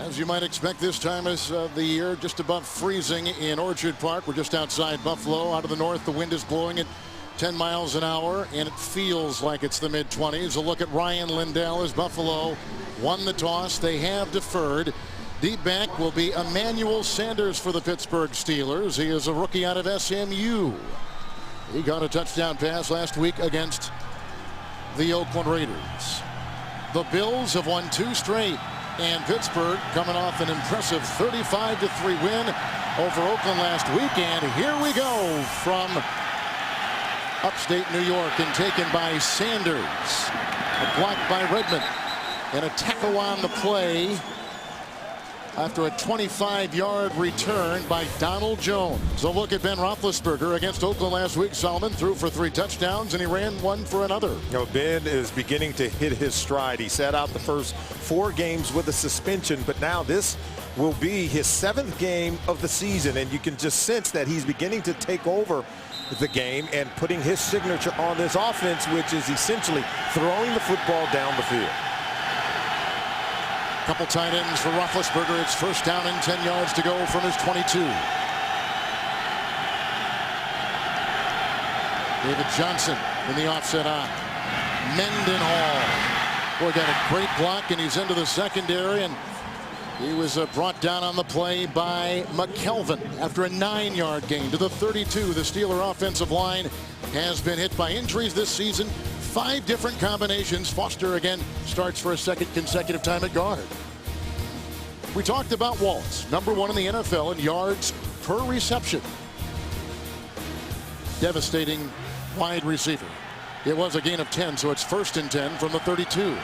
As you might expect this time of the year, just above freezing in Orchard Park. We're just outside Buffalo. Out of the north, the wind is blowing at 10 miles an hour, and it feels like it's the mid-20s. A look at Ryan Lindell as Buffalo won the toss. They have deferred. Deep back will be Emmanuel Sanders for the Pittsburgh Steelers. He is a rookie out of SMU. He got a touchdown pass last week against the Oakland Raiders. The Bills have won 2 straight. And Pittsburgh coming off an impressive 35-3 win over Oakland last week. And here we go from upstate New York and taken by Sanders. A block by Redmond. And a tackle on the play after a 25-yard return by Donald Jones. A look at Ben Roethlisberger against Oakland last week. Solomon threw for 3 touchdowns, and he ran one for another. You know, Ben is beginning to hit his stride. He sat out the first 4 games with a suspension, but now this will be his 7th game of the season, and you can just sense that he's beginning to take over the game and putting his signature on this offense, which is essentially throwing the football down the field. Couple tight ends for Roethlisberger. It's first down and 10 yards to go from his 22. David Johnson in the offset on. Mendenhall. Boy, got a great block, and he's into the secondary, and he was brought down on the play by McKelvin after a 9-yard gain to the 32. The Steeler offensive line has been hit by injuries this season. 5 different combinations. Foster again starts for a 2nd consecutive time at guard. We talked about Wallace, #1 in the NFL in yards per reception. Devastating wide receiver. It was a gain of 10, so it's 1st and 10 from the 32.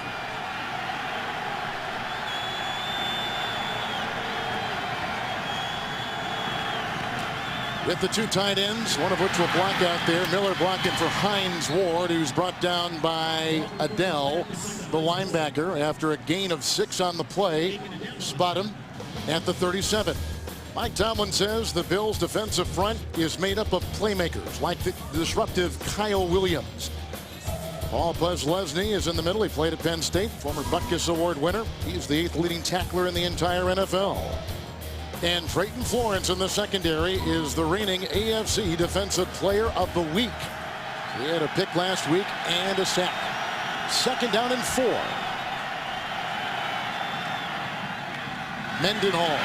With the 2 tight ends, one of which will block out there. Miller blocking for Hines Ward, who's brought down by Adele, the linebacker, after a gain of 6 on the play. Spot him at the 37. Mike Tomlin says the Bills' defensive front is made up of playmakers like the disruptive Kyle Williams. Paul Buzz Lesney is in the middle. He played at Penn State, former Butkus Award winner. He's the 8th leading tackler in the entire NFL. And Drayton Florence in the secondary is the reigning AFC Defensive Player of the Week. He had a pick last week and a sack. 2nd down and 4. Mendenhall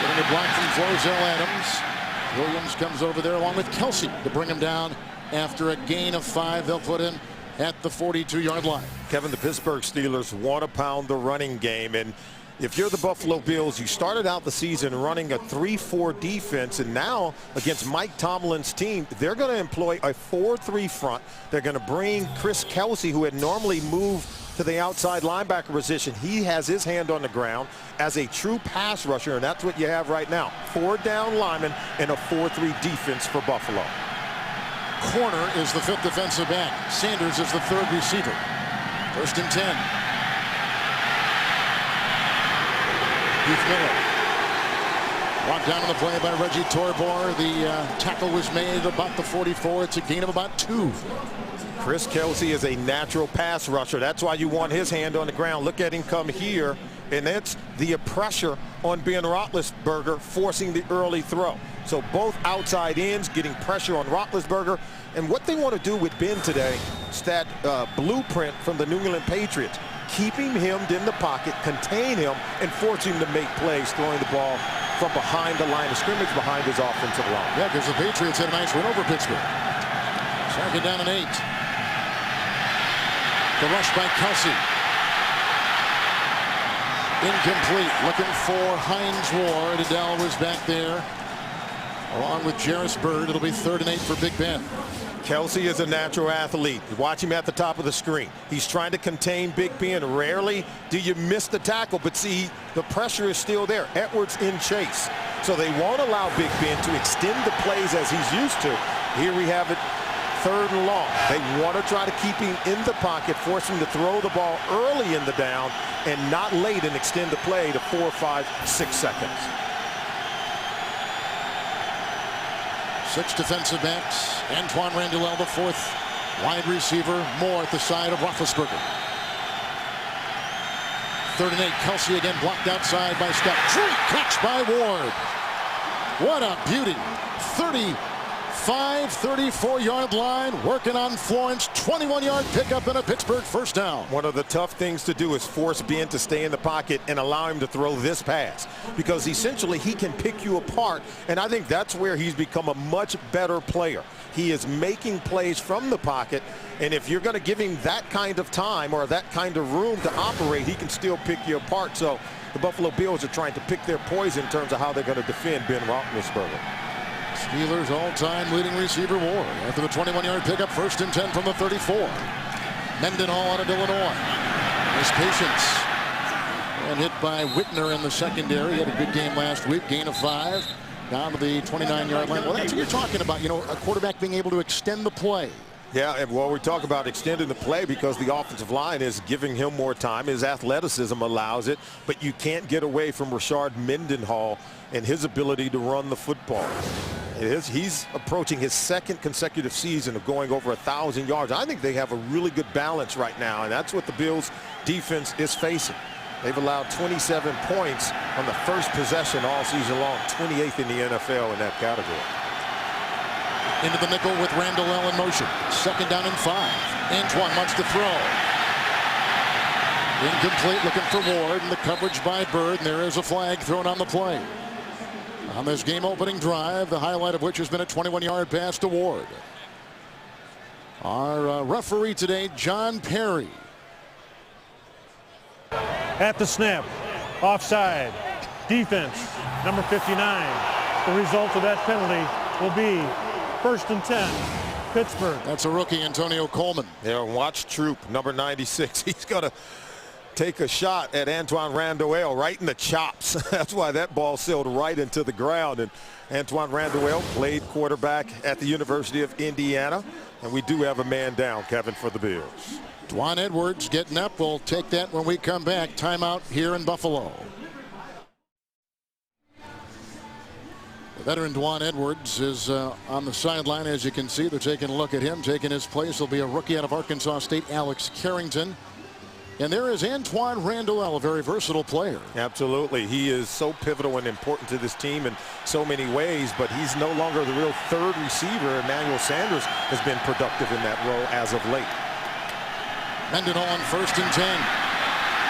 getting a block from Flozell Adams. Williams comes over there along with Kelsey to bring him down after a gain of 5. They'll put him at the 42-yard line. Kevin, the Pittsburgh Steelers want to pound the running game, and if you're the Buffalo Bills, you started out the season running a 3-4 defense, and now against Mike Tomlin's team, they're going to employ a 4-3 front. They're going to bring Chris Kelsey, who had normally moved to the outside linebacker position. He has his hand on the ground as a true pass rusher, and that's what you have right now. 4 down linemen and a 4-3 defense for Buffalo. Corner is the 5th defensive back. Sanders is the 3rd receiver. 1st and 10. Heath Miller. Brought down on the play by Reggie Torbor. The tackle was made about the 44. It's a gain of about 2. Chris Kelsey is a natural pass rusher. That's why you want his hand on the ground. Look at him come here, and that's the pressure on Ben Roethlisberger forcing the early throw. So both outside ends getting pressure on Roethlisberger. And what they want to do with Ben today is that blueprint from the New England Patriots. Keeping him in the pocket, contain him, and force him to make plays throwing the ball from behind the line of scrimmage, behind his offensive line. Yeah, because the Patriots had a nice win over Pittsburgh. 2nd down and 8. The rush by Kelsey. Incomplete. Looking for Hines Ward. Adele was back there along with Jarris Byrd. It'll be 3rd and 8 for Big Ben. Kelsey is a natural athlete. Watch him at the top of the screen. He's trying to contain Big Ben. Rarely do you miss the tackle, but see, the pressure is still there. Edwards in chase. So they won't allow Big Ben to extend the plays as he's used to. Here we have it, 3rd and long. They want to try to keep him in the pocket, force him to throw the ball early in the down and not late and extend the play to 4, 5, 6 seconds. 6 defensive backs. Antoine Randall, the 4th wide receiver. Moore at the side of Roethlisberger. 3rd and 8. Kelsey again blocked outside by Scott. Great catch by Ward. What a beauty. 34-yard line, working on Florence. 21-yard pickup and a Pittsburgh first down. One of the tough things to do is force Ben to stay in the pocket and allow him to throw this pass, because essentially he can pick you apart, and I think that's where he's become a much better player. He is making plays from the pocket, and if you're going to give him that kind of time or that kind of room to operate, he can still pick you apart. So the Buffalo Bills are trying to pick their poison in terms of how they're going to defend Ben Roethlisberger. Steelers all-time leading receiver Ward after the 21-yard pickup, 1st and 10 from the 34. Mendenhall out of Illinois. His patience. And hit by Whitner in the secondary. He had a good game last week. Gain of 5. Down to the 29-yard line. Well, that's what you're talking about. You know, a quarterback being able to extend the play. Yeah, and well, we talk about extending the play because the offensive line is giving him more time. His athleticism allows it, but you can't get away from Rashard Mendenhall and his ability to run the football. He's approaching his 2nd consecutive season of going over 1,000 yards. I think they have a really good balance right now, and that's what the Bills defense is facing. They've allowed 27 points on the first possession all season long, 28th in the NFL in that category. Into the nickel with Randall L in motion. 2nd down and 5. Antoine wants to throw. Incomplete, looking for Ward, and the coverage by Bird, and there is a flag thrown on the play. On this game-opening drive, the highlight of which has been a 21-yard pass to Ward. Our referee today, John Perry. At the snap, offside, defense, number 59. The result of that penalty will be 1st and 10, Pittsburgh. That's a rookie, Antonio Coleman. Yeah, watch Troop, number 96. He's going to take a shot at Antoine Randall right in the chops. That's why that ball sailed right into the ground. And Antoine Randall played quarterback at the University of Indiana. And we do have a man down, Kevin, for the Bills. Dwan Edwards getting up. We'll take that when we come back. Timeout here in Buffalo. The veteran Dwan Edwards is on the sideline. As you can see, they're taking a look at him. Taking his place will be a rookie out of Arkansas State, Alex Carrington. And there is Antoine Randall, a very versatile player. Absolutely. He is so pivotal and important to this team in so many ways, but he's no longer the real 3rd receiver. Emmanuel Sanders has been productive in that role as of late. Mendenhall on 1st and 10.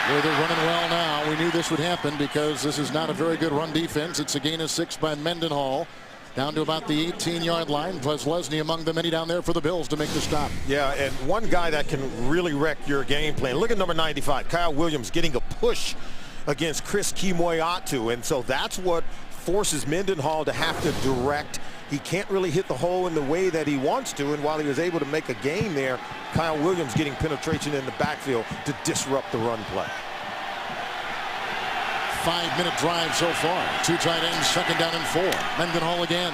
Where they're running well now. We knew this would happen because this is not a very good run defense. It's a gain of 6 by Mendenhall. Down to about the 18-yard line. Plus Lesney among the many down there for the Bills to make the stop. Yeah, and one guy that can really wreck your game plan. Look at number 95, Kyle Williams, getting a push against Chris Kemoeatu. And so that's what forces Mendenhall to have to direct. He can't really hit the hole in the way that he wants to. And while he was able to make a gain there, Kyle Williams getting penetration in the backfield to disrupt the run play. 5-minute drive so far. 2 tight ends, 2nd down and 4. Mendenhall again.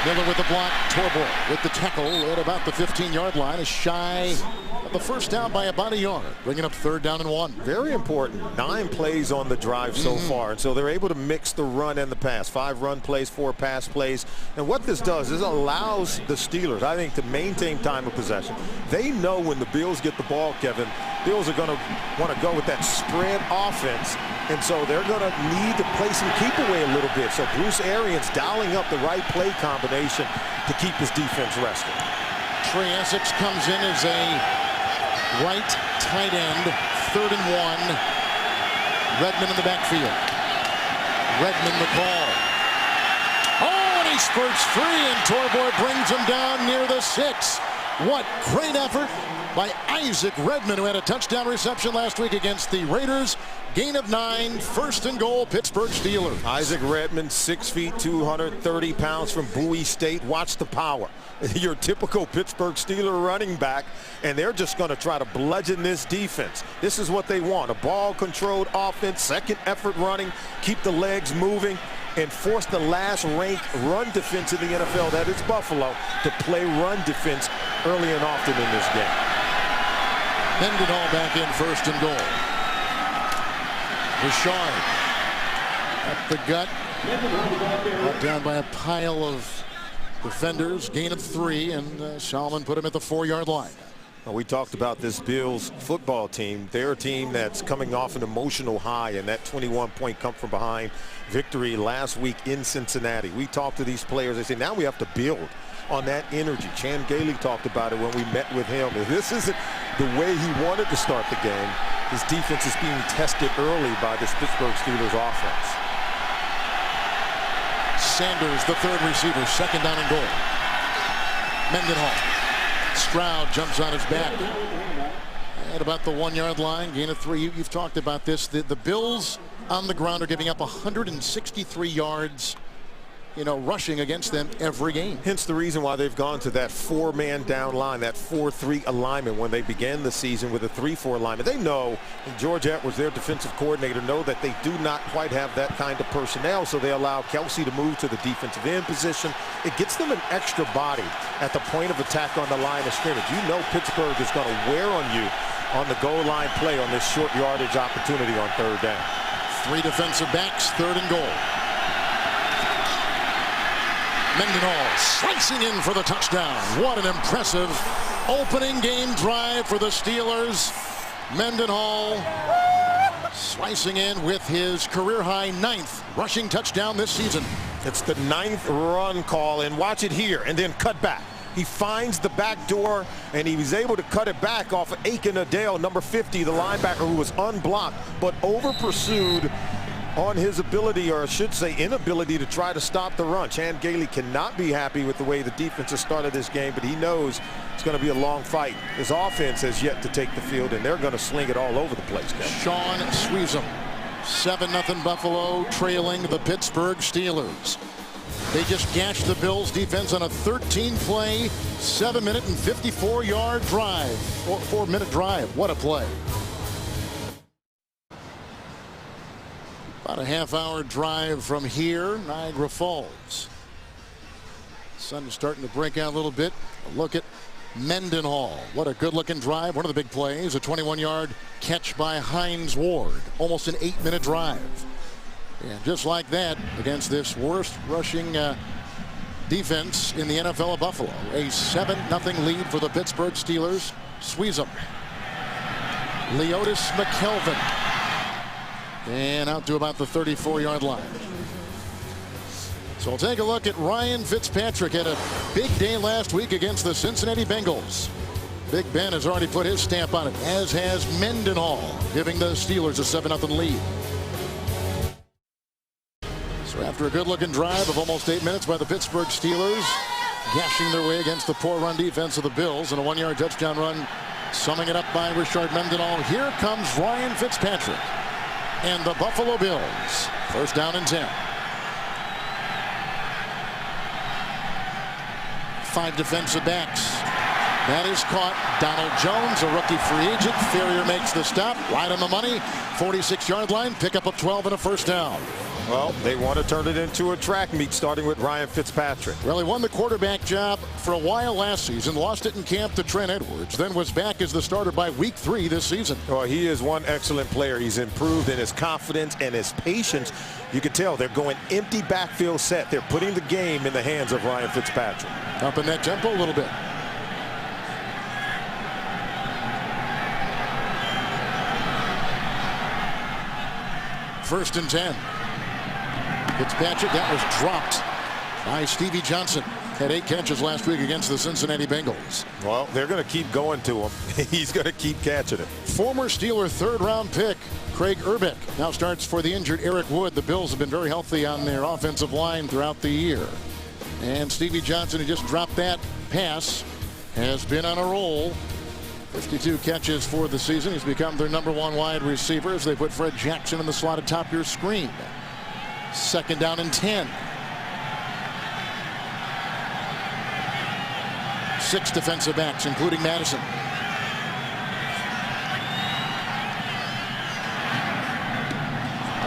Miller with the block. Torborg with the tackle at about the 15-yard line. Is shy of the first down by about a yard. Bringing up 3rd down and 1. Very important. 9 plays on the drive so far. And so they're able to mix the run and the pass. 5 run plays, 4 pass plays. And what this does is allows the Steelers, I think, to maintain time of possession. They know when the Bills get the ball, Kevin, Bills are going to want to go with that spread offense. And so they're going to need to play some keep away a little bit. So Bruce Arians dialing up the right play combination to keep his defense rested. Trey Essex comes in as a right tight end. 3rd and 1. Redmond in the backfield. Redmond the call. Oh, and he spurts free, and Torborg brings him down near the 6. What great effort by Isaac Redmond, who had a touchdown reception last week against the Raiders. Gain of 9, 1st and goal, Pittsburgh Steelers. Isaac Redmond, 6 feet, 230 pounds from Bowie State. Watch the power. Your typical Pittsburgh Steeler running back, and they're just going to try to bludgeon this defense. This is what they want, a ball-controlled offense, 2nd effort running, keep the legs moving, and force the last-ranked run defense in the NFL, that is Buffalo, to play run defense early and often in this game. Mendenhall back in 1st and goal. Richard up the gut, brought down by a pile of defenders. Gain of 3, and Salmon put him at the 4-yard line. Well, we talked about this Bills football team. They're a team that's coming off an emotional high, and that 21-point come from behind victory last week in Cincinnati. We talked to these players. They say now we have to build on that energy. Chan Gailey talked about it when we met with him. If this isn't the way he wanted to start the game, his defense is being tested early by this Pittsburgh Steelers offense. Sanders, the third receiver, second down and goal. Mendenhall. Stroud jumps on his back at about the 1-yard line, gain of 3. You've talked about this. The Bills on the ground are giving up 163 yards, rushing against them every game. Hence the reason why they've gone to that 4-man down line, that 4-3 alignment when they began the season with a 3-4 alignment. They know, and George Edwards, their defensive coordinator, know that they do not quite have that kind of personnel, so they allow Kelsey to move to the defensive end position. It gets them an extra body at the point of attack on the line of scrimmage. You know Pittsburgh is going to wear on you on the goal line play on this short yardage opportunity on third down. 3 defensive backs, third and goal. Mendenhall slicing in for the touchdown. What an impressive opening game drive for the Steelers. Mendenhall slicing in with his career-high 9th rushing touchdown this season. It's the 9th run call, and watch it here, and then cut back. He finds the back door, and he was able to cut it back off of Aiken Adele, number 50, the linebacker who was unblocked, but over-pursued on his ability, or I should say inability, to try to stop the run. Chan Gailey cannot be happy with the way the defense has started this game, but he knows it's going to be a long fight. His offense has yet to take the field, and they're going to sling it all over the place. Sean Sweezum, 7-0 Buffalo, trailing the Pittsburgh Steelers. They just gashed the Bills defense on a 13-play, 7-minute and 54-yard drive, 4-minute drive. What a play. About a half-hour drive from here, Niagara Falls. Sun is starting to break out a little bit. A look at Mendenhall. What a good-looking drive. One of the big plays, a 21-yard catch by Hines Ward. Almost an 8-minute drive. And just like that, against this worst rushing defense in the NFL of Buffalo. A 7-0 lead for the Pittsburgh Steelers. Sweezum. Leotis McKelvin. And out to about the 34-yard line. So we'll take a look at Ryan Fitzpatrick. Had a big day last week against the Cincinnati Bengals. Big Ben has already put his stamp on it, as has Mendenhall, giving the Steelers a 7-0 lead. So after a good-looking drive of almost 8 minutes by the Pittsburgh Steelers, gashing their way against the poor run defense of the Bills, and a 1-yard touchdown run, summing it up by Richard Mendenhall. Here comes Ryan Fitzpatrick and the Buffalo Bills. First down and 10. 5 defensive backs. That is caught. Donald Jones, a rookie free agent. Ferrier makes the stop. Right on the money. 46-yard line. Pickup of 12 and a first down. Well, they want to turn it into a track meet, starting with Ryan Fitzpatrick. Well, he won the quarterback job for a while last season, lost it in camp to Trent Edwards, then was back as the starter by week 3 this season. Well, he is one excellent player. He's improved in his confidence and his patience. You can tell they're going empty backfield set. They're putting the game in the hands of Ryan Fitzpatrick. Up in that tempo a little bit. First and 10. Fitzpatrick, that was dropped by Stevie Johnson. Had 8 catches last week against the Cincinnati Bengals. Well, they're going to keep going to him. He's going to keep catching it. Former Steeler 3rd-round pick Craig Urbeck now starts for the injured Eric Wood. The Bills have been very healthy on their offensive line throughout the year. And Stevie Johnson, who just dropped that pass, has been on a roll. 52 catches for the season. He's become their #1 wide receiver as they put Fred Jackson in the slot atop your screen. Second down and 10. 6 defensive backs, including Madison.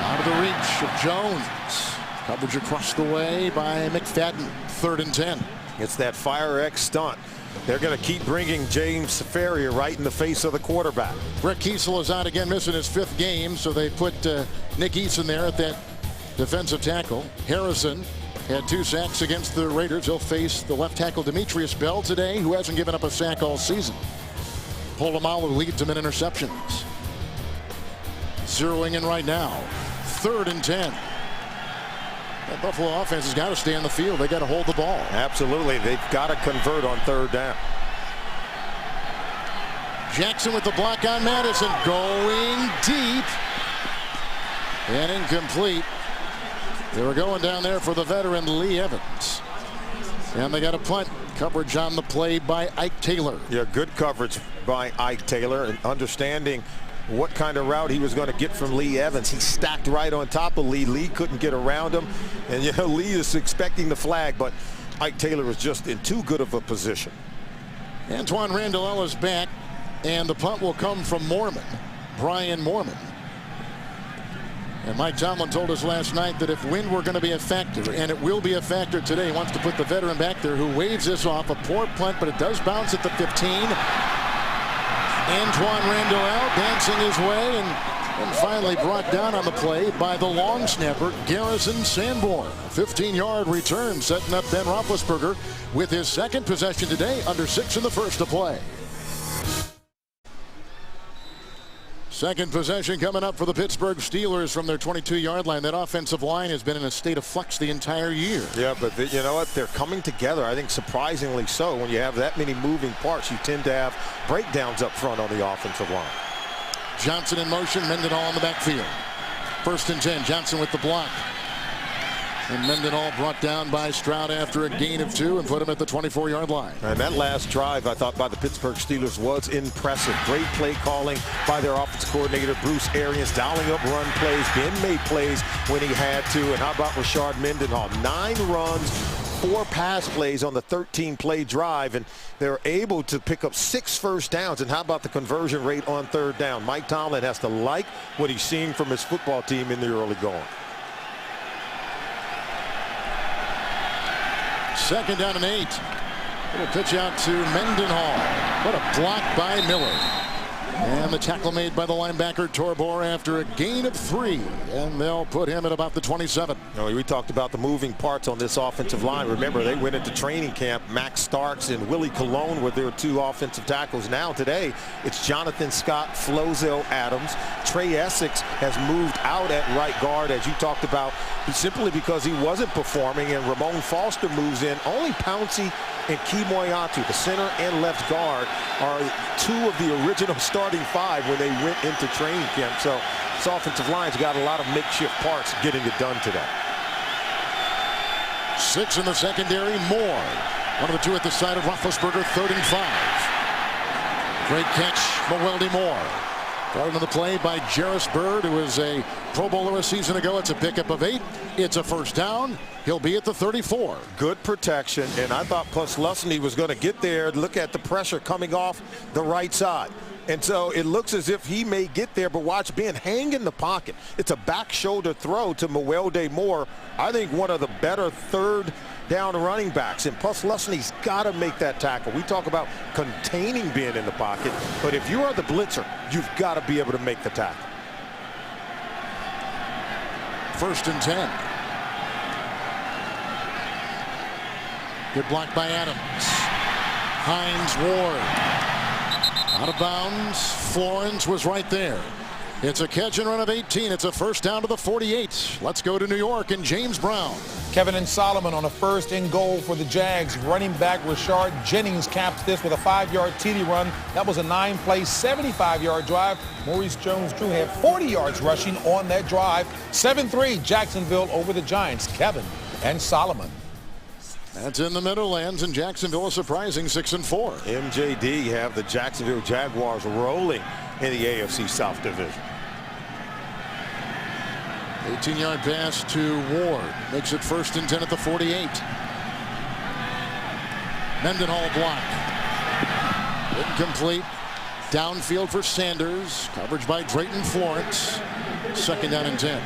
Out of the reach of Jones. Coverage across the way by McFadden. 3rd and 10. It's that Fire X stunt. They're going to keep bringing James Ferrier right in the face of the quarterback. Rick Kiesel is out again, missing his 5th game, so they put Nick Eason there at that defensive tackle. Harrison had 2 sacks against the Raiders. He'll face the left tackle Demetrius Bell today, who hasn't given up a sack all season. Polamalu leads them in interceptions. Zeroing in right now. 3rd and 10. That Buffalo offense has got to stay on the field. They got to hold the ball. Absolutely. They've got to convert on 3rd down. Jackson with the block on Madison, going deep and incomplete. They were going down there for the veteran Lee Evans, and they got a punt. Coverage on the play by Ike Taylor. Yeah, good coverage by Ike Taylor, and understanding what kind of route he was going to get from Lee Evans. He stacked right on top of Lee. Lee couldn't get around him, and Lee is expecting the flag, but Ike Taylor was just in too good of a position. Antoine Randall Ellis back, and the punt will come from Mormon, Brian Mormon. And Mike Tomlin told us last night that if wind were going to be a factor, and it will be a factor today, he wants to put the veteran back there who waves this off. A poor punt, but it does bounce at the 15. Antoine Randall out, dancing his way, and finally brought down on the play by the long snapper, Garrison Sanborn. A 15-yard return, setting up Ben Roethlisberger with his 2nd possession today, under 6 in the first to play. 2nd possession coming up for the Pittsburgh Steelers from their 22-yard line. That offensive line has been in a state of flux the entire year. Yeah, but you know what? They're coming together, I think surprisingly so. When you have that many moving parts, you tend to have breakdowns up front on the offensive line. Johnson in motion, Mendenhall in the backfield. 1st and 10, Johnson with the block. And Mendenhall brought down by Stroud after a gain of 2 and put him at the 24-yard line. And that last drive, I thought, by the Pittsburgh Steelers was impressive. Great play calling by their offensive coordinator, Bruce Arians, dialing up run plays. Ben made plays when he had to. And how about Rashard Mendenhall? 9 runs, 4 pass plays on the 13-play drive, and they're able to pick up 6 first downs. And how about the conversion rate on 3rd down? Mike Tomlin has to like what he's seeing from his football team in the early going. 2nd down and 8. Little pitch out to Mendenhall. What a block by Miller. And the tackle made by the linebacker Torbor after a gain of 3. And they'll put him at about the 27. We talked about the moving parts on this offensive line. Remember, they went into training camp. Max Starks and Willie Colon were their 2 offensive tackles. Now today, it's Jonathan Scott, Flozell Adams. Trey Essex has moved out at right guard, as you talked about, simply because he wasn't performing. And Ramon Foster moves in. Only Pouncey and Key Moyatu, the center and left guard, are 2 of the original starting 5 when they went into training camp. So this offensive line's got a lot of makeshift parts getting it done today. 6 in the secondary, Moore. One of the 2 at the side of Roethlisberger, 3rd and 5. Great catch, Mewelde Moore. Brought into the play by Jarris Byrd, who was a Pro Bowler a season ago. It's a pickup of 8. It's a 1st down. He'll be at the 34. Good protection, and I thought Puslusny was going to get there. Look at the pressure coming off the right side. And so it looks as if he may get there, but watch Ben hang in the pocket. It's a back shoulder throw to Mewelde Moore. I think one of the better 3rd down running backs, and Puslusny's got to make that tackle. We talk about containing Ben in the pocket, but if you are the blitzer, you've got to be able to make the tackle. 1st and 10. Good block by Adams. Hines Ward. Out of bounds. Florence was right there. It's a catch and run of 18. It's a 1st down to the 48. Let's go to New York and James Brown. Kevin and Solomon on a 1st and goal for the Jags. Running back Rashard Jennings caps this with a 5-yard TD run. That was a 9-play, 75-yard drive. Maurice Jones-Drew had 40 yards rushing on that drive. 7-3 Jacksonville over the Giants. Kevin and Solomon. That's in the Meadowlands, and Jacksonville a surprising 6-4. MJD have the Jacksonville Jaguars rolling in the AFC South Division. 18-yard pass to Ward. Makes it 1st and 10 at the 48. Mendenhall block. Incomplete. Downfield for Sanders. Coverage by Drayton Florence. 2nd down and 10.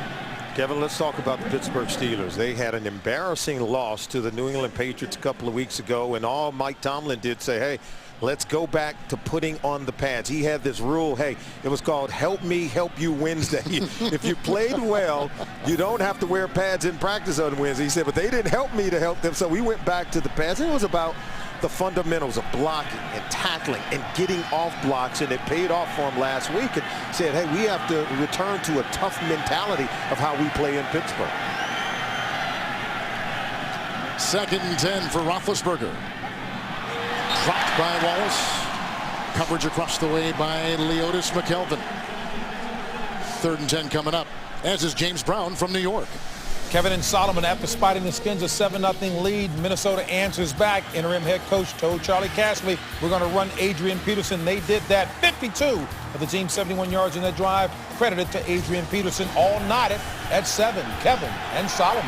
Kevin, let's talk about the Pittsburgh Steelers. They had an embarrassing loss to the New England Patriots a couple of weeks ago, and all Mike Tomlin did say, hey, let's go back to putting on the pads. He had this rule, hey, it was called Help Me, Help You Wednesday. If you played well, you don't have to wear pads in practice on Wednesday. He said, but they didn't help me to help them, so we went back to the pads. It was about the fundamentals of blocking and tackling and getting off blocks, and it paid off for him last week, and said, hey, we have to return to a tough mentality of how we play in Pittsburgh. 2nd and 10 for Roethlisberger. Dropped by Wallace. Coverage across the way by Leotis McKelvin. 3rd and 10 coming up, as is James Brown from New York. Kevin and Solomon, after spotting the Skins a 7-0 lead, Minnesota answers back. Interim head coach told Charlie Casserly, we're going to run Adrian Peterson. They did that. 52 of the team's 71 yards in that drive, credited to Adrian Peterson. All knotted at 7. Kevin and Solomon.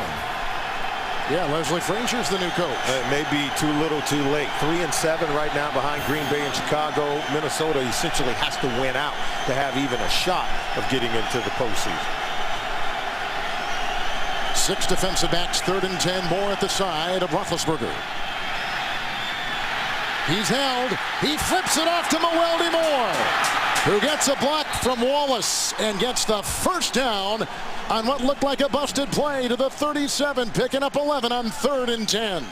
Yeah, Leslie Frazier's the new coach. It may be too little too late. 3-7 right now behind Green Bay and Chicago. Minnesota essentially has to win out to have even a shot of getting into the postseason. 6 defensive backs, 3rd and 10, more at the side of Roethlisberger. He's held. He flips it off to Mewelde Moore, who gets a block from Wallace and gets the first down on what looked like a busted play to the 37, picking up 11 on 3rd and 10.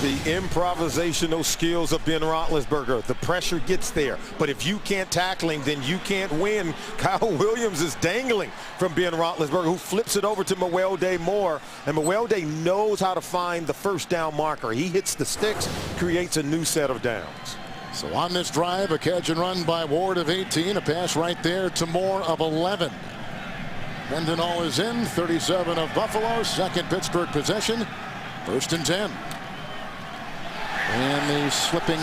The improvisational skills of Ben Roethlisberger. The pressure gets there, but if you can't tackle him, then you can't win. Kyle Williams is dangling from Ben Roethlisberger, who flips it over to Mewelde Moore, and Mewelde knows how to find the first down marker. He hits the sticks, creates a new set of downs. So on this drive, a catch and run by Ward of 18, a pass right there to Moore of 11. Mendenhall is in, 37 of Buffalo, 2nd Pittsburgh possession, 1st and 10. And the slipping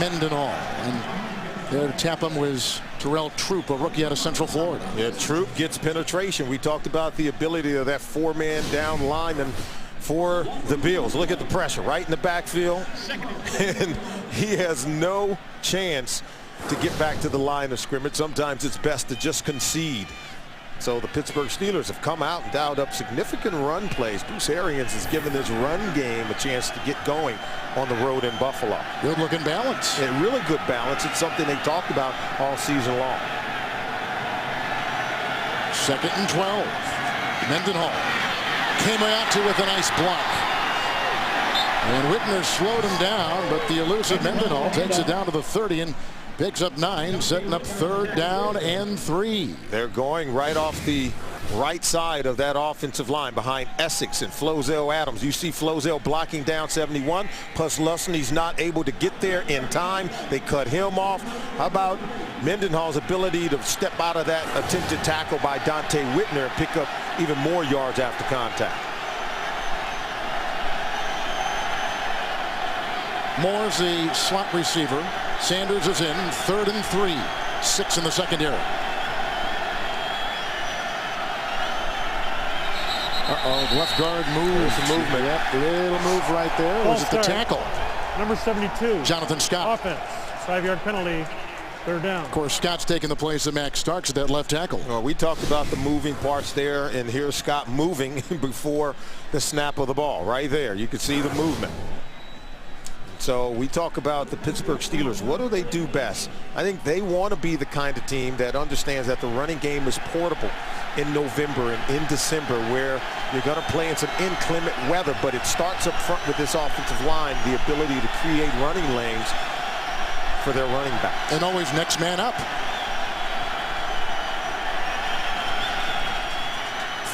Mendenhall. And there to tap him was Terrell Troop, a rookie out of Central Florida. Yeah, Troop gets penetration. We talked about the ability of that 4-man down lineman for the Bills. Look at the pressure right in the backfield. And he has no chance to get back to the line of scrimmage. Sometimes it's best to just concede. So the Pittsburgh Steelers have come out and dialed up significant run plays. Bruce Arians has given this run game a chance to get going on the road in Buffalo. Good looking balance. Yeah, really good balance. It's something they talked about all season long. 2nd and 12. Mendenhall came out to with a nice block. And Whitner slowed him down, but the elusive Mendenhall takes it down to the 30 and picks up 9, setting up 3rd down and 3. They're going right off the right side of that offensive line behind Essex and Flozell Adams. You see Flozell blocking down 71. Plus Lusney's not able to get there in time. They cut him off. How about Mendenhall's ability to step out of that attempted tackle by Dante Whitner and pick up even more yards after contact? Moore's the slot receiver. Sanders is in, 3rd and 3. 6 in the secondary. Left guard moves. Movement. Yep, little move right there. Was it the tackle? Number 72. Jonathan Scott. Offense. 5-yard penalty. 3rd down. Of course, Scott's taking the place of Max Starks at that left tackle. Well, we talked about the moving parts there, and here's Scott moving before the snap of the ball. Right there. You can see the movement. So we talk about the Pittsburgh Steelers. What do they do best? I think they want to be the kind of team that understands that the running game is portable in November and in December, where you're going to play in some inclement weather, but it starts up front with this offensive line, the ability to create running lanes for their running backs. And always next man up.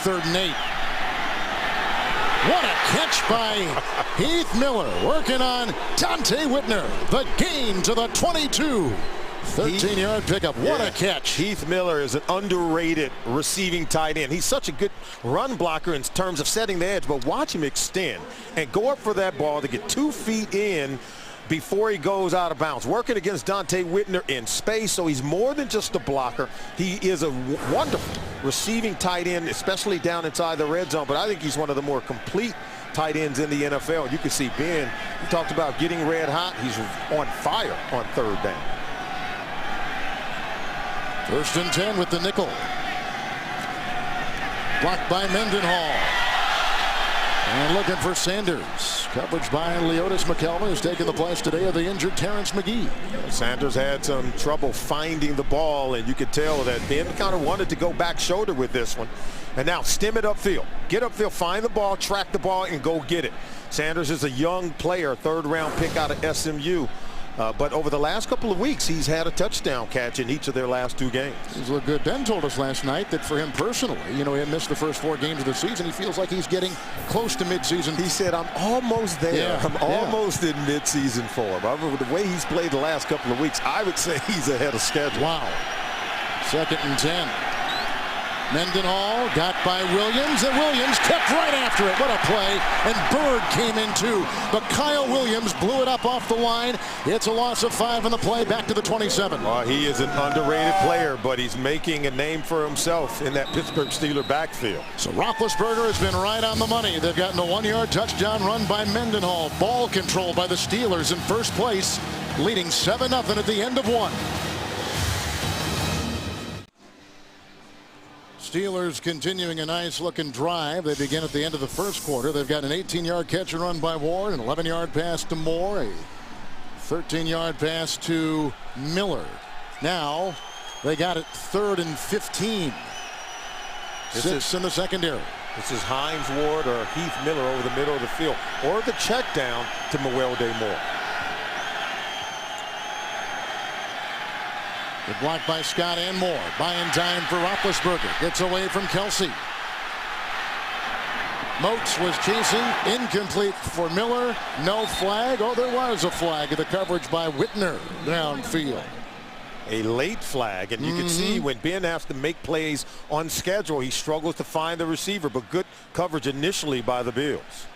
3rd and 8. What a catch by Heath Miller, working on Dante Whitner. The gain to the 22. 13-yard pickup. What a catch. Heath Miller is an underrated receiving tight end. He's such a good run blocker in terms of setting the edge, but watch him extend and go up for that ball to get 2 feet in before he goes out of bounds. Working against Dante Whitner in space, so he's more than just a blocker. He is a wonderful receiving tight end, especially down inside the red zone, but I think he's one of the more complete tight ends in the NFL. You can see Ben, he talked about getting red hot. He's on fire on 3rd down. 1st and 10 with the nickel. Blocked by Mendenhall. And looking for Sanders. Coverage by Leotis McKelvin, who's taking the place today of the injured Terrence McGee. Sanders had some trouble finding the ball, and you could tell that Ben kind of wanted to go back shoulder with this one. And now stem it upfield. Get upfield, find the ball, track the ball, and go get it. Sanders is a young player, third-round pick out of SMU. But over the last couple of weeks, he's had a touchdown catch in each of their last 2 games. He's looked good. Ben told us last night that for him personally, he missed the first 4 games of the season. He feels like he's getting close to midseason. He said, I'm almost there. Yeah, I'm almost in midseason form. The way he's played the last couple of weeks, I would say he's ahead of schedule. Wow. 2nd and 10. Mendenhall got by Williams, and Williams kept right after it. What a play. And Bird came in too. But Kyle Williams blew it up off the line. It's a loss of 5 in the play, back to the 27. He is an underrated player, but he's making a name for himself in that Pittsburgh Steelers backfield. So Roethlisberger has been right on the money. They've gotten a 1-yard touchdown run by Mendenhall. Ball control by the Steelers in first place, leading 7-0 at the end of 1. Steelers continuing a nice-looking drive. They begin at the end of the first quarter. They've got an 18-yard catch and run by Ward, an 11-yard pass to Moore, a 13-yard pass to Miller. Now they got it 3rd and 15. 6 in the secondary. This is Hines Ward or Heath Miller over the middle of the field, or the check down to Mewelde Moore. The block by Scott and Moore. Buying time for Roethlisberger. Gets away from Kelsey. Moats was chasing. Incomplete for Miller. No flag. Oh, there was a flag. The coverage by Whitner downfield. A late flag, and you can see when Ben has to make plays on schedule, he struggles to find the receiver, but good coverage initially by the Bills.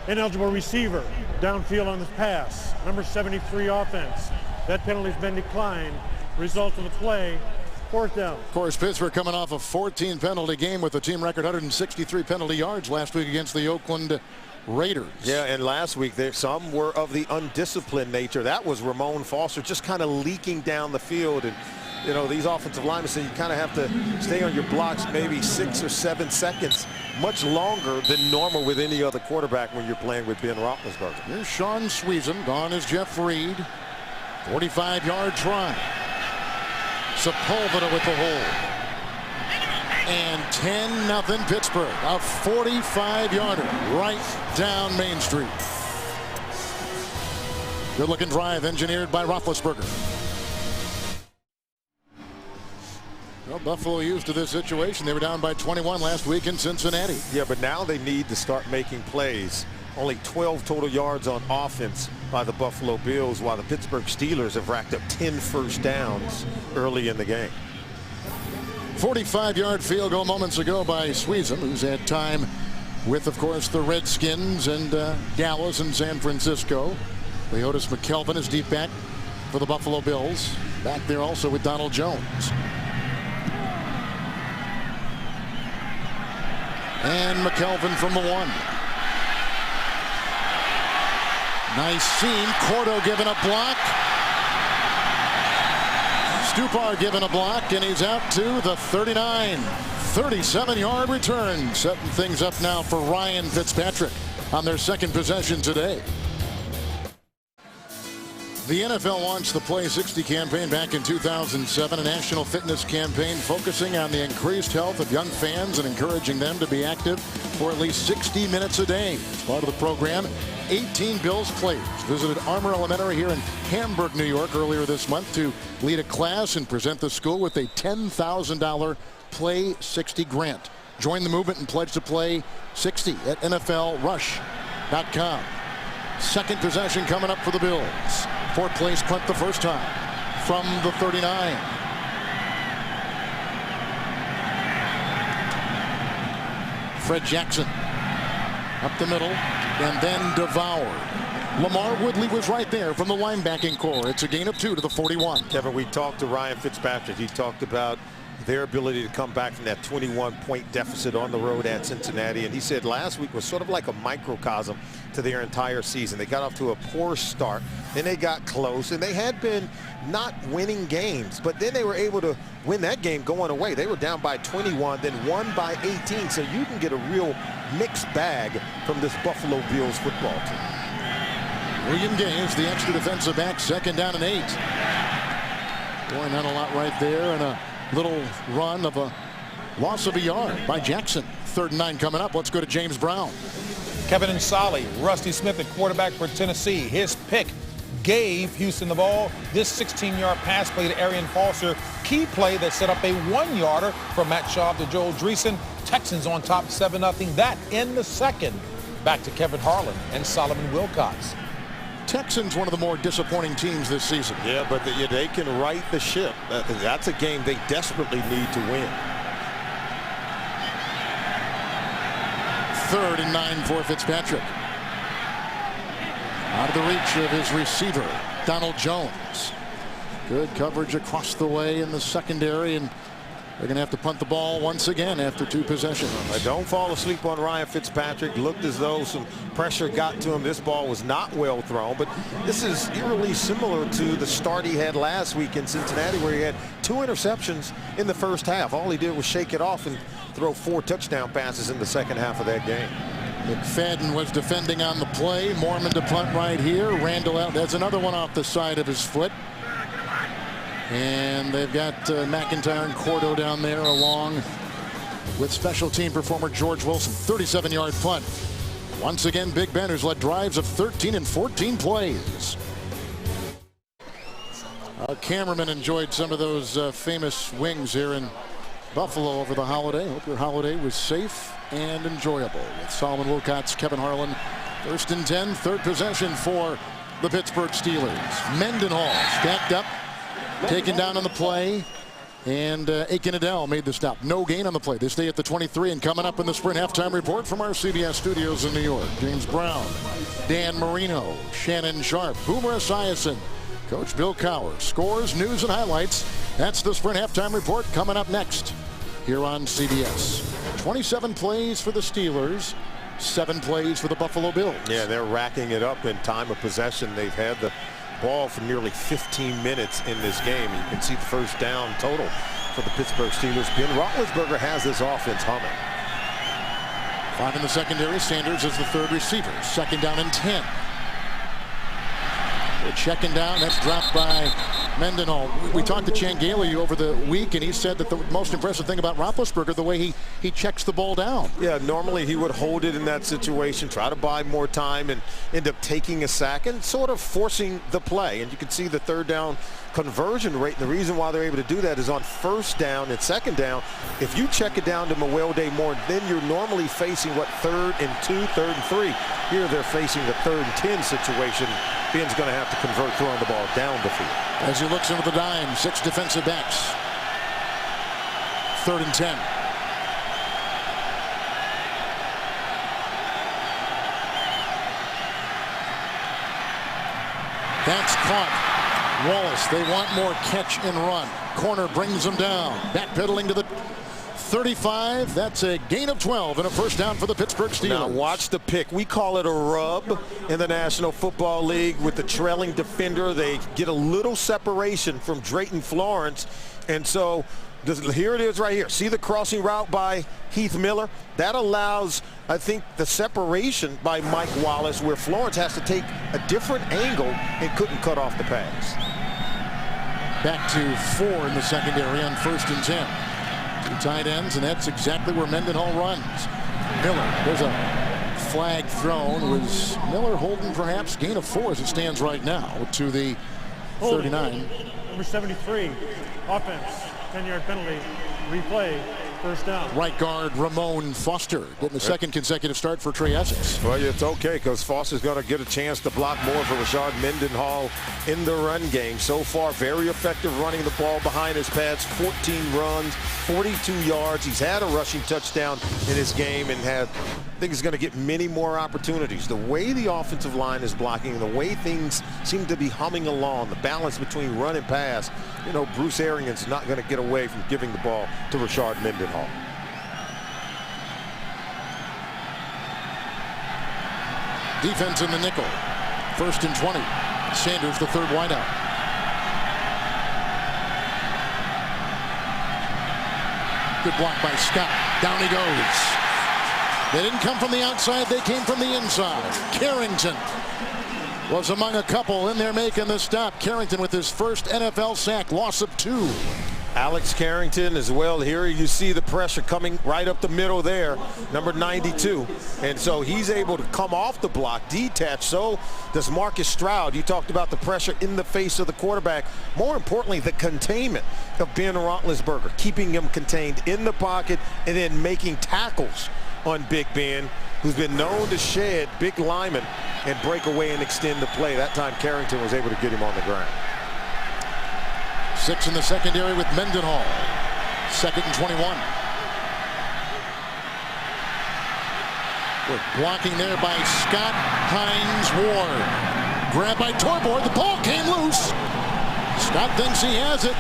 Ineligible receiver downfield on the pass. Number 73 offense. That penalty's been declined. Result of the play, 4th down. Of course, Pittsburgh coming off a 14 penalty game with a team record 163 penalty yards last week against the Oakland Raiders. Yeah, and last week some were of the undisciplined nature. That was Ramon Foster just kind of leaking down the field, and these offensive linemen say you kind of have to stay on your blocks maybe 6 or 7 seconds, much longer than normal with any other quarterback when you're playing with Ben Roethlisberger. Here's Sean Sweezum. Gone is Jeff Reed. 45-yard try. Sepulveda with the hold. And 10-0 Pittsburgh. A 45-yarder right down Main Street. Good-looking drive engineered by Roethlisberger. Well, Buffalo used to this situation. They were down by 21 last week in Cincinnati. Yeah, but now they need to start making plays. Only 12 total yards on offense by the Buffalo Bills, while the Pittsburgh Steelers have racked up 10 first downs early in the game. 45-yard field goal moments ago by Sweezum, who's had time with, of course, the Redskins and Dallas and San Francisco. Leotis McKelvin is deep back for the Buffalo Bills. Back there also with Donald Jones. And McKelvin from the 1. Nice seam. Cordo giving a block. Stupar giving a block, and he's out to the 39. 37-yard return. Setting things up now for Ryan Fitzpatrick on their second possession today. The NFL launched the Play 60 campaign back in 2007, a national fitness campaign focusing on the increased health of young fans and encouraging them to be active for at least 60 minutes a day. As part of the program, 18 Bills players visited Armour Elementary here in Hamburg, New York earlier this month to lead a class and present the school with a $10,000 Play 60 grant. Join the movement and pledge to Play 60 at NFLRush.com. Second possession coming up for the Bills. Fourth place punt the first time from the 39. Fred Jackson up the middle and then devoured. Lamar Woodley was right there from the linebacking core. It's a gain of 2 to the 41. Kevin, we talked to Ryan Fitzpatrick. He talked about their ability to come back from that 21-point deficit on the road at Cincinnati. And he said last week was sort of like a microcosm to their entire season. They got off to a poor start, then they got close, and they had been not winning games, but then they were able to win that game going away. They were down by 21, then won by 18. So you can get a real mixed bag from this Buffalo Bills football team. William Gaines, the extra defensive back, 2nd down and 8. Boy, not a lot right there, and a little run of a loss of a yard by Jackson. 3rd and 9 coming up. Let's go to James Brown. Kevin Nsali, Rusty Smith, the quarterback for Tennessee. His pick gave Houston the ball. This 16-yard pass play to Arian Foster. Key play that set up a 1-yarder from Matt Schaub to Joel Dreesen. Texans on top 7-0. That in the 2nd. Back to Kevin Harlan and Solomon Wilcots. Texans, one of the more disappointing teams this season. Yeah, but they can right the ship. That's a game they desperately need to win. 3rd and 9 for Fitzpatrick. Out of the reach of his receiver, Donald Jones. Good coverage across the way in the secondary, and they're going to have to punt the ball once again after 2 possessions. Don't fall asleep on Ryan Fitzpatrick. Looked as though some pressure got to him. This ball was not well thrown, but this is eerily similar to the start he had last week in Cincinnati, where he had 2 interceptions in the first half. All he did was shake it off and throw 4 touchdown passes in the second half of that game. McFadden was defending on the play. Mormon to punt right here. Randall out. That's another one off the side of his foot. And they've got McIntyre and Cordo down there along with special team performer George Wilson. 37-yard punt. Once again, Big Ben, who's led drives of 13 and 14 plays. Our cameraman enjoyed some of those famous wings here in Buffalo over the holiday. Hope your holiday was safe and enjoyable. With Solomon Wilcots, Kevin Harlan. 1st and 10, 3rd possession for the Pittsburgh Steelers. Mendenhall stacked up, taken down on the play, and Aiken Adele made the stop. No gain on the play. They stay at the 23, and coming up in the Sprint halftime report from our CBS studios in New York, James Brown, Dan Marino, Shannon Sharp, Boomer Esiason, Coach Bill Cowher. Scores, news, and highlights. That's the Sprint halftime report coming up next here on CBS. 27 plays for the Steelers, 7 plays for the Buffalo Bills. Yeah, they're racking it up in time of possession. They've had the ball for nearly 15 minutes in this game. You can see the first down total for the Pittsburgh Steelers. Ben Roethlisberger has this offense humming. 5 in the secondary. Sanders is the 3rd receiver. 2nd down and 10. They're checking down. That's dropped by Mendenhall. We talked to Changeli over the week, and he said that the most impressive thing about Roethlisberger, the way he checks the ball down. Yeah, normally he would hold it in that situation, try to buy more time, and end up taking a sack and sort of forcing the play. And you can see the 3rd down conversion rate. And the reason why they're able to do that is on 1st down and 2nd down. If you check it down to Mewelde Moore, then you're normally facing, 3rd and 2, 3rd and 3. Here they're facing the 3rd and 10 situation. Ben's going to have to convert throwing the ball down the field. As he looks into the dime, 6 defensive backs. 3rd and 10. That's caught. Wallace, they want more catch and run. Corner brings them down. Backpedaling to the 35. That's a gain of 12 and a 1st down for the Pittsburgh Steelers. Now watch the pick. We call it a rub in the National Football League with the trailing defender. They get a little separation from Drayton Florence, and so here it is right here. See the crossing route by Heath Miller? That allows, I think, the separation by Mike Wallace, where Florence has to take a different angle and couldn't cut off the pass. Back to 4 in the secondary on 1st and 10. 2 tight ends, and that's exactly where Mendenhall runs. Miller, there's a flag thrown. Was Miller holding perhaps? Gain of 4 as it stands right now to the 39. Number 73, offense, 10-yard penalty, replay, First down. Right guard Ramon Foster getting the second consecutive start for Trey Essex. Well, it's okay because Foster's going to get a chance to block more for Rashard Mendenhall in the run game. So far, very effective running the ball behind his pads. 14 runs, 42 yards. He's had a rushing touchdown in his game and I think he's going to get many more opportunities. The way the offensive line is blocking, the way things seem to be humming along, the balance between run and pass, you know, Bruce Arians not going to get away from giving the ball to Rashard Mendenhall. Defense in the nickel. 1st and 20. Sanders, the third wideout. Good block by Scott. Down he goes. They didn't come from the outside. They came from the inside. Carrington was among a couple in there making the stop. Carrington with his first NFL sack. Loss of 2. Alex Carrington as well. Here you see the pressure coming right up the middle there, number 92. And so he's able to come off the block, detach. So does Marcus Stroud. You talked about the pressure in the face of the quarterback. More importantly, the containment of Ben Roethlisberger, keeping him contained in the pocket and then making tackles on Big Ben, who's been known to shed big linemen and break away and extend the play. That time Carrington was able to get him on the ground. 6 in the secondary with Mendenhall. 2nd and 21. We're blocking there by Scott Hines Ward. Grabbed by Torbord. The ball came loose. Scott thinks he has it.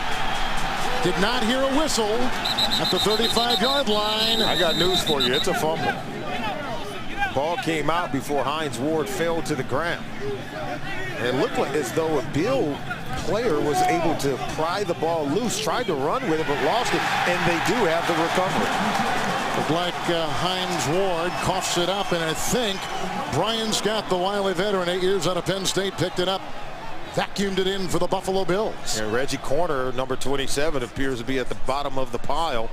Did not hear a whistle at the 35-yard line. I got news for you. It's a fumble. Ball came out before Hines Ward fell to the ground. It looked like as though a Bill player was able to pry the ball loose, tried to run with it, but lost it, and they do have the recovery. Looked like Hines Ward coughs it up, and I think Brian Scott, the wily veteran, 8 years out of Penn State, picked it up, vacuumed it in for the Buffalo Bills. And Reggie Corner, number 27, appears to be at the bottom of the pile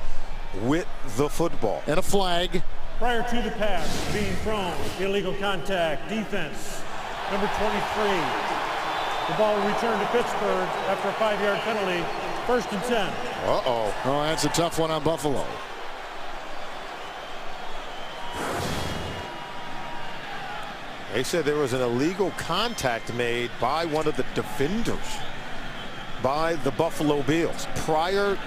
with the football. And a flag. Prior to the pass being thrown, illegal contact, defense, number 23. The ball will return to Pittsburgh after a 5-yard penalty. 1st and 10. Uh-oh. Oh, that's a tough one on Buffalo. They said there was an illegal contact made by one of the defenders by the Buffalo Bills prior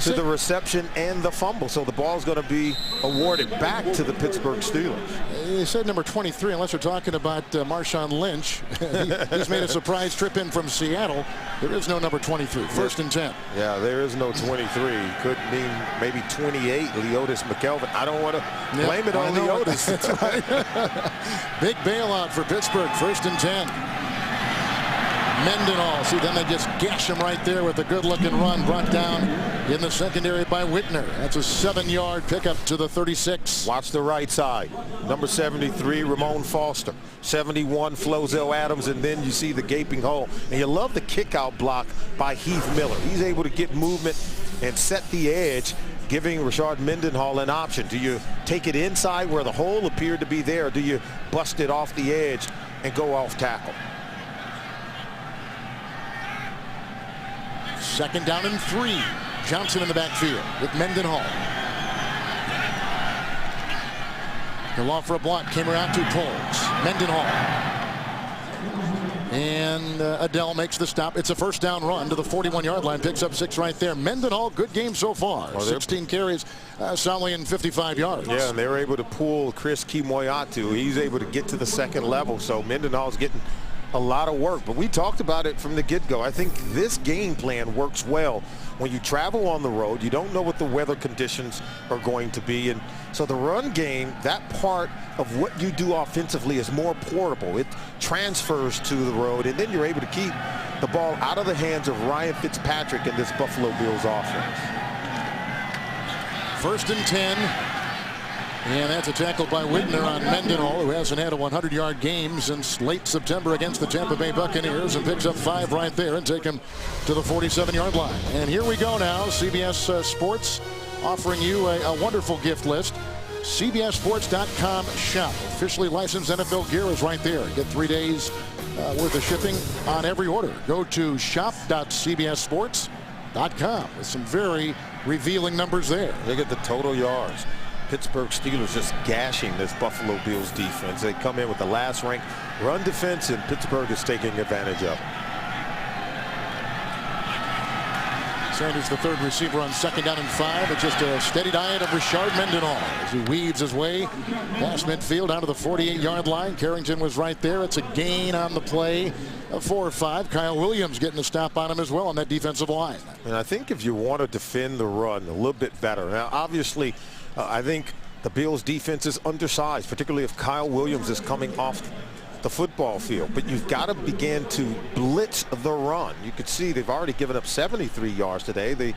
to the reception and the fumble. So the ball's going to be awarded back to the Pittsburgh Steelers. They said number 23, unless you're talking about Marshawn Lynch. He's made a surprise trip in from Seattle. There is no number 23. 1st and 10. Yeah, there is no 23. Could mean maybe 28, Leotis McKelvin. I don't want to blame it on Leotis. Big bailout for Pittsburgh. 1st and 10. Mendenhall. See, then they just gash him right there with a good-looking run brought down in the secondary by Whitner. That's a 7-yard pickup to the 36. Watch the right side. Number 73, Ramon Foster. 71, Flozell Adams, and then you see the gaping hole. And you love the kick-out block by Heath Miller. He's able to get movement and set the edge, giving Rashard Mendenhall an option. Do you take it inside where the hole appeared to be there, or do you bust it off the edge and go off tackle? 2nd down and 3. Johnson in the backfield with Mendenhall. He'll off for a block. Came around 2 pulls. Mendenhall. And Adele makes the stop. It's a 1st down run to the 41-yard line. Picks up 6 right there. Mendenhall, good game so far. Well, 16 carries, solidly in 55 yards. Yeah, and they're able to pull Chris Kimoyatu. He's able to get to the 2nd level. So Mendenhall's getting a lot of work, but we talked about it from the get-go. I think this game plan works well when you travel on the road. You don't know what the weather conditions are going to be, and so the run game, that part of what you do offensively is more portable. It transfers to the road, and then you're able to keep the ball out of the hands of Ryan Fitzpatrick in this Buffalo Bills offense. 1st and 10. And that's a tackle by Whitner on Mendenhall, who hasn't had a 100-yard game since late September against the Tampa Bay Buccaneers, and picks up 5 right there and take him to the 47-yard line. And here we go now. CBS Sports offering you a wonderful gift list. CBSSports.com shop. Officially licensed NFL gear is right there. Get 3 days worth of shipping on every order. Go to shop.cbssports.com. NFL.com with some very revealing numbers there. Look at the total yards. Pittsburgh Steelers just gashing this Buffalo Bills defense. They come in with the last ranked run defense, and Pittsburgh is taking advantage of it. Sanders, the third receiver on 2nd down and 5. It's just a steady diet of Rashard Mendenhall as he weaves his way past midfield down to the 48-yard line. Carrington was right there. It's a gain on the play of 4 or 5. Kyle Williams getting a stop on him as well on that defensive line. And I think if you want to defend the run a little bit better. Now, obviously, I think the Bills defense is undersized, particularly if Kyle Williams is coming off the football field, but you've got to begin to blitz the run. You could see they've already given up 73 yards today. They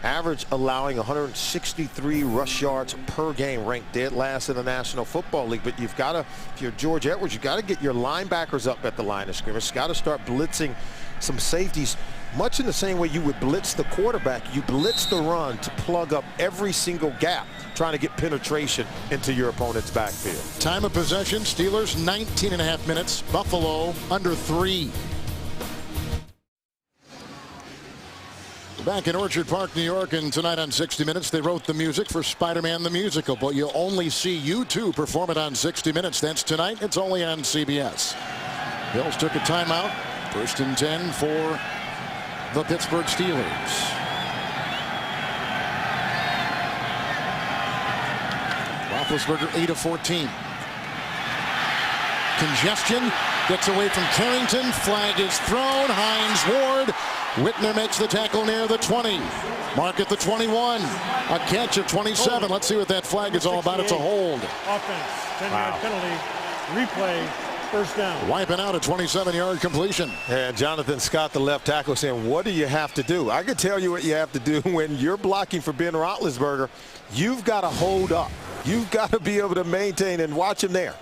average allowing 163 rush yards per game, ranked dead last in the National Football League. But you've got to, if you're George Edwards, you've got to get your linebackers up at the line of scrimmage. You've got to start blitzing some safeties, much in the same way you would blitz the quarterback. You blitz the run to plug up every single gap, trying to get penetration into your opponent's backfield. Time of possession, Steelers 19.5 minutes. Buffalo under 3. Back in Orchard Park, New York, and tonight on 60 Minutes, they wrote the music for Spider-Man the Musical, but you only see U2 perform it on 60 Minutes. That's tonight. It's only on CBS. Bills took a timeout. 1st and 10 for the Pittsburgh Steelers. Roethlisberger 8 of 14. Congestion gets away from Carrington. Flag is thrown. Hines Ward. Whitner makes the tackle near the 20. Mark at the 21. A catch of 27. Let's see what that flag is all about. It's a hold. Offense, 10-yard penalty, replay, 1st down. Wiping out a 27-yard completion. And Jonathan Scott, the left tackle, saying, what do you have to do? I can tell you what you have to do when you're blocking for Ben Roethlisberger. You've got to hold up. You've got to be able to maintain and watch him there.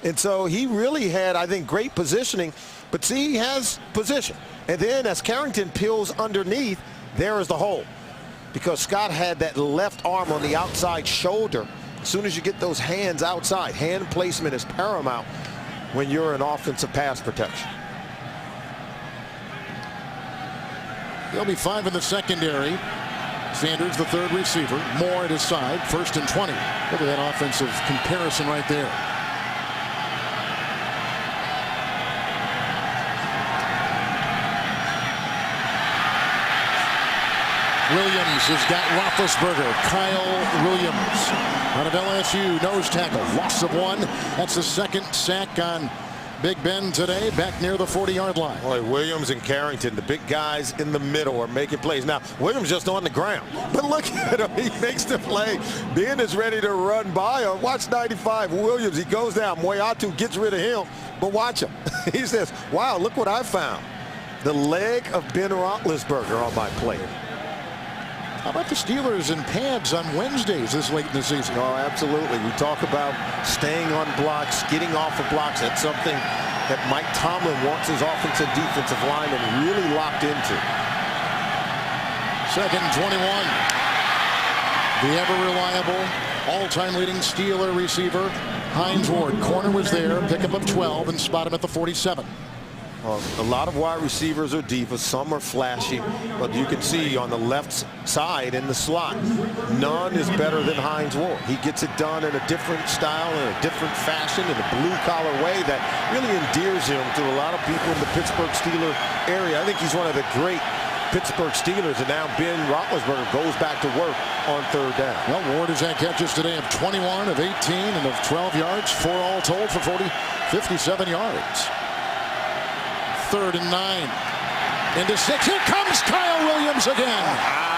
And so he really had, I think, great positioning. But see, he has position. And then as Carrington peels underneath, there is the hole. Because Scott had that left arm on the outside shoulder. As soon as you get those hands outside, hand placement is paramount when you're in offensive pass protection. There'll be 5 in the secondary. Sanders, the third receiver. Moore at his side. 1st and 20. Look at that offensive comparison right there. Williams has got Roethlisberger. Kyle Williams out of LSU, nose tackle, loss of 1. That's the 2nd sack on Big Ben today, back near the 40-yard line. Boy, Williams and Carrington, the big guys in the middle, are making plays. Now, Williams just on the ground, but look at him. He makes the play. Ben is ready to run by him. Watch 95, Williams. He goes down. Moyatu gets rid of him, but watch him. He says, wow, look what I found. The leg of Ben Roethlisberger on my plate. How about the Steelers in pads on Wednesdays this late in the season? Oh, absolutely. We talk about staying on blocks, getting off of blocks. That's something that Mike Tomlin wants his offensive defensive linemen really locked into. 2nd and 21. The ever-reliable, all-time leading Steeler receiver, Hines Ward. Corner was there, pickup of 12, and spot him at the 47. A lot of wide receivers are divas. Some are flashy, but you can see on the left side in the slot, none is better than Hines Ward. He gets it done in a different style, in a different fashion, in a blue-collar way that really endears him to a lot of people in the Pittsburgh Steelers area. I think he's one of the great Pittsburgh Steelers, and now Ben Roethlisberger goes back to work on 3rd down. Well, Ward has had catches today of 21, of 18, and of 12 yards, 4 all told for 57 yards. 3rd and 9. Into 6. Here comes Kyle Williams again.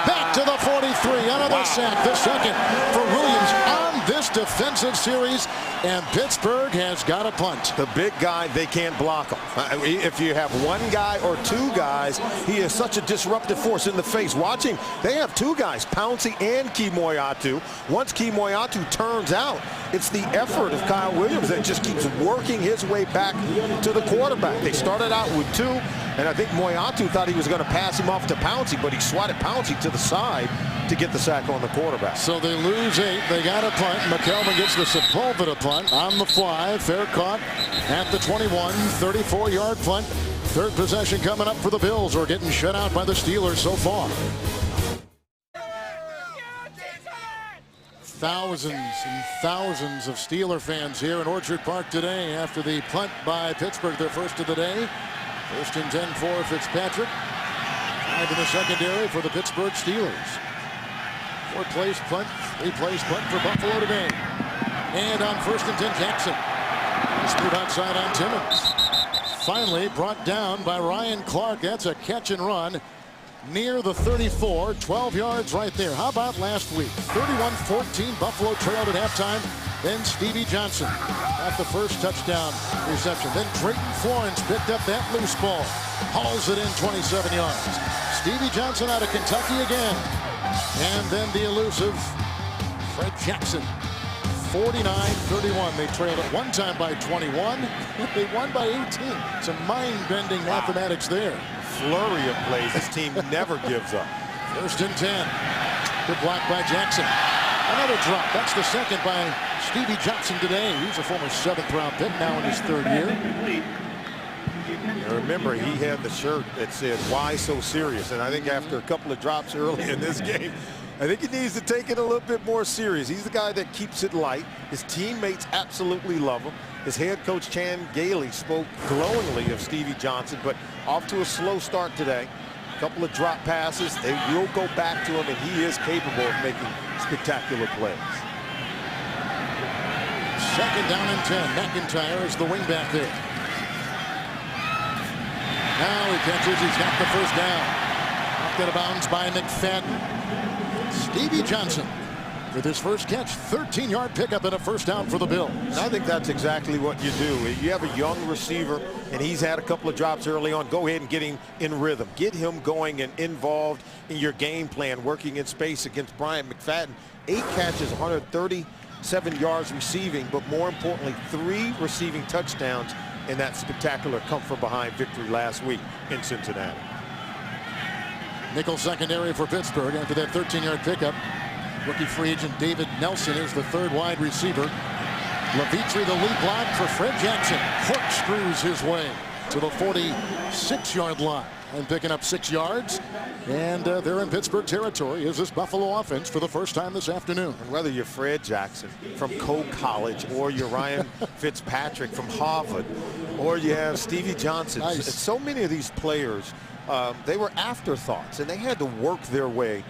Back to the 43. Another sack. The 2nd for Williams on this defensive series. And Pittsburgh has got a punt. The big guy, they can't block him. If you have one guy or 2 guys, he is such a disruptive force in the face. Watching, they have 2 guys, Pouncey and Key Moyatu. Once Key Moyatu turns out, it's the effort of Kyle Williams that just keeps working his way back to the quarterback. They started out with 2, and I think Moyatu thought he was going to pass him off to Pouncey, but he swatted Pouncey to the side to get the sack on the quarterback. So they lose 8. They got a punt. McElvin gets the Sepulveda punt on the fly. Fair caught at the 21. 34-yard punt. 3rd possession coming up for the Bills. We're getting shut out by the Steelers so far. Thousands and thousands of Steeler fans here in Orchard Park today after the punt by Pittsburgh, their first of the day. 1st and 10 for Fitzpatrick. 5 in the secondary for the Pittsburgh Steelers. 4-place punt, 3-place punt for Buffalo today. And on 1st and 10, Jackson. Screwed outside on Timmons. Finally brought down by Ryan Clark. That's a catch and run near the 34, 12 yards right there. How about last week? 31-14, Buffalo trailed at halftime. Then Stevie Johnson got the first touchdown reception. Then Drayton Florence picked up that loose ball. Hauls it in 27 yards. Stevie Johnson out of Kentucky again. And then the elusive Fred Jackson. 49-31. They trailed at one time by 21. They won by 18. Some mind-bending mathematics there. Flurry of plays. This team never gives up. 1st and 10. Good block by Jackson. Another drop. That's the second by Stevie Johnson today. He's a former 7th-round pick, now in his 3rd year. And remember, he had the shirt that said, "Why so serious?" And I think after a couple of drops early in this game, I think he needs to take it a little bit more serious. He's the guy that keeps it light. His teammates absolutely love him. His head coach, Chan Gailey, spoke glowingly of Stevie Johnson, but off to a slow start today. A couple of drop passes. They will go back to him, and he is capable of making spectacular plays. 2nd down and 10. McIntyre is the wingback there. Now he catches. He's got the first down. Knocked out of bounds by McFadden. Stevie Johnson with his first catch, 13-yard pickup and a first down for the Bills. I think that's exactly what you do. You have a young receiver, and he's had a couple of drops early on. Go ahead and get him in rhythm. Get him going and involved in your game plan, working in space against Brian McFadden. 8 catches, 137 yards receiving, but more importantly, 3 receiving touchdowns in that spectacular come-from-behind victory last week in Cincinnati. Nickel secondary for Pittsburgh after that 13-yard pickup. Rookie free agent David Nelson is the 3rd wide receiver. Levitri the lead block for Fred Jackson. Corkscrews his way to the 46-yard line and picking up 6 yards. And they're in Pittsburgh territory as this Buffalo offense for the first time this afternoon. And whether you're Fred Jackson from Cole College or you're Ryan Fitzpatrick from Harvard or you have Stevie Johnson. Nice. So many of these players, they were afterthoughts, and they had to work their way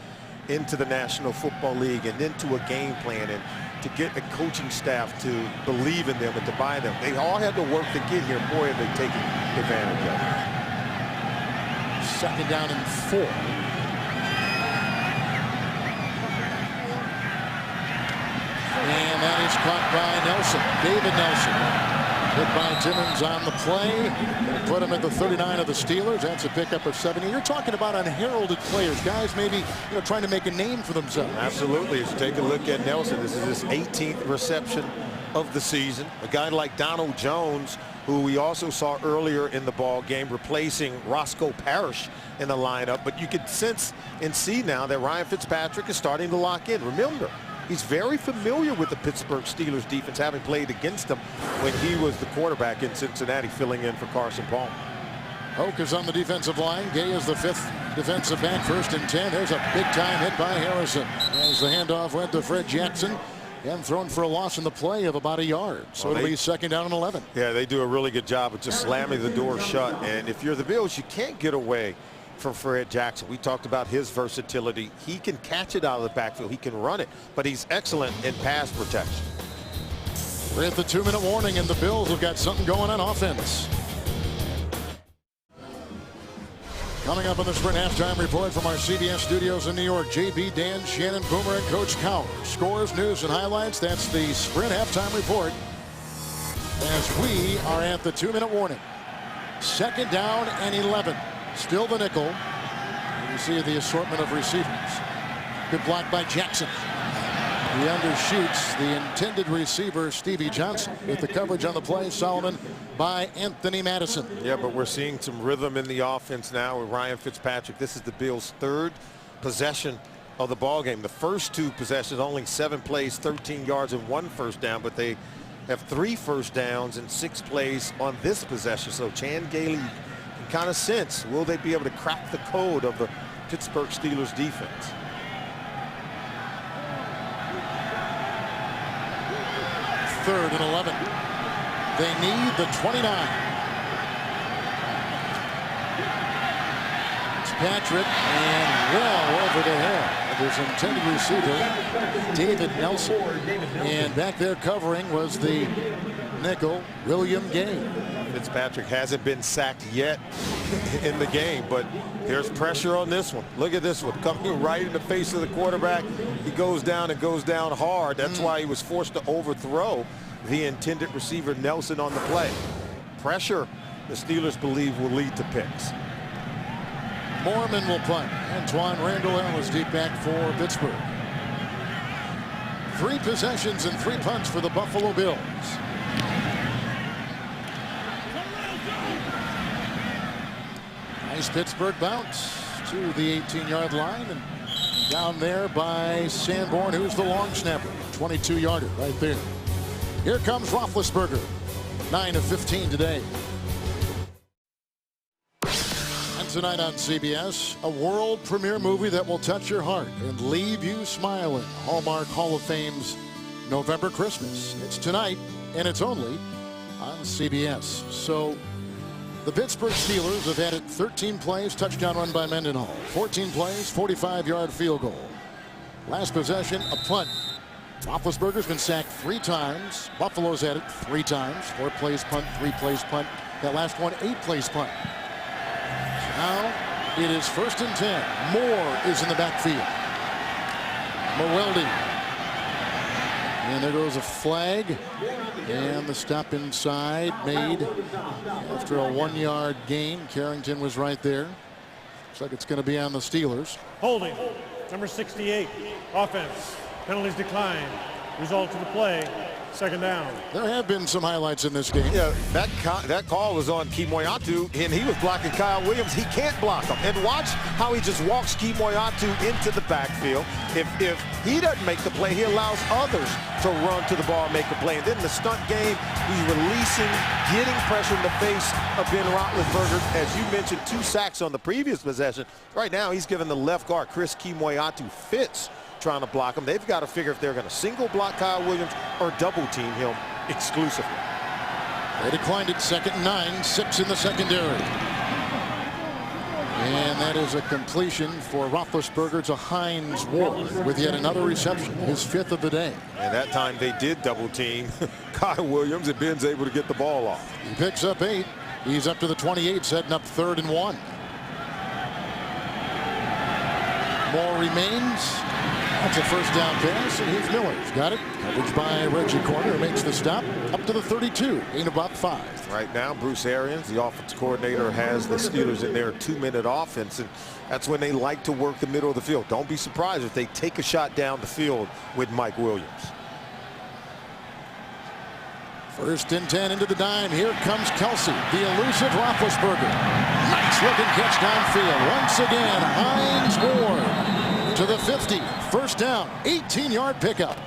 into the National Football League and into a game plan and to get a coaching staff to believe in them and to buy them. They all had to work to get here. Boy, have they taken advantage of it. 2nd down and 4. And that is caught by Nelson. David Nelson. Hit by Timmons on the play. Put him at the 39 of the Steelers. That's a pickup of 70. You're talking about unheralded players, guys maybe trying to make a name for themselves. Absolutely. As you take a look at Nelson, this is his 18th reception of the season. A guy like Donald Jones, who we also saw earlier in the ball game, replacing Roscoe Parrish in the lineup. But you could sense and see now that Ryan Fitzpatrick is starting to lock in. Remember, he's very familiar with the Pittsburgh Steelers defense, having played against them when he was the quarterback in Cincinnati, filling in for Carson Palmer. Hoke is on the defensive line. Gay is the 5th defensive back. 1st and 10. There's a big-time hit by Harrison as the handoff went to Fred Jackson. And thrown for a loss in the play of about a yard. So it'll be 2nd down and 11. Yeah, they do a really good job of just slamming the door shut. And if you're the Bills, you can't get away from Fred Jackson. We talked about his versatility. He can catch it out of the backfield. He can run it, but he's excellent in pass protection. We're at the 2-minute warning, and the Bills have got something going on offense. Coming up on the Sprint halftime report from our CBS studios in New York, JB, Dan, Shannon, Boomer, and Coach Cowher. Scores, news, and highlights. That's the Sprint halftime report as we are at the 2-minute warning. 2nd down and 11. Still the nickel. You see the assortment of receivers. Good block by Jackson. He undershoots the intended receiver, Stevie Johnson, with the coverage on the play. Solomon by Anthony Madison. Yeah, but we're seeing some rhythm in the offense now with Ryan Fitzpatrick. This is the Bills' 3rd possession of the ball game. The first 2 possessions, only 7 plays, 13 yards, and 1 first down, but they have 3 first downs and 6 plays on this possession. So Chan Gailey can kind of sense, will they be able to crack the code of the Pittsburgh Steelers defense? 3rd and 11. They need the 29. It's Patrick and well over the head of his intended receiver, David Nelson. And back there covering was the nickel, William Gay. Fitzpatrick hasn't been sacked yet in the game, but there's pressure on this one. Look at this one coming right in the face of the quarterback. He goes down and goes down hard. That's why he was forced to overthrow the intended receiver Nelson on the play. Pressure, the Steelers believe, will lead to picks. Mormon will punt. Antoine Randall was deep back for Pittsburgh. 3 possessions and 3 punts for the Buffalo Bills. Nice Pittsburgh bounce to the 18-yard line and down there by Sanborn, who's the long snapper. 22-yarder right there. Here comes Roethlisberger. 9 of 15 today. And tonight on CBS, a world premiere movie that will touch your heart and leave you smiling. Hallmark Hall of Fame's November Christmas. It's tonight, and it's only on CBS. So the Pittsburgh Steelers have had it 13 plays, touchdown run by Mendenhall. 14 plays, 45-yard field goal. Last possession, a punt. Roethlisberger's been sacked 3 times. Buffalo's had it 3 times. 4 plays punt, 3 plays punt. That last one, 8 plays punt. So now it is 1st and 10. Moore is in the backfield. Mewelde. And there goes a flag. And the stop inside made after a 1-yard gain. Carrington was right there. Looks like it's going to be on the Steelers. Holding, number 68, offense. Penalties declined. Result of the play, 2nd down. There have been some highlights in this game. Yeah, that call was on Kemoeatu, and he was blocking Kyle Williams. He can't block him. And watch how he just walks Kemoeatu into the backfield. If he doesn't make the play, he allows others to run to the ball and make a play. And then the stunt game, he's releasing, getting pressure in the face of Ben Roethlisberger. As you mentioned, 2 sacks on the previous possession. Right now, he's giving the left guard, Chris Kemoeatu, fits trying to block him. They've got to figure if they're going to single block Kyle Williams or double team him exclusively. They declined it 2nd and 9, 6 in the secondary. And that is a completion for Roethlisberger to Hines Ward with yet another reception, his 5th of the day. And that time they did double team Kyle Williams, and Ben's able to get the ball off. He picks up 8. He's up to the 28, setting up 3rd and 1. More remains. That's a 1st down pass, and here's Miller. He's got it. Coverage by Reggie Corner, who makes the stop up to the 32. Gain about 5. Right now, Bruce Arians, the offense coordinator, has the Steelers in their 2-minute offense, and that's when they like to work the middle of the field. Don't be surprised if they take a shot down the field with Mike Williams. 1st and 10 into the dime. Here comes Kelsey, the elusive Roethlisberger. Nice looking catch downfield. Once again, Hines Ward to the 50. 1st down, 18-yard pickup.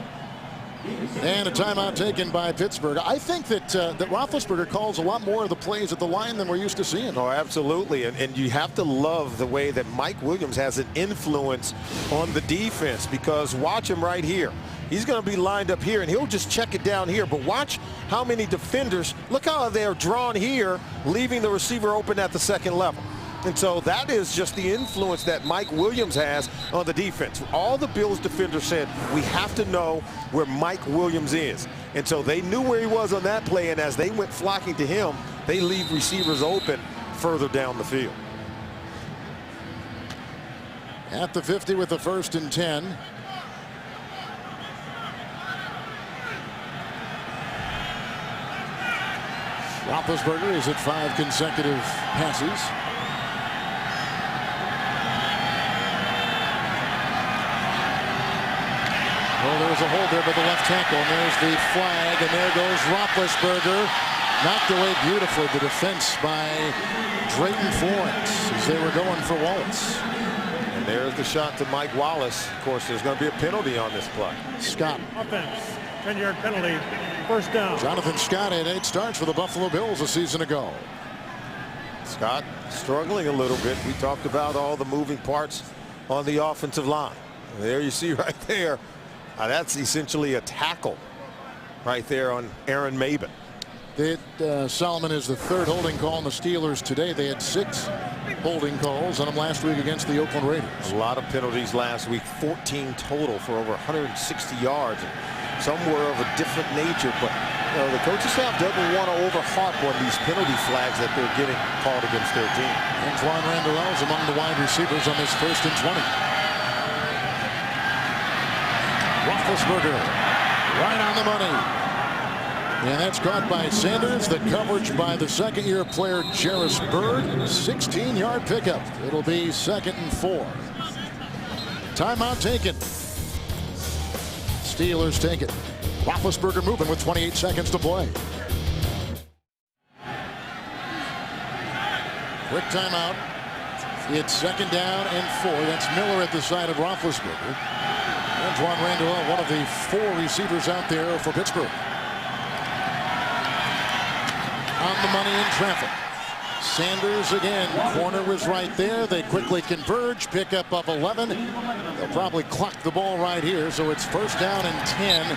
And a timeout taken by Pittsburgh. I think that Roethlisberger calls a lot more of the plays at the line than we're used to seeing. Oh, absolutely. And you have to love the way that Mike Williams has an influence on the defense, because watch him right here. He's going to be lined up here, and he'll just check it down here. But watch how many defenders, look how they're drawn here, leaving the receiver open at the 2nd level. And so that is just the influence that Mike Williams has on the defense. All the Bills defenders said, we have to know where Mike Williams is. And so they knew where he was on that play, and as they went flocking to him, they leave receivers open further down the field. At the 50 with the 1st and 10. Roethlisberger is at 5 consecutive passes. Well, there's a hold there by the left tackle, and there's the flag, and there goes Roethlisberger. Knocked away beautifully, the defense by Drayton Florence as they were going for Wallace. And there's the shot to Mike Wallace. Of course, there's going to be a penalty on this play. Scott. Offense, 10-yard penalty, 1st down. Jonathan Scott had 8 starts for the Buffalo Bills a season ago. Scott struggling a little bit. We talked about all the moving parts on the offensive line. There you see right there. That's essentially a tackle right there on Aaron Maben. Solomon is the third holding call on the Steelers today. They had 6 holding calls on them last week against the Oakland Raiders. A lot of penalties last week, 14 total for over 160 yards. And some were of a different nature, but the coaching staff doesn't want to overharp on these penalty flags that they're getting called against their team. Antoine Randall is among the wide receivers on this 1st and 20. Roethlisberger right on the money. And that's caught by Sanders. The coverage by the second-year player Jairus Byrd. 16-yard pickup. It'll be 2nd and 4. Timeout taken. Steelers take it. Roethlisberger moving with 28 seconds to play. Quick timeout. It's 2nd down and 4. That's Miller at the side of Roethlisberger. Antoine Randall, one of the 4 receivers out there for Pittsburgh. On the money in traffic. Sanders again. Corner was right there. They quickly converge. Pickup of 11. They'll probably clock the ball right here. So it's 1st down and 10.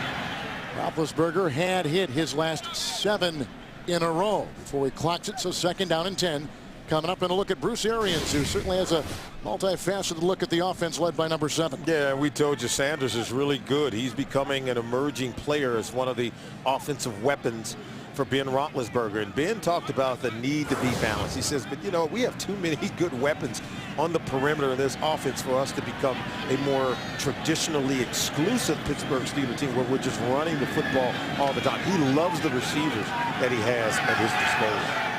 Roethlisberger had hit his last 7 in a row before he clocks it. So 2nd down and 10. Coming up, and a look at Bruce Arians, who certainly has a multifaceted look at the offense led by number 7. Yeah, we told you Sanders is really good. He's becoming an emerging player as one of the offensive weapons for Ben Roethlisberger. And Ben talked about the need to be balanced. He says, but we have too many good weapons on the perimeter of this offense for us to become a more traditionally exclusive Pittsburgh Steelers team where we're just running the football all the time. He loves the receivers that he has at his disposal.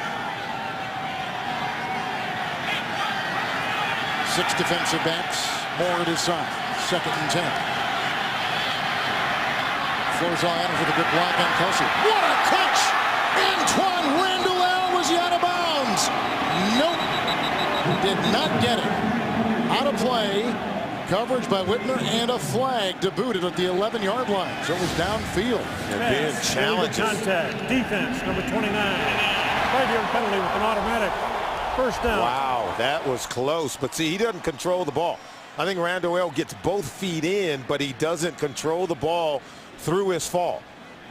6 defensive backs, more at his side. 2nd and 10. Florzal Adams with a good block on Kelsey. What a catch! Antoine Randall, was he out of bounds? Nope. Did not get it. Out of play. Coverage by Whitmer and a flag to boot it at the 11-yard line. So it was downfield. And Ben challenges. Contact. Defense, number 29. 5-yard penalty with an automatic 1st down. Wow, that was close. But see, he doesn't control the ball. I think Randall gets both feet in, but he doesn't control the ball through his fall.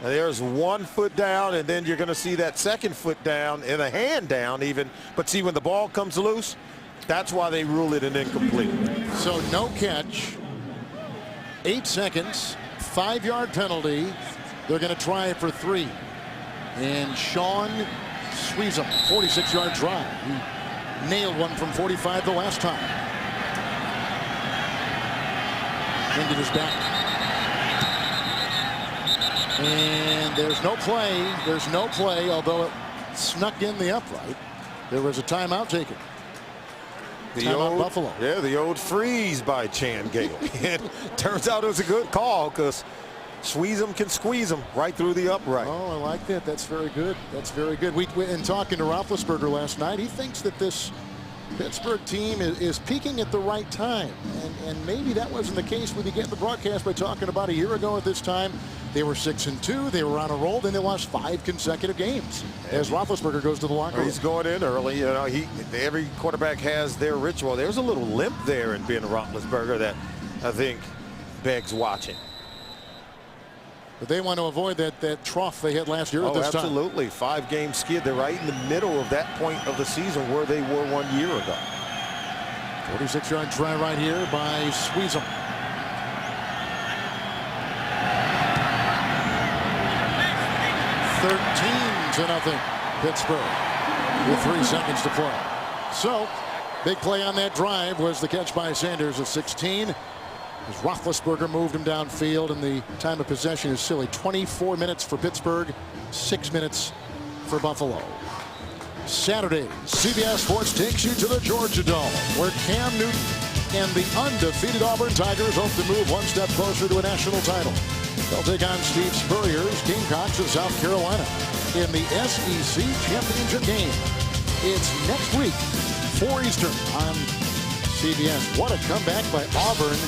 Now, there's 1 foot down, and then you're going to see that 2nd foot down and a hand down even. But see, when the ball comes loose, that's why they rule it an incomplete. So no catch. 8 seconds. 5-yard penalty. They're going to try it for 3. And Sean Sweezum, 46-yard drive. He nailed one from 45 the last time. Into his back. And there's no play. There's no play, although it snuck in the upright. There was a timeout taken. The old Buffalo. Yeah, the old freeze by Chan Gale. And turns out it was a good call because Sweezum can squeeze him right through the upright. Oh, I like that. That's very good. That's very good. In talking to Roethlisberger last night, he thinks that this Pittsburgh team is peaking at the right time. And maybe that wasn't the case when you get the broadcast by talking about a year ago at this time. They were 6-2. They were on a roll. Then they lost 5 consecutive games as Roethlisberger goes to the locker room. He's going in early. Every quarterback has their ritual. There's a little limp there in Ben Roethlisberger that I think begs watching. But they want to avoid that trough they had last year at this time. Absolutely. 5-game skid. They're right in the middle of that point of the season where they were 1 year ago. 46-yard try right here by Sweezum. 13-0 Pittsburgh with 3 seconds to play. So big play on that drive was the catch by Sanders of 16. As Roethlisberger moved him downfield, and the time of possession is silly. 24 minutes for Pittsburgh, 6 minutes for Buffalo. Saturday, CBS Sports takes you to the Georgia Dome, where Cam Newton and the undefeated Auburn Tigers hope to move 1 step closer to a national title. They'll take on Steve Spurrier's Gamecocks of South Carolina in the SEC Championship game. It's next week, 4 Eastern on CBS. What a comeback by Auburn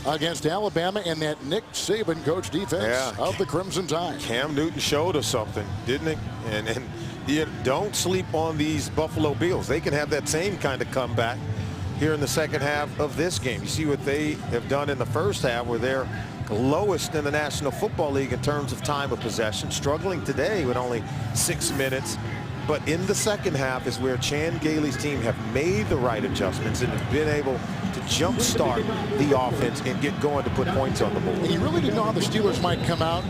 against Alabama and that Nick Saban coach defense of the Crimson Tide. Cam Newton showed us something, didn't he? And don't sleep on these Buffalo Bills. They can have that same kind of comeback here in the second half of this game. You see what they have done in the first half where they're lowest in the National Football League in terms of time of possession, struggling today with only 6 minutes. But in the second half is where Chan Gailey's team have made the right adjustments and have been able to jumpstart the offense and get going to put points on the board. And you really didn't know how the Steelers might come out.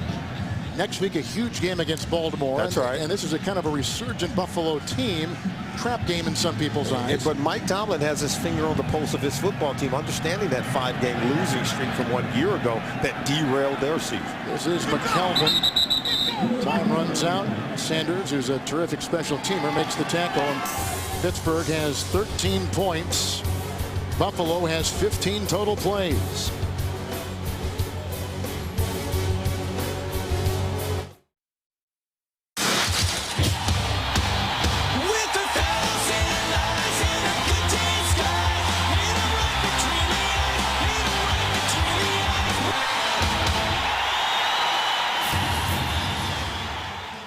Next week, a huge game against Baltimore. That's right. And this is a kind of a resurgent Buffalo team. Trap game in some people's eyes. But Mike Tomlin has his finger on the pulse of his football team, understanding that 5-game losing streak from 1 year ago that derailed their season. This is McKelvin. Time runs out. Sanders, who's a terrific special teamer, makes the tackle. And Pittsburgh has 13 points. Buffalo has 15 total plays.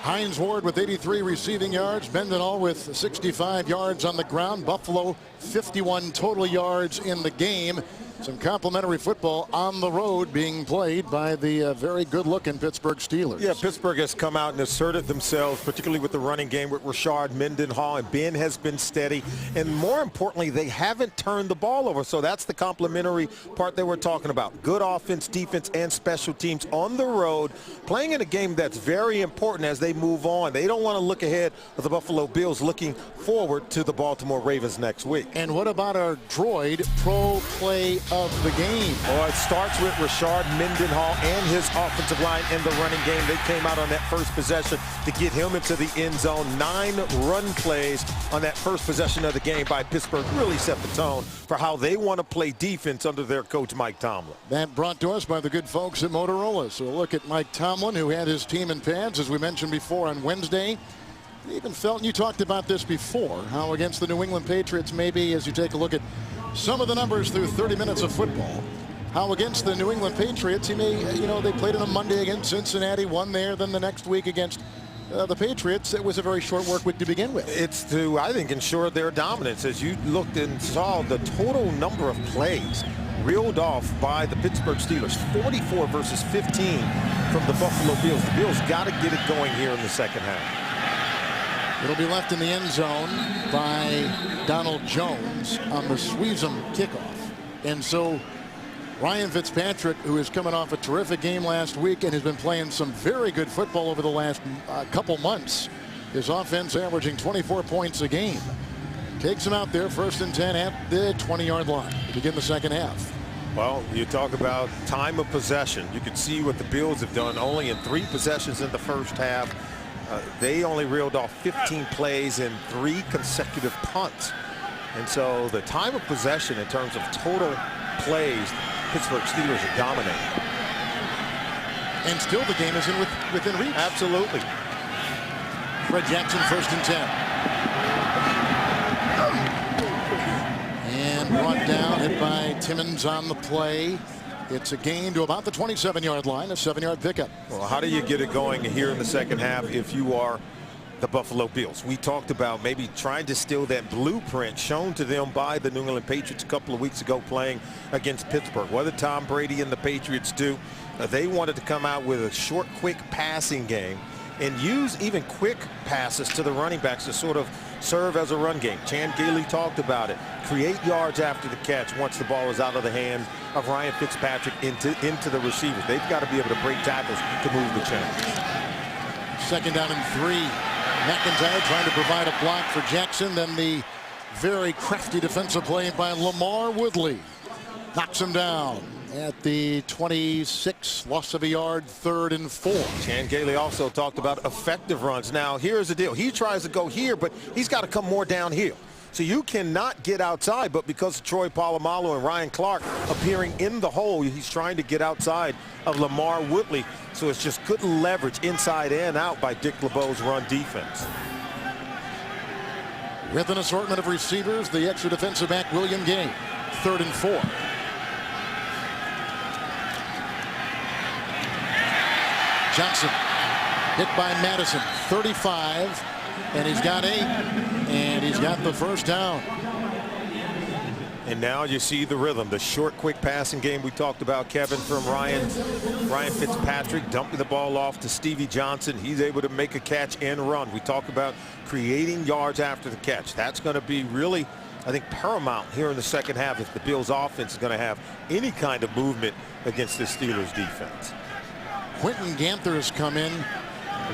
Hines Ward with 83 receiving yards. Mendenhall with 65 yards on the ground. Buffalo 51 total yards in the game. Some complimentary football on the road being played by the very good-looking Pittsburgh Steelers. Yeah, Pittsburgh has come out and asserted themselves, particularly with the running game with Rashard Mendenhall, and Ben has been steady. And more importantly, they haven't turned the ball over. So that's the complimentary part that we're talking about. Good offense, defense, and special teams on the road, playing in a game that's very important as they move on. They don't want to look ahead of the Buffalo Bills, looking forward to the Baltimore Ravens next week. And what about our droid pro play of the game? Well, it starts with Rashard Mendenhall and his offensive line in the running game. They came out on that first possession to get him into the end zone. 9 run plays on that first possession of the game by Pittsburgh really set the tone for how they want to play defense under their coach Mike Tomlin. That brought to us by the good folks at Motorola. So look at Mike Tomlin, who had his team in pads, as we mentioned before, on Wednesday. Even Felton, you talked about this before, how against the New England Patriots, maybe as you take a look at some of the numbers through 30 minutes of football, how against the New England Patriots, he may, they played on a Monday against Cincinnati, won there, then the next week against the Patriots. It was a very short work week to begin with. It's to, I think, ensure their dominance. As you looked and saw the total number of plays reeled off by the Pittsburgh Steelers, 44 versus 15 from the Buffalo Bills. The Bills got to get it going here in the second half. It'll be left in the end zone by Donald Jones on the Sweezum kickoff. And so Ryan Fitzpatrick, who is coming off a terrific game last week and has been playing some very good football over the last couple months, his offense averaging 24 points a game, takes him out there 1st and 10 at the 20-yard line to begin the second half. Well, you talk about time of possession. You can see what the Bills have done only in 3 possessions in the first half. They only reeled off 15 plays in 3 consecutive punts. And so the time of possession in terms of total plays, Pittsburgh Steelers are dominating. And still the game is within reach. Absolutely. Fred Jackson 1st and 10. And brought down, hit by Timmons on the play. It's a gain to about the 27-yard line, a 7-yard pickup. Well, how do you get it going here in the second half if you are the Buffalo Bills? We talked about maybe trying to steal that blueprint shown to them by the New England Patriots a couple of weeks ago playing against Pittsburgh. What did Tom Brady and the Patriots do? They wanted to come out with a short, quick passing game and use even quick passes to the running backs to sort of serve as a run game. Chan Gailey talked about it. Create yards after the catch once the ball is out of the hands of Ryan Fitzpatrick into the receivers. They've got to be able to break tackles to move the chains. 2nd down and 3. McIntyre trying to provide a block for Jackson. Then the very crafty defensive play by Lamar Woodley knocks him down at the 26, loss of a yard, 3rd and 4. Chan Gailey also talked about effective runs. Now, here's the deal. He tries to go here, but he's got to come more downhill. So you cannot get outside, but because of Troy Polamalu and Ryan Clark appearing in the hole, he's trying to get outside of Lamar Woodley. So it's just good leverage inside and out by Dick LeBeau's run defense. With an assortment of receivers, the extra defensive back, William Gay, 3rd and 4. Johnson hit by Madison, 35, and he's got 8, and he's got the first down. And now you see the rhythm, the short, quick passing game we talked about, Kevin, from Ryan Fitzpatrick, dumping the ball off to Stevie Johnson. He's able to make a catch and run. We talk about creating yards after the catch. That's going to be really, I think, paramount here in the second half if the Bills offense is going to have any kind of movement against the Steelers defense. Quentin Ganther has come in,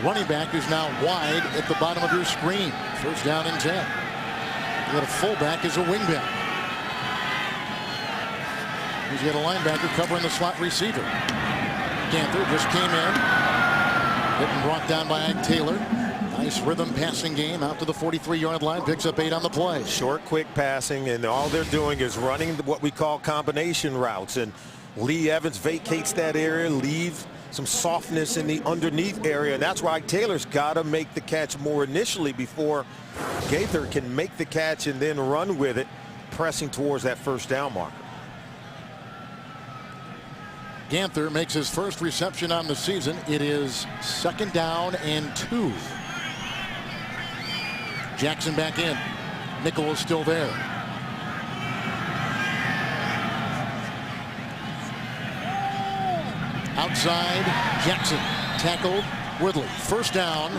running back who's now wide at the bottom of your screen. First down and 10. You got a fullback as a wingback. He's got a linebacker covering the slot receiver. Ganther just came in. Hit and brought down by Ike Taylor. Nice rhythm passing game out to the 43-yard line. Picks up 8 on the play. Short, quick passing, and all they're doing is running what we call combination routes. And Lee Evans vacates that area, leave some softness in the underneath area. And that's why Ike Taylor's got to make the catch more initially before Ganther can make the catch and then run with it, pressing towards that first down marker. Ganther makes his first reception on the season. It is 2nd down and 2. Jackson back in. Nickel is still there. Outside, Jackson tackled Woodley. First down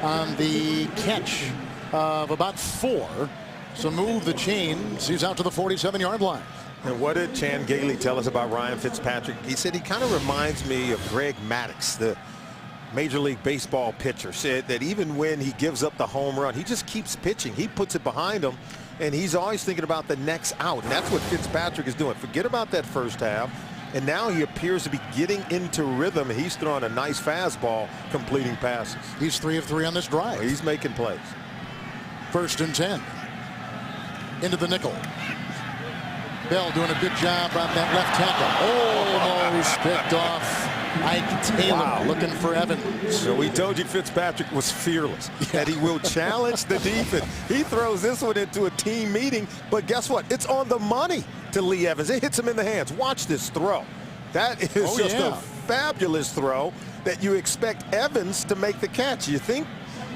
on the catch of about 4. So move the chains. He's out to the 47-yard line. And what did Chan Gailey tell us about Ryan Fitzpatrick? He said he kind of reminds me of Greg Maddux, the Major League Baseball pitcher. Said that even when he gives up the home run, he just keeps pitching. He puts it behind him, and he's always thinking about the next out. And that's what Fitzpatrick is doing. Forget about that first half. And now he appears to be getting into rhythm. He's throwing a nice fastball, completing passes. He's 3 of 3 on this drive. He's making plays. 1st and 10. Into the nickel. Bell doing a good job on that left tackle. Almost picked off. Ike Taylor looking for Evans. So we told you Fitzpatrick was fearless, that he will challenge the defense. He throws this one into a team meeting, but guess what? It's on the money to Lee Evans. It hits him in the hands. Watch this throw. That is just a fabulous throw that you expect Evans to make the catch. You think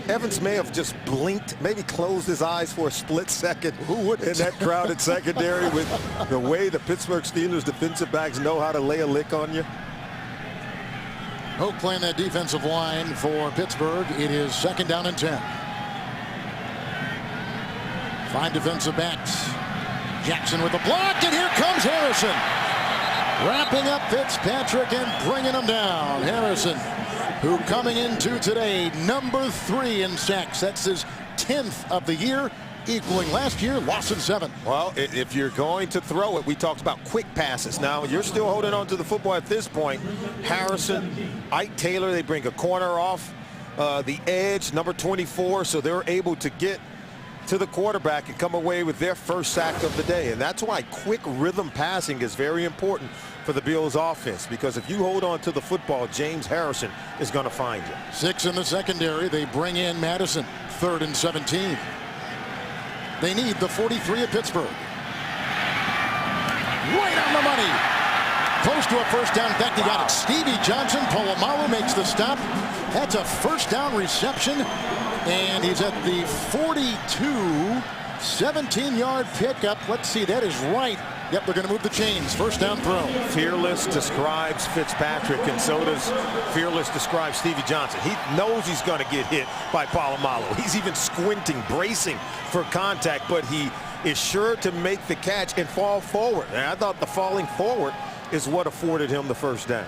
Evans may have just blinked, maybe closed his eyes for a split second. Who would in that crowded secondary with the way the Pittsburgh Steelers defensive backs know how to lay a lick on you? Hope playing that defensive line for Pittsburgh. It is 2nd down and 10. 5 defensive backs. Jackson with the block, and here comes Harrison. Wrapping up Fitzpatrick and bringing him down. Harrison, who coming into today, number 3 in sacks. That's his 10th of the year, equaling last year, loss of 7. Well, if you're going to throw it, we talked about quick passes. Now, you're still holding on to the football at this point. Harrison, Ike Taylor, they bring a corner off the edge, number 24, so they're able to get to the quarterback and come away with their first sack of the day. And that's why quick rhythm passing is very important for the Bills offense, because if you hold on to the football, James Harrison is going to find you. 6 in the secondary. They bring in Madison. 3rd and 17. They need the 43 of Pittsburgh. Right on the money. Close to a first down. In fact, he got it. Stevie Johnson. Polamalu makes the stop. That's a first down reception. And he's at the 42. 17-yard pickup. Let's see. That is right. Yep, they're going to move the chains. First down throw. Fearless describes Fitzpatrick, and so does Fearless describe Stevie Johnson. He knows he's going to get hit by Polamalu. He's even squinting, bracing for contact, but he is sure to make the catch and fall forward. And I thought the falling forward is what afforded him the first down.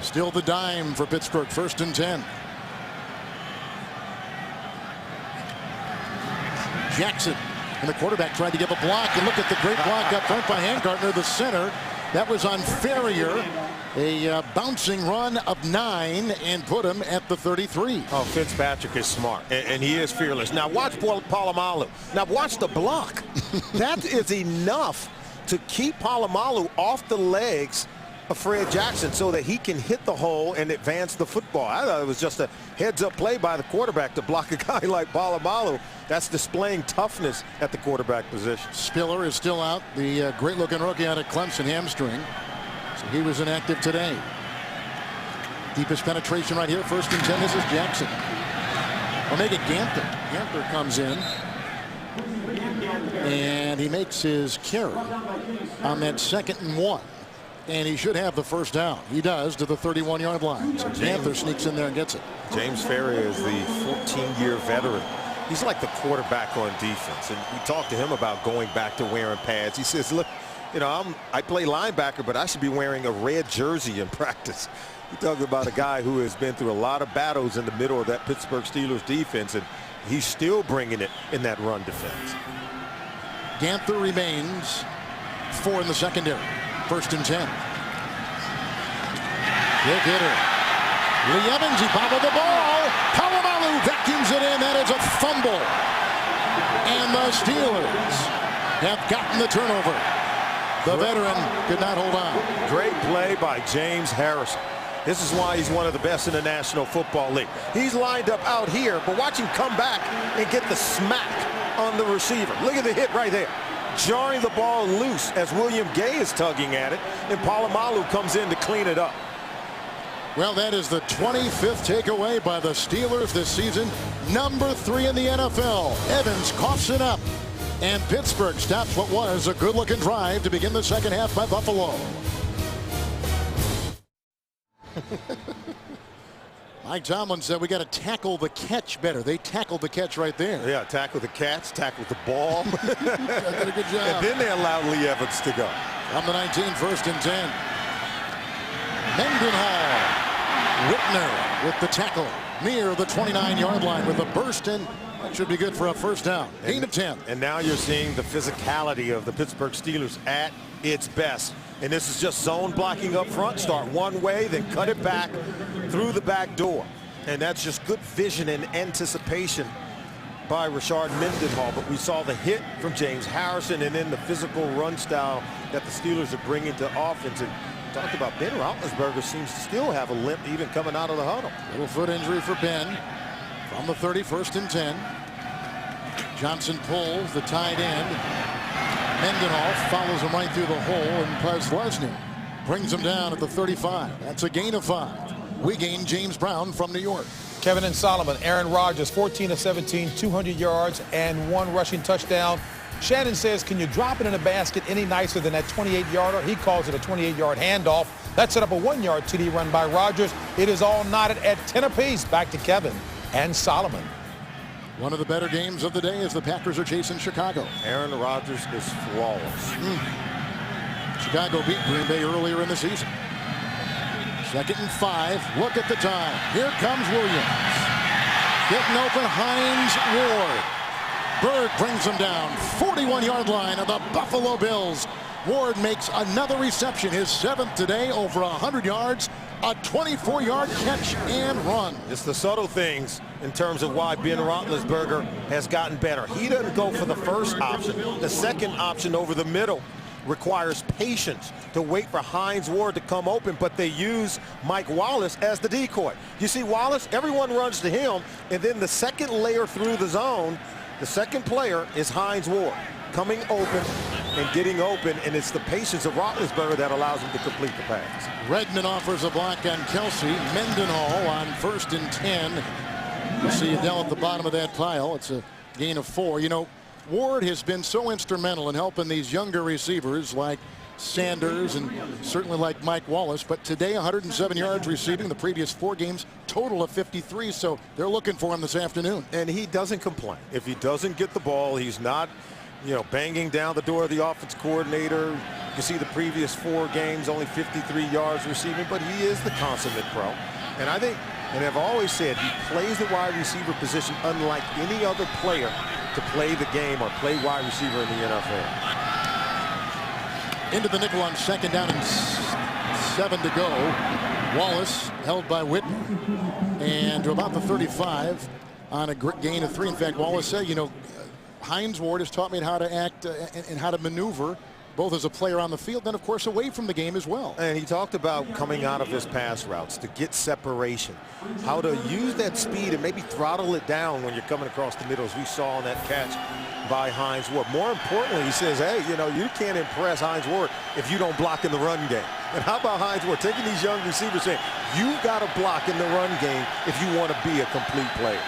Still the dime for Pittsburgh. 1st and 10. Jackson. And the quarterback tried to give a block. And look at the great block up front by Handgartner, the center. That was on Ferrier. A bouncing run of 9 and put him at the 33. Oh, Fitzpatrick is smart, and he is fearless. Now watch Polamalu. Now watch the block. That is enough to keep Polamalu off the legs of Fred Jackson so that he can hit the hole and advance the football. I thought it was just a heads-up play by the quarterback to block a guy like Polamalu. That's displaying toughness at the quarterback position. Spiller is still out. The great-looking rookie out of Clemson, hamstring. So he was inactive today. Deepest penetration right here. 1st and 10. This is Jackson. We'll make it Ganther. Ganther comes in. And he makes his carry on that 2nd and 1. And he should have the first down. He does, to the 31-yard line. So Panther sneaks in there and gets it. James Ferrier is the 14-year veteran. He's like the quarterback on defense. And we talked to him about going back to wearing pads. He says, look, you know, I play linebacker, but I should be wearing a red jersey in practice. He talks about a guy who has been through a lot of battles in the middle of that Pittsburgh Steelers defense, and he's still bringing it in that run defense. Ganther remains 4 in the secondary. 1st and 10. Big hitter. Lee Evans, he bobbled the ball. Polamalu vacuums it in. That is a fumble. And the Steelers have gotten the turnover. The veteran could not hold on. Great play by James Harrison. This is why he's one of the best in the National Football League. He's lined up out here, but watch him come back and get the smack on the receiver. Look at the hit right there. Jarring the ball loose as William Gay is tugging at it, and Polamalu comes in to clean it up. Well, that is the 25th takeaway by the Steelers this season. Number 3 in the NFL. Evans coughs it up. And Pittsburgh stops what was a good-looking drive to begin the second half by Buffalo. Mike Tomlin said we got to tackle the catch better. They tackled the catch right there. Yeah, tackle the catch, tackle the ball. Did a good job. And then they allowed Lee Evans to go. From the 19, 1st and 10. Mendenhall. Whitner with the tackle near the 29-yard line with a burst in. That should be good for a first down. Gain of 10. And now you're seeing the physicality of the Pittsburgh Steelers at its best. And this is just zone blocking up front. Start one way, then cut it back through the back door. And that's just good vision and anticipation by Rashard Mendenhall. But we saw the hit from James Harrison and then the physical run style that the Steelers are bringing to offense. And talked about Ben Roethlisberger seems to still have a limp even coming out of the huddle. Little foot injury for Ben. From the 31st and 10. Johnson pulls the tight end. Mendenhall follows him right through the hole, and Posluszny brings him down at the 35. That's a gain of 5. We gain James Brown from New York. Kevin and Solomon, Aaron Rodgers, 14 of 17, 200 yards and 1 rushing touchdown. Shannon says, can you drop it in a basket any nicer than that 28-yarder? He calls it a 28-yard handoff. That set up a 1-yard TD run by Rodgers. It is all knotted at 10 apiece. Back to Kevin and Solomon. One of the better games of the day as the Packers are chasing Chicago. Aaron Rodgers is flawless. Chicago beat Green Bay earlier in the season. 2nd and 5. Look at the time. Here comes Williams. Getting open, Hines Ward. Bird brings him down. 41-yard line of the Buffalo Bills. Ward makes another reception, his 7th today, over 100 yards. A 24-yard catch and run. It's the subtle things in terms of why Ben Roethlisberger has gotten better. He doesn't go for the first option. The second option over the middle requires patience to wait for Hines Ward to come open, but they use Mike Wallace as the decoy. You see Wallace, everyone runs to him, and then the second layer through the zone, the second player is Hines Ward coming open and getting open, and it's the patience of Roethlisberger that allows him to complete the pass. Redmond offers a block on Kelsey. Mendenhall on 1st and 10. You see Adele at the bottom of that pile. It's a gain of 4. You know, Ward has been so instrumental in helping these younger receivers like Sanders and certainly like Mike Wallace. But today, 107 yards receiving. The previous 4 games, total of 53. So they're looking for him this afternoon. And he doesn't complain. If he doesn't get the ball, he's not, you know, banging down the door of the offense coordinator. You can see the previous 4 games, only 53 yards receiving, but he is the consummate pro. And I think, and I've always said, he plays the wide receiver position unlike any other player to play the game or play wide receiver in the NFL. Into the nickel on 2nd down and 7 to go. Wallace held by Whitner. And to about the 35 on a gain of 3. In fact, Wallace said, you know, Hines Ward has taught me how to act and how to maneuver, both as a player on the field and, of course, away from the game as well. And he talked about coming out of his pass routes to get separation, how to use that speed and maybe throttle it down when you're coming across the middle, as we saw on that catch by Hines Ward. More importantly, he says, hey, you know, you can't impress Hines Ward if you don't block in the run game. And how about Hines Ward taking these young receivers saying, you've got to block in the run game if you want to be a complete player.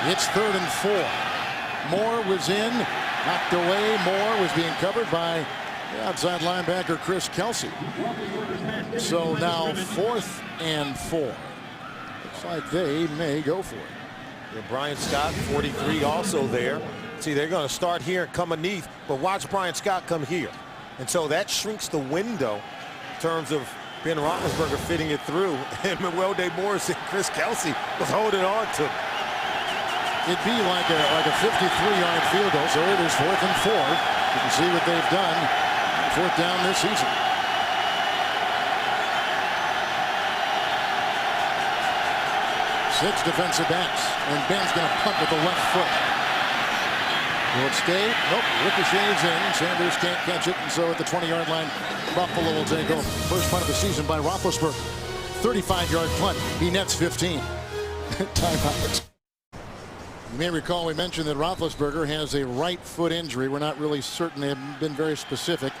It's 3rd and 4. Moore was in, knocked away. Moore was being covered by the outside linebacker Chris Kelsey. So now 4th and 4. Looks like they may go for it. Yeah, Brian Scott, 43, also there. See, they're going to start here and come underneath, but watch Brian Scott come here. And so that shrinks the window in terms of Ben Roethlisberger fitting it through. And Manuel Morris and Chris Kelsey was holding on to him. It'd be like a 53-yard field goal. So it is 4th and 4. You can see what they've done. 4th down this season. Six defensive backs, and Ben's going to punt with the left foot. Will it stay? Nope. Ricochets in. Sanders can't catch it, and so at the 20-yard line, Buffalo will take over. First punt of the season by Roethlisberger. 35-yard punt. He nets 15. Timeout. You may recall we mentioned that Roethlisberger has a right foot injury. We're not really certain. They haven't been very specific.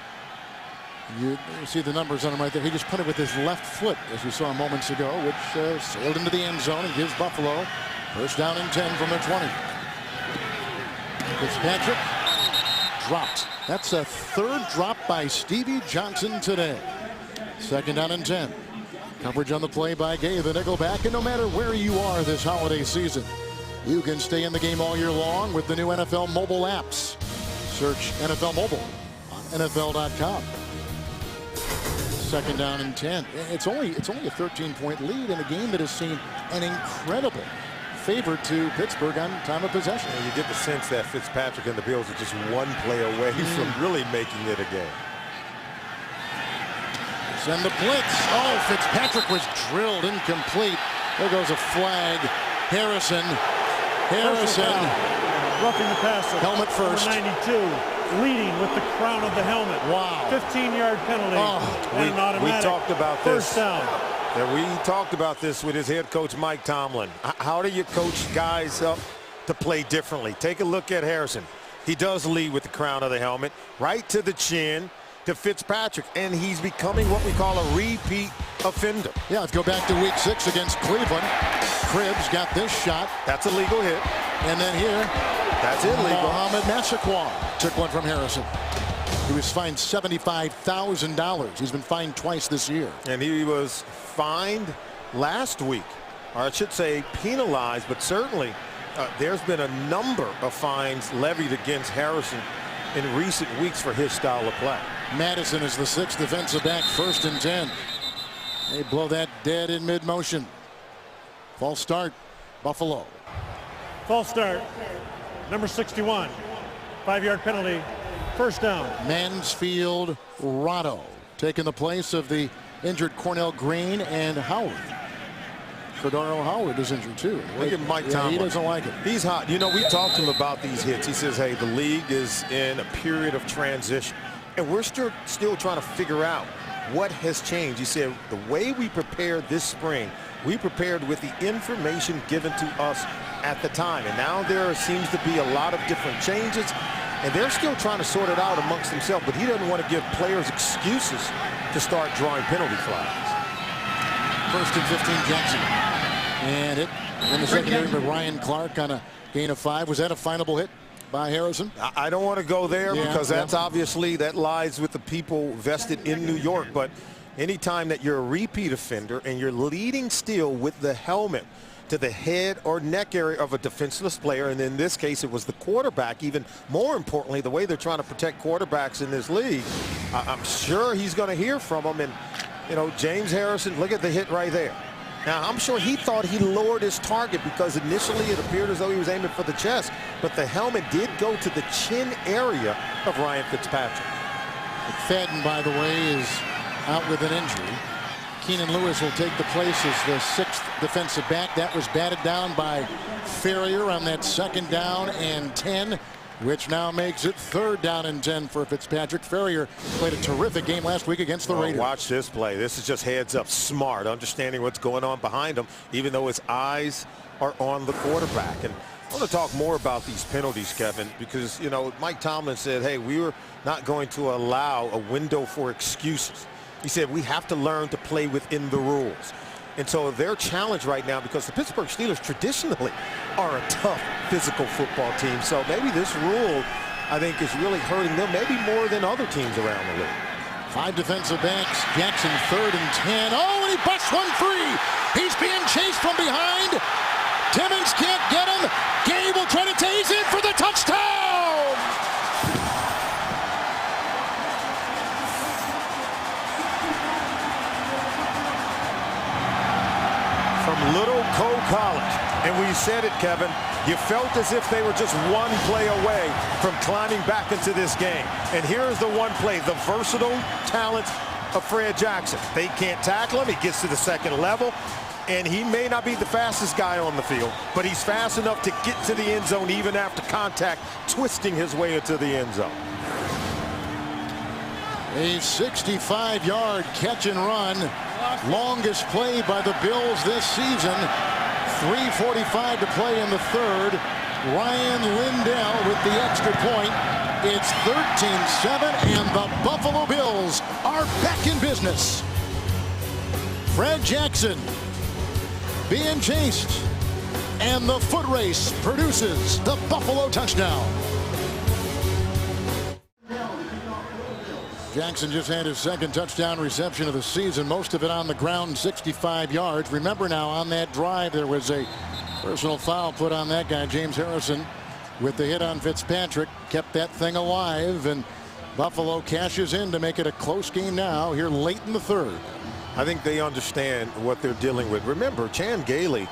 You see the numbers on him right there. He just punted with his left foot, as you saw moments ago, which sailed into the end zone and gives Buffalo first down and 10 from their 20. Fitzpatrick dropped. That's a 3rd drop by Stevie Johnson today. 2nd down and 10. Coverage on the play by Gay, the nickelback. And no matter where you are this holiday season, you can stay in the game all year long with the new NFL mobile apps. Search NFL Mobile on NFL.com. 2nd down and 10. It's only a 13-point lead in a game that has seen an incredible favor to Pittsburgh on time of possession. And you get the sense that Fitzpatrick and the Bills are just one play away from really making it a game. Send the blitz. Oh, Fitzpatrick was drilled incomplete. There goes a flag. Harrison. Roughing the passer. Helmet first. Number 92. Leading with the crown of the helmet. Wow. 15-yard penalty. And an automatic we talked about this. First down. Yeah, we talked about this with his head coach, Mike Tomlin. How do you coach guys up to play differently? Take a look at Harrison. He does lead with the crown of the helmet, right to the chin to Fitzpatrick, and he's becoming what we call a repeat offender. Yeah, let's go back to week 6 against Cleveland. Cribbs got this shot. That's a legal hit. And then here, that's illegal. Mohamed Massaquoi took one from Harrison. He was fined $75,000. He's been fined twice this year. And he was fined last week, or I should say penalized, but certainly there's been a number of fines levied against Harrison in recent weeks for his style of play. Madison is the 6th defensive back, 1st and 10. They blow that dead in mid-motion. False start, Buffalo. False start. Number 61. 5-yard penalty. First down. Mansfield Rotto taking the place of the injured Cornell Green and Howard. Cordero Howard is injured too. Look at Mike Tomlin. He doesn't like it. He's hot. You know, we talked to him about these hits. He says, hey, the league is in a period of transition. And we're still trying to figure out what has changed. He said, the way we prepared this spring, we prepared with the information given to us at the time. And now there seems to be a lot of different changes. And they're still trying to sort it out amongst themselves. But he doesn't want to give players excuses to start drawing penalty flags. 1st and 15, Jackson. And it in the secondary by Ryan Clark on a gain of 5. Was that a finable hit by Harrison? I don't want to go there because that's obviously that lies with the people vested in New York. But anytime that you're a repeat offender and you're leading still with the helmet to the head or neck area of a defenseless player, and in this case it was the quarterback, even more importantly, the way they're trying to protect quarterbacks in this league, I'm sure he's going to hear from them. And, you know, James Harrison, look at the hit right there. Now, I'm sure he thought he lowered his target because initially it appeared as though he was aiming for the chest, but the helmet did go to the chin area of Ryan Fitzpatrick. McFadden, by the way, is out with an injury. Keenan Lewis will take the place as the 6th defensive back. That was batted down by Ferrier on that 2nd down and 10, which now makes it 3rd down and 10 for Fitzpatrick. Ferrier played a terrific game last week against the Raiders. Watch this play. This is just heads up, smart, understanding what's going on behind him, even though his eyes are on the quarterback. And I want to talk more about these penalties, Kevin, because, you know, Mike Tomlin said, hey, we were not going to allow a window for excuses. He said we have to learn to play within the rules. And so their challenge right now, because the Pittsburgh Steelers traditionally are a tough physical football team. So maybe this rule, I think, is really hurting them, maybe more than other teams around the league. 5 defensive backs. Jackson 3rd and 10. Oh, and he busts one free. He's being chased from behind. Timmons can't get him. Gabe will try to tase in for the touchdown. From Little Co College. And we said it, Kevin, you felt as if they were just one play away from climbing back into this game. And here's the one play, the versatile talent of Fred Jackson. They can't tackle him. He gets to the second level. And he may not be the fastest guy on the field, but he's fast enough to get to the end zone even after contact, twisting his way into the end zone. A 65-yard catch and run. Longest play by the Bills this season. 3:45 to play in the third. Ryan Lindell with the extra point. It's 13-7, and the Buffalo Bills are back in business. Fred Jackson being chased, and the foot race produces the Buffalo touchdown. Jackson just had his second touchdown reception of the season, most of it on the ground, 65 yards. Remember now, on that drive, there was a personal foul put on that guy, James Harrison, with the hit on Fitzpatrick, kept that thing alive, and Buffalo cashes in to make it a close game now here late in the third. I think they understand what they're dealing with. Remember, Chan Gailey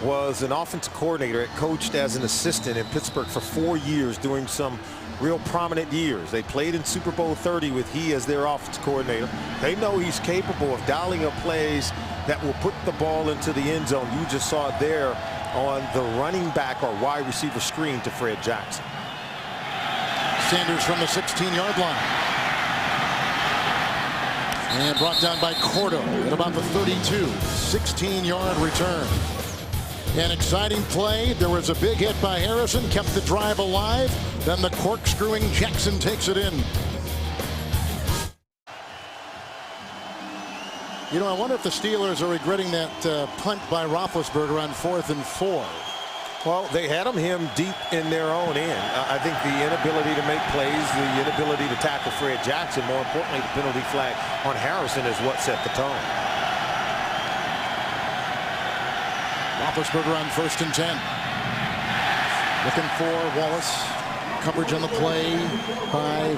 was an offensive coordinator, coached as an assistant in Pittsburgh for 4 years, doing some real prominent years. They played in Super Bowl 30 with he as their offensive coordinator. They know he's capable of dialing up plays that will put the ball into the end zone. You just saw it there on the running back or wide receiver screen to Fred Jackson. Sanders from the 16-yard line. And brought down by Cordo at about the 32. 16-yard return. An exciting play. There was a big hit by Harrison, kept the drive alive. Then the corkscrewing Jackson takes it in. You know, I wonder if the Steelers are regretting that punt by Roethlisberger on 4th and 4. Well, they had him deep in their own end. I think the inability to make plays, the inability to tackle Fred Jackson, more importantly, the penalty flag on Harrison is what set the tone. Roethlisberger on 1st and 10. Looking for Wallace. Coverage on the play by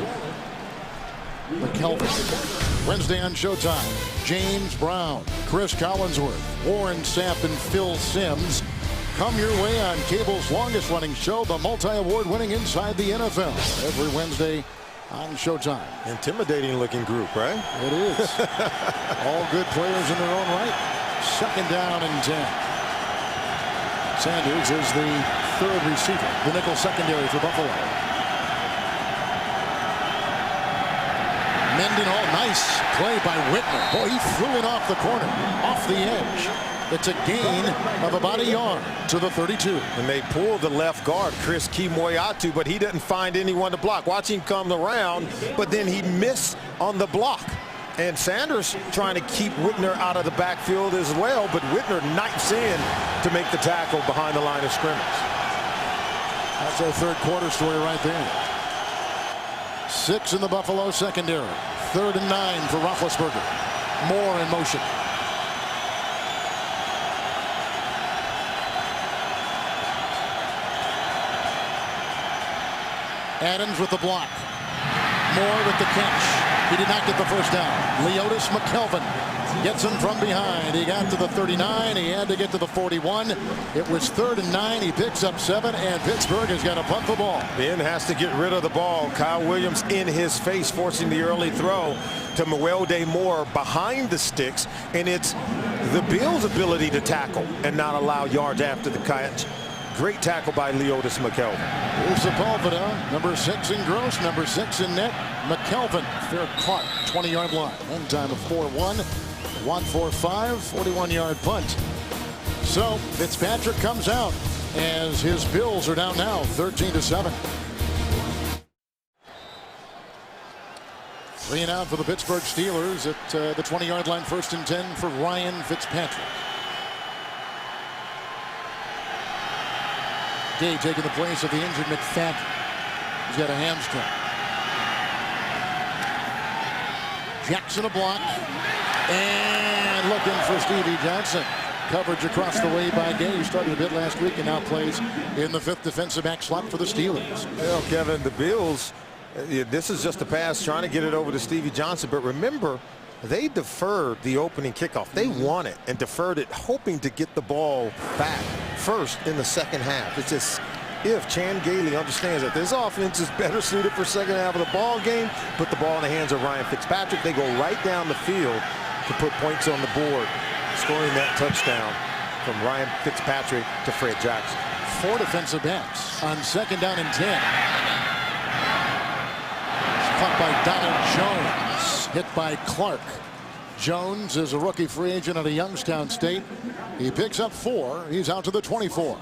McKelvin. Wednesday on Showtime. James Brown, Chris Collinsworth, Warren Sapp, and Phil Simms come your way on cable's longest running show, the multi-award winning Inside the NFL. Every Wednesday on Showtime. Intimidating looking group, right? It is. All good players in their own right. 2nd down and 10. Sanders is the 3rd receiver, the nickel secondary for Buffalo. Mendenhall, nice play by Whitmer. Boy, he flew it off the corner, off the edge. It's a gain of about a yard to the 32. And they pulled the left guard, Chris Kemoeatu, but he didn't find anyone to block. Watch him come around, but then he missed on the block. And Sanders trying to keep Whitner out of the backfield as well, but Whitner knifes in to make the tackle behind the line of scrimmage. That's our third quarter story right there. 6 in the Buffalo secondary. 3rd and 9 for Roethlisberger. Moore in motion. Adams with the block. Moore with the catch. He did not get the first down. Leotis McKelvin gets him from behind. He got to the 39. He had to get to the 41. It was 3rd and 9. He picks up 7, and Pittsburgh has got to punt the ball. Ben has to get rid of the ball. Kyle Williams in his face, forcing the early throw to Mewelde Moore behind the sticks. And it's the Bills' ability to tackle and not allow yards after the catch. Great tackle by Leotis McKelvin. Here's Sepulveda, number 6 in gross, number 6 in net. McKelvin, fair caught, 20-yard line. End time of 4-1, 1-4-5, 41-yard punt. So Fitzpatrick comes out as his Bills are down now, 13-7. 3 and out for the Pittsburgh Steelers at the 20-yard line, 1st and 10 for Ryan Fitzpatrick. McKay taking the place of the injured McFadden. He's got a hamstring. Jackson a block. And looking for Stevie Johnson. Coverage across the way by Gay, who started a bit last week and now plays in the 5th defensive back slot for the Steelers. Well, Kevin, the Bills, this is just a pass trying to get it over to Stevie Johnson. But remember, they deferred the opening kickoff. They won it and deferred it, hoping to get the ball back first in the second half. It's just if Chan Gailey understands that this offense is better suited for second half of the ball game, put the ball in the hands of Ryan Fitzpatrick. They go right down the field to put points on the board, scoring that touchdown from Ryan Fitzpatrick to Fred Jackson. 4 defensive backs on 2nd down and 10. Caught by Donald Jones, hit by Clark. Jones is a rookie free agent out of Youngstown State. He picks up 4. He's out to the 24.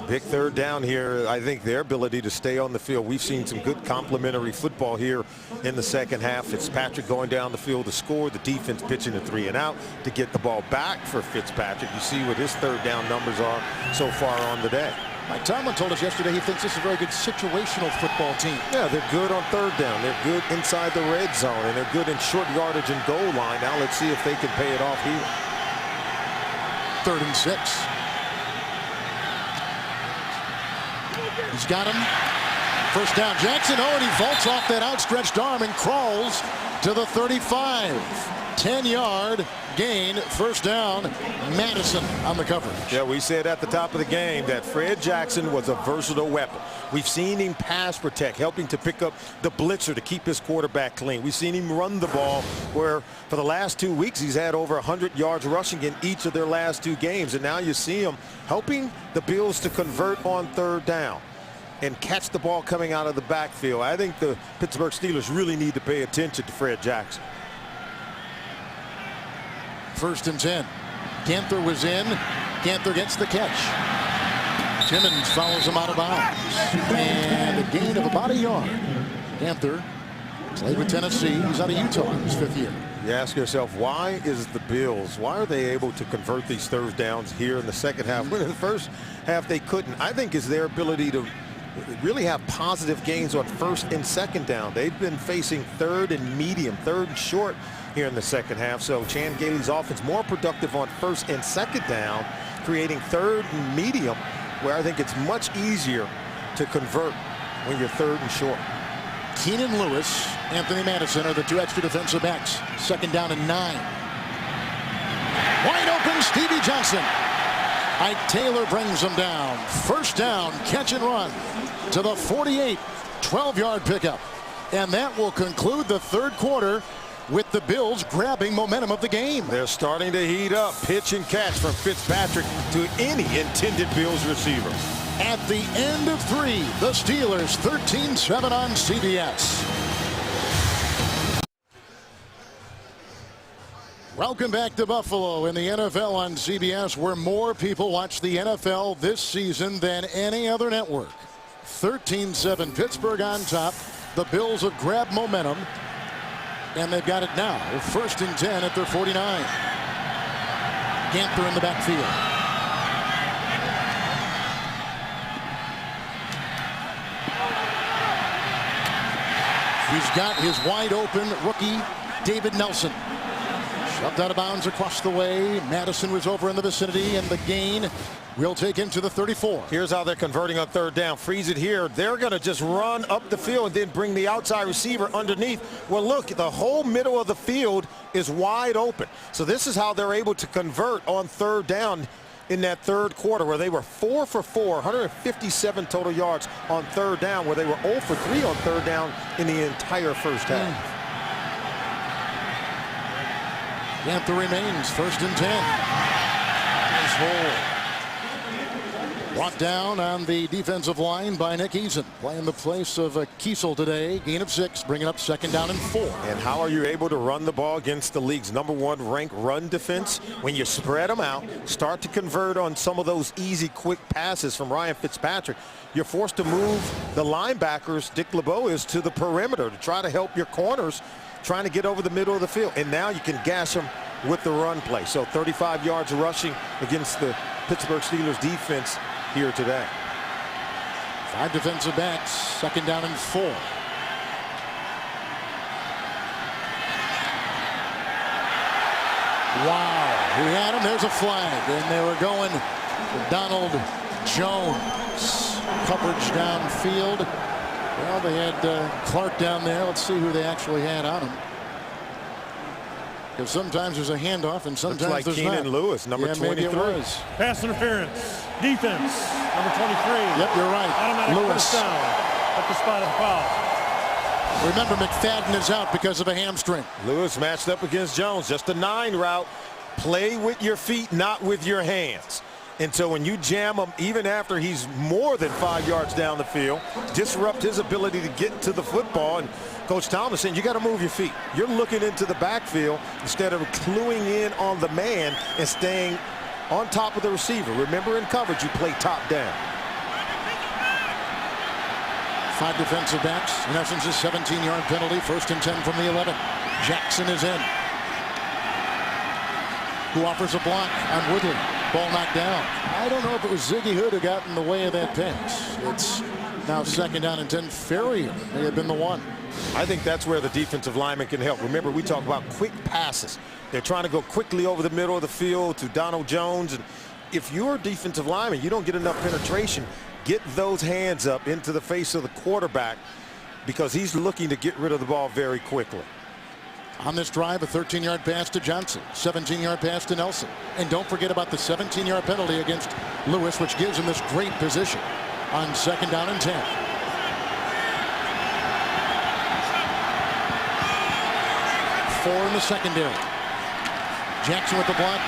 Big 3rd down here. I think their ability to stay on the field. We've seen some good complementary football here in the second half. Fitzpatrick going down the field to score. The defense pitching a 3 and out to get the ball back for Fitzpatrick. You see what his 3rd down numbers are so far on the day. Mike Tomlin told us yesterday he thinks this is a very good situational football team. Yeah, they're good on 3rd down. They're good inside the red zone, and they're good in short yardage and goal line. Now let's see if they can pay it off here. 3rd and 6. He's got him. 1st down, Jackson. Oh, and he vaults off that outstretched arm and crawls to the 35. 10-yard gain. 1st down. Madison on the coverage. Yeah, we said at the top of the game that Fred Jackson was a versatile weapon. We've seen him pass protect, helping to pick up the blitzer to keep his quarterback clean. We've seen him run the ball, where for the last 2 weeks he's had over 100 yards rushing in each of their last 2 games. And now you see him helping the Bills to convert on 3rd down and catch the ball coming out of the backfield. I think the Pittsburgh Steelers really need to pay attention to Fred Jackson. 1st and 10. Ganther was in. Ganther gets the catch. Timmons follows him out of bounds. And a gain of about a yard. Ganther played with Tennessee. He's out of Utah in his 5th year. You ask yourself, why is the Bills, why are they able to convert these 3rd downs here in the second half? When in the first half they couldn't. I think it's their ability to really have positive gains on 1st and 2nd down. They've been facing 3rd and medium, 3rd and short here in the second half. So Chan Gailey's offense more productive on 1st and 2nd down, creating 3rd and medium, where I think it's much easier to convert when you're 3rd and short. Keenan Lewis, Anthony Madison are the 2 extra defensive backs. 2nd down and 9. Wide open, Stevie Johnson. Ike Taylor brings him down. 1st down, catch and run to the 48. 12-yard pickup. And that will conclude the 3rd quarter with the Bills grabbing momentum of the game. They're starting to heat up. Pitch and catch from Fitzpatrick to any intended Bills receiver. At the end of 3, the Steelers 13-7 on CBS. Welcome back to Buffalo in the NFL on CBS, where more people watch the NFL this season than any other network. 13-7 Pittsburgh on top. The Bills have grabbed momentum, and they've got it now. 1st and 10 at their 49. Ganther in the backfield. He's got his wide open rookie David Nelson. Shoved out of bounds across the way. Madison was over in the vicinity, and the gain will take him to the 34. Here's how they're converting on 3rd down. Freeze it here. They're going to just run up the field and then bring the outside receiver underneath. Well, look, the whole middle of the field is wide open. So this is how they're able to convert on 3rd down in that 3rd quarter, where they were 4 for 4, 157 total yards on 3rd down, where they were 0 for 3 on 3rd down in the entire first half. Ganther remains 1st and 10. Nice hole. Brought down on the defensive line by Nick Eason, playing the place of Kiesel today. Gain of 6, bringing up 2nd down and 4. And how are you able to run the ball against the league's #1 ranked run defense? When you spread them out, start to convert on some of those easy, quick passes from Ryan Fitzpatrick, you're forced to move the linebackers, Dick LeBeau is, to the perimeter to try to help your corners trying to get over the middle of the field. And now you can gash them with the run play. So 35 yards rushing against the Pittsburgh Steelers defense here today. 5 defensive backs, 2nd down and 4. Wow, he had him. There's a flag, and they were going Donald Jones. Coverage downfield. Well, they had Clark down there. Let's see who they actually had on him. Because sometimes there's a handoff, and sometimes Looks like there's Keenan not. Lewis, number 23. Maybe it was. Pass interference. Defense. Number 23. Yep, you're right. Automatic Lewis. first down at the spot of the foul. Remember, McFadden is out because of a hamstring. Lewis matched up against Jones. Just a 9 route. Play with your feet, not with your hands. And so when you jam him, even after he's more than 5 yards down the field, disrupt his ability to get to the football. And Coach Thomas saying, you got to move your feet. You're looking into the backfield instead of cluing in on the man and staying on top of the receiver. Remember, in coverage, you play top down. 5 defensive backs. In essence, a 17-yard penalty. 1st and 10 from the 11. Jackson is in. Who offers a block on Woodley. Ball knocked down. I don't know if it was Ziggy Hood who got in the way of that pass. It's now 2nd down and 10. Ferrier may have been the one. I think that's where the defensive lineman can help. Remember, we talk about quick passes. They're trying to go quickly over the middle of the field to Donald Jones. And if you're a defensive lineman, you don't get enough penetration. Get those hands up into the face of the quarterback because he's looking to get rid of the ball very quickly. On this drive, a 13-yard pass to Johnson, 17-yard pass to Nelson. And don't forget about the 17-yard penalty against Lewis, which gives him this great position on 2nd down and 10. Four in the secondary. Jackson with the block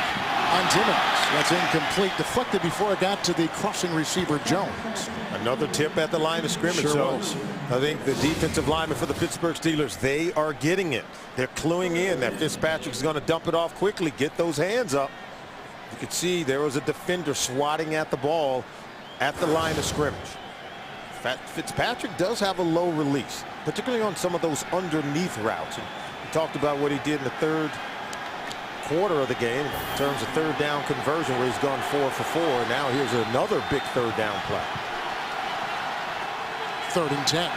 on Timmons. That's incomplete. Deflected before it got to the crossing receiver, Jones. Another tip at the line of scrimmage. Sure was. I think the defensive lineman for the Pittsburgh Steelers, they are getting it. They're cluing in that Fitzpatrick's going to dump it off quickly, get those hands up. You could see there was a defender swatting at the ball at the line of scrimmage. Fitzpatrick does have a low release, particularly on some of those underneath routes. And we talked about what he did in the 3rd quarter of the game in terms of 3rd down conversion, where he's gone 4 for 4. Now here's another big 3rd down play. 3rd and 10.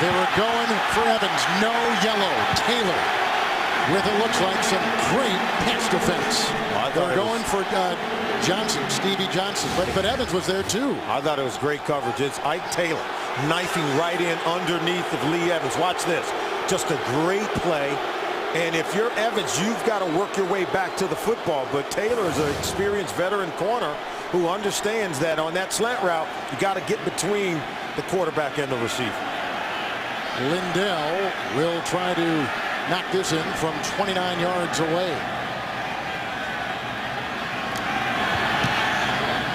They were going for Evans. No yellow. Taylor with it looks like some great pass defense. They're going for Johnson, Stevie Johnson, but Evans was there too. I thought it was great coverage. It's Ike Taylor knifing right in underneath of Lee Evans. Watch this. Just a great play. And if you're Evans, you've got to work your way back to the football. But Taylor is an experienced veteran corner who understands that on that slant route, you got to get between the quarterback and the receiver. Lindell will try to knock this in from 29 yards away.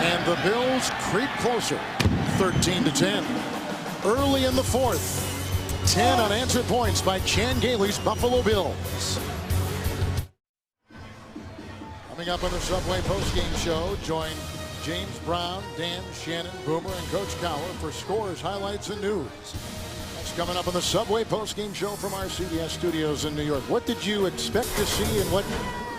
And the Bills creep closer, 13-10. Early in the 4th, 10 unanswered points by Chan Gailey's Buffalo Bills. Coming up on the Subway postgame show, join James Brown, Dan, Shannon, Boomer, and Coach Cowher for scores, highlights, and news. That's coming up on the Subway postgame show from our CBS studios in New York. What did you expect to see, and what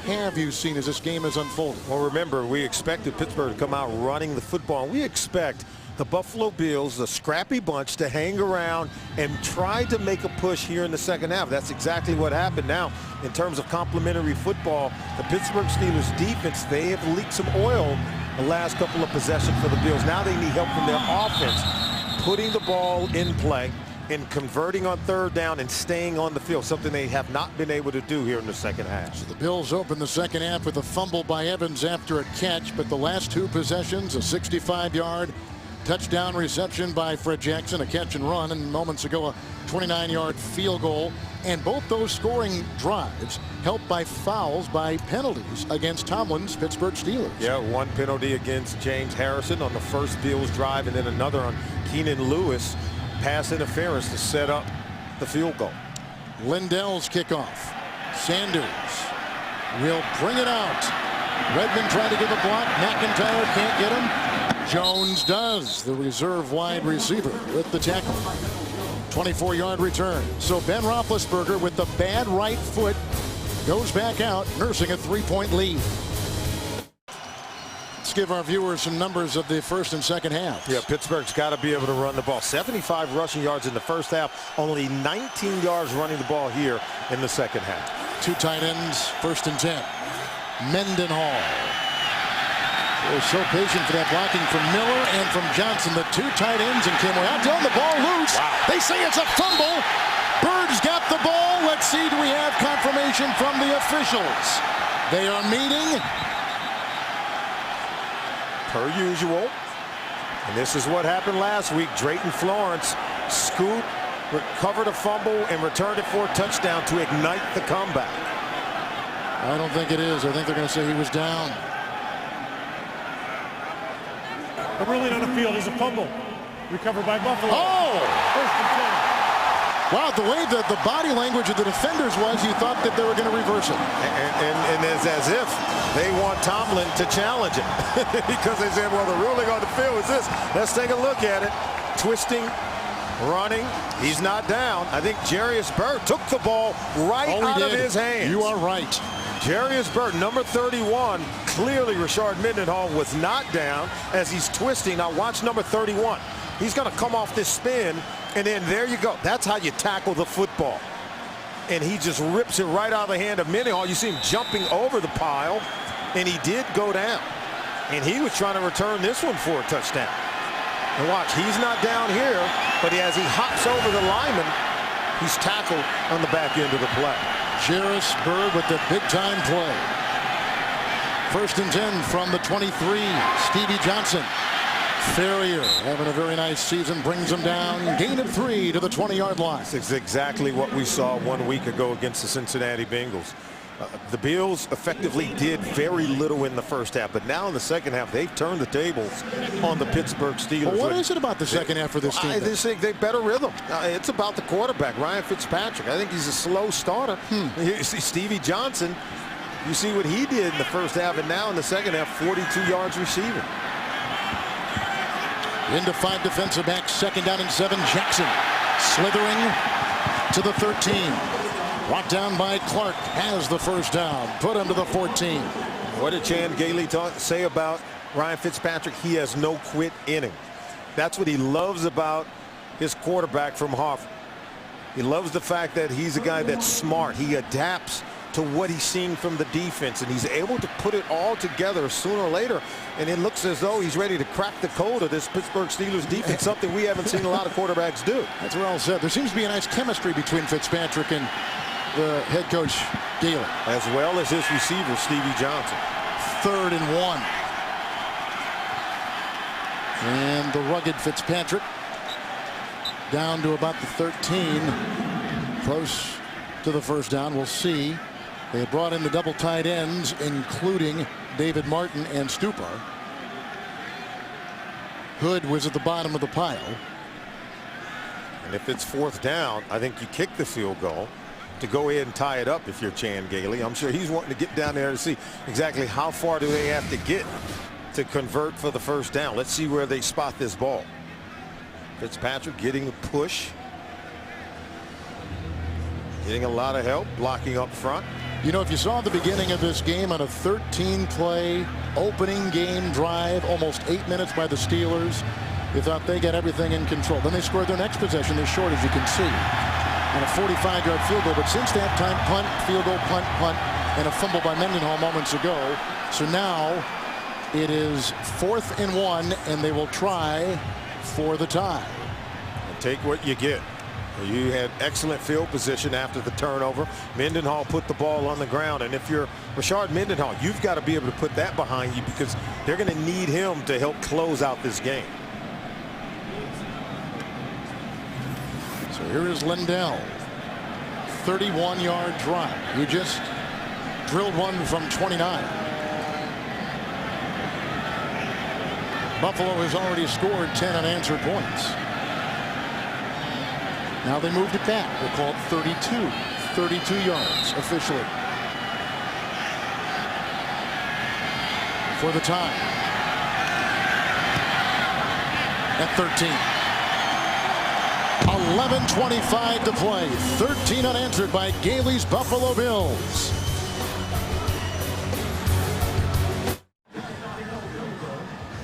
have you seen as this game has unfolded? Well, remember, we expected Pittsburgh to come out running the football. We expect the Buffalo Bills, a scrappy bunch, to hang around and try to make a push here in the 2nd half. That's exactly what happened. Now, in terms of complementary football, the Pittsburgh Steelers defense, they have leaked some oil the last couple of possessions for the Bills. Now they need help from their offense, putting the ball in play and converting on 3rd down and staying on the field, something they have not been able to do here in the 2nd half. So the Bills open the 2nd half with a fumble by Evans after a catch, but the last 2 possessions, a 65-yard touchdown reception by Fred Jackson, a catch and run, and moments ago a 29-yard field goal. And both those scoring drives helped by fouls, by penalties against Tomlin's Pittsburgh Steelers. Yeah, one penalty against James Harrison on the first Bills drive, and then another on Keenan Lewis. Pass interference to set up the field goal. Lindell's kickoff. Sanders will bring it out. Redmond trying to give a block. McIntyre can't get him. Jones does. The reserve wide receiver with the tackle. 24-yard return. So Ben Roethlisberger with the bad right foot goes back out, nursing a 3-point lead. Let's give our viewers some numbers of the first and second half. Yeah, Pittsburgh's got to be able to run the ball. 75 rushing yards in the first half, only 19 yards running the ball here in the second half. 2 tight ends, first and 10. Mendenhall. They were so patient for that blocking from Miller and from Johnson, the 2 tight ends, and came out telling the ball loose. Wow. They say it's a fumble. Bird's got the ball. Let's see, do we have confirmation from the officials? They are meeting. Per usual. And this is what happened last week. Drayton Florence scooped, recovered a fumble, and returned it for a touchdown to ignite the comeback. I don't think it is. I think they're going to say he was down. The ruling on the field is a fumble. Recovered by Buffalo. Oh! First and 10. Wow, the way that the body language of the defenders was, you thought that they were going to reverse it. And it's as if they want Tomlin to challenge it. Because they said, well, the ruling on the field is this. Let's take a look at it. Twisting, running. He's not down. I think Jarius Byrd took the ball right out of his hands. You are right. Jarius Byrd, number 31. Clearly, Rashard Mendenhall was not down as he's twisting. Now watch number 31. He's going to come off this spin, and then there you go. That's how you tackle the football. And he just rips it right out of the hand of Mendenhall. You see him jumping over the pile, and he did go down. And he was trying to return this one for a touchdown. And watch, he's not down here, but as he hops over the lineman, he's tackled on the back end of the play. Jarius Byrd with the big-time play. First and 10 from the 23. Stevie Johnson. Ferrier having a very nice season, brings him down. Gain of 3 to the 20-yard line. This is exactly what we saw 1 week ago against the Cincinnati Bengals. The Bills effectively did very little in the first half, but now in the second half, they've turned the tables on the Pittsburgh Steelers. Well, what is it about the second half for this team? I just think they better rhythm. It's about the quarterback, Ryan Fitzpatrick. I think he's a slow starter. You see Stevie Johnson, you see what he did in the first half, and now in the second half, 42 yards receiving. Into 5 defensive backs, second down and 7. Jackson slithering to the 13. Brought down by Clark, has the first down, put him to the 14. What did Chan Gailey say about Ryan Fitzpatrick? He has no quit in him. That's what he loves about his quarterback from Harvard. He loves the fact that he's a guy that's smart. He adapts to what he's seeing from the defense, and he's able to put it all together sooner or later, and it looks as though he's ready to crack the code of this Pittsburgh Steelers defense, something we haven't seen a lot of quarterbacks do. That's well said. There seems to be a nice chemistry between Fitzpatrick and the head coach Gailey, as well as his receiver Stevie Johnson. 3rd and 1. And the rugged Fitzpatrick down to about the 13, close to the first down. We'll see. They had brought in the double tight ends, including David Martin and Stupar. Hood was at the bottom of the pile. And if it's 4th down, I think you kick the field goal to go ahead and tie it up if you're Chan Gailey. I'm sure he's wanting to get down there to see exactly how far do they have to get to convert for the first down. Let's see where they spot this ball. Fitzpatrick getting a push. Getting a lot of help, blocking up front. You know, if you saw the beginning of this game on a 13-play opening game drive, almost 8 minutes by the Steelers, you thought they got everything in control. Then they scored their next possession. They're short, as you can see, on a 45-yard field goal. But since that time, punt, field goal, punt, and a fumble by Mendenhall moments ago. So now it is 4th and 1, and they will try for the tie. And take what you get. You had excellent field position after the turnover. Mendenhall put the ball on the ground, and if you're Rashard Mendenhall, you've got to be able to put that behind you because they're going to need him to help close out this game. So here is Lindell. 31-yard drive. He just drilled one from 29. Buffalo has already scored 10 unanswered points. Now they moved it back. They called 32. 32 yards officially. For the tie. At 13. A 11:25 to play. 13 unanswered by Gailey's Buffalo Bills.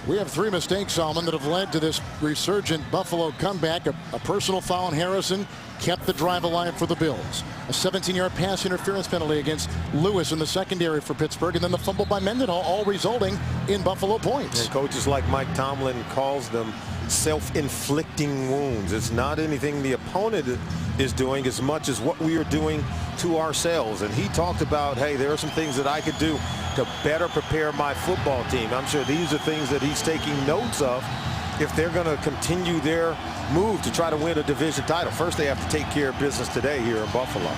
We have 3 mistakes, Solomon, that have led to this resurgent Buffalo comeback. A personal foul on Harrison kept the drive alive for the Bills. A 17-yard pass interference penalty against Lewis in the secondary for Pittsburgh, and then the fumble by Mendenhall, all resulting in Buffalo points. And coaches like Mike Tomlin calls them self-inflicting wounds. It's not anything the opponent is doing as much as what we are doing to ourselves. And he talked about, hey, there are some things that I could do to better prepare my football team. I'm sure these are things that he's taking notes of if they're going to continue their move to try to win a division title. First, they have to take care of business today here in Buffalo.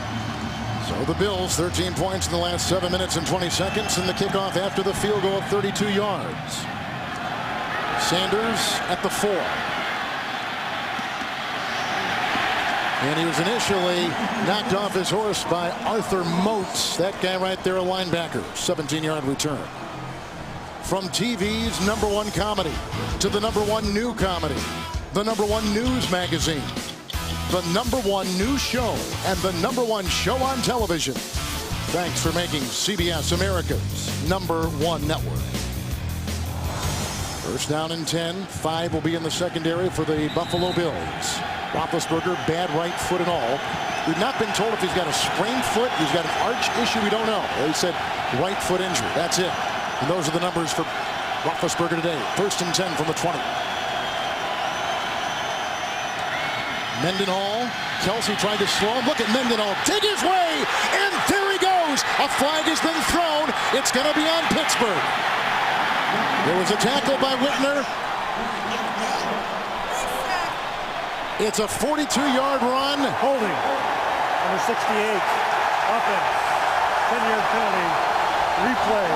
So the Bills, 13 points in the last 7 minutes and 20 seconds, and the kickoff after the field goal of 32 yards. Sanders at the 4. And he was initially knocked off his horse by Arthur Moats. That guy right there, a linebacker. 17-yard return. From TV's #1 comedy to the #1 new comedy, the #1 news magazine, the #1 news show, and the #1 show on television. Thanks for making CBS America's #1 network. First down and 10. 5 will be in the secondary for the Buffalo Bills. Roethlisberger, bad right foot and all. We've not been told if he's got a sprained foot, he's got an arch issue, we don't know. They said right foot injury, that's it. And those are the numbers for Roethlisberger today. First and 10 from the 20. Mendenhall, Kelsey tried to slow him. Look at Mendenhall dig his way, and there he goes. A flag has been thrown. It's going to be on Pittsburgh. There was a tackle by Whitner. It's a 42-yard run. Holding. Number 68. Offense. 10-yard penalty. Replay.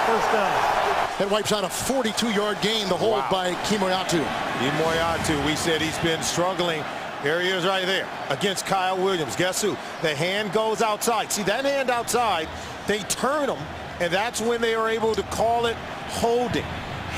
First down. That wipes out a 42-yard gain. The hold by Kemoeatu. Kemoeatu, we said he's been struggling. There he is right there against Kyle Williams. Guess who? The hand goes outside. See that hand outside? They turn him, and that's when they are able to call it holding.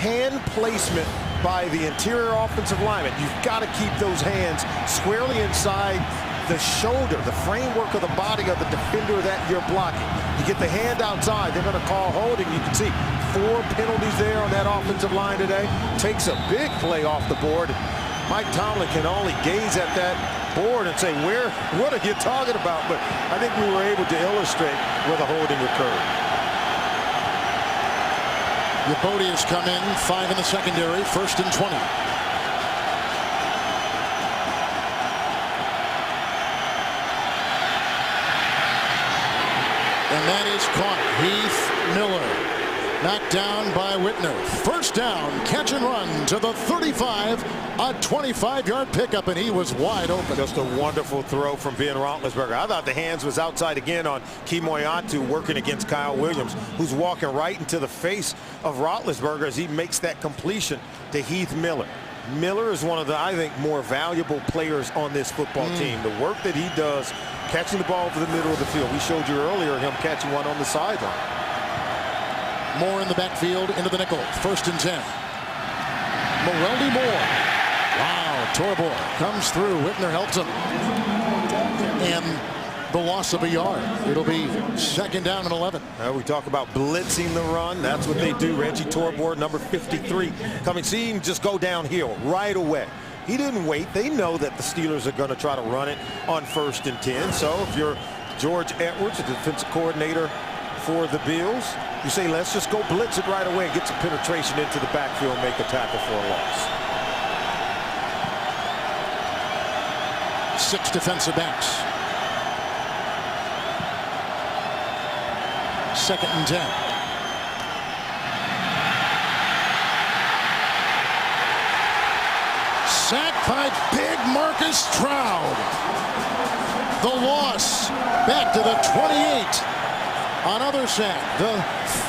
Hand placement by the interior offensive lineman. You've got to keep those hands squarely inside the shoulder, the framework of the body of the defender that you're blocking. You get the hand outside, they're going to call holding. You can see 4 penalties there on that offensive line today. Takes a big play off the board. Mike Tomlin can only gaze at that board and say, what are you talking about? But I think we were able to illustrate where the holding occurred. Yabodi has come in, 5 in the secondary, first and 20. And that is caught. Heath Miller knocked down by Whitner. First down, catch and run to the 35. A 25-yard pickup, and he was wide open. Just a wonderful throw from Ben Roethlisberger. I thought the hands was outside again on Kemoeatu working against Kyle Williams, who's walking right into the face of Roethlisberger as he makes that completion to Heath Miller. Miller is one of the, I think, more valuable players on this football team. The work that he does catching the ball over the middle of the field. We showed you earlier him catching one on the sideline. Moore in the backfield into the nickel. First and 10. Moreldi Moore. Wow, Torbor comes through. Whitner helps him. And the loss of a yard. It'll be second down and 11. We talk about blitzing the run. That's what they do. Reggie Torbor, number 53, coming. See him just go downhill right away. He didn't wait. They know that the Steelers are going to try to run it on first and 10. So if you're George Edwards, the defensive coordinator for the Bills, you say, let's just go blitz it right away and get some penetration into the backfield and make a tackle for a loss. 6 defensive backs. Second and 10. Sacked by big Marcus Stroud. The loss back to the 28. Another sack, the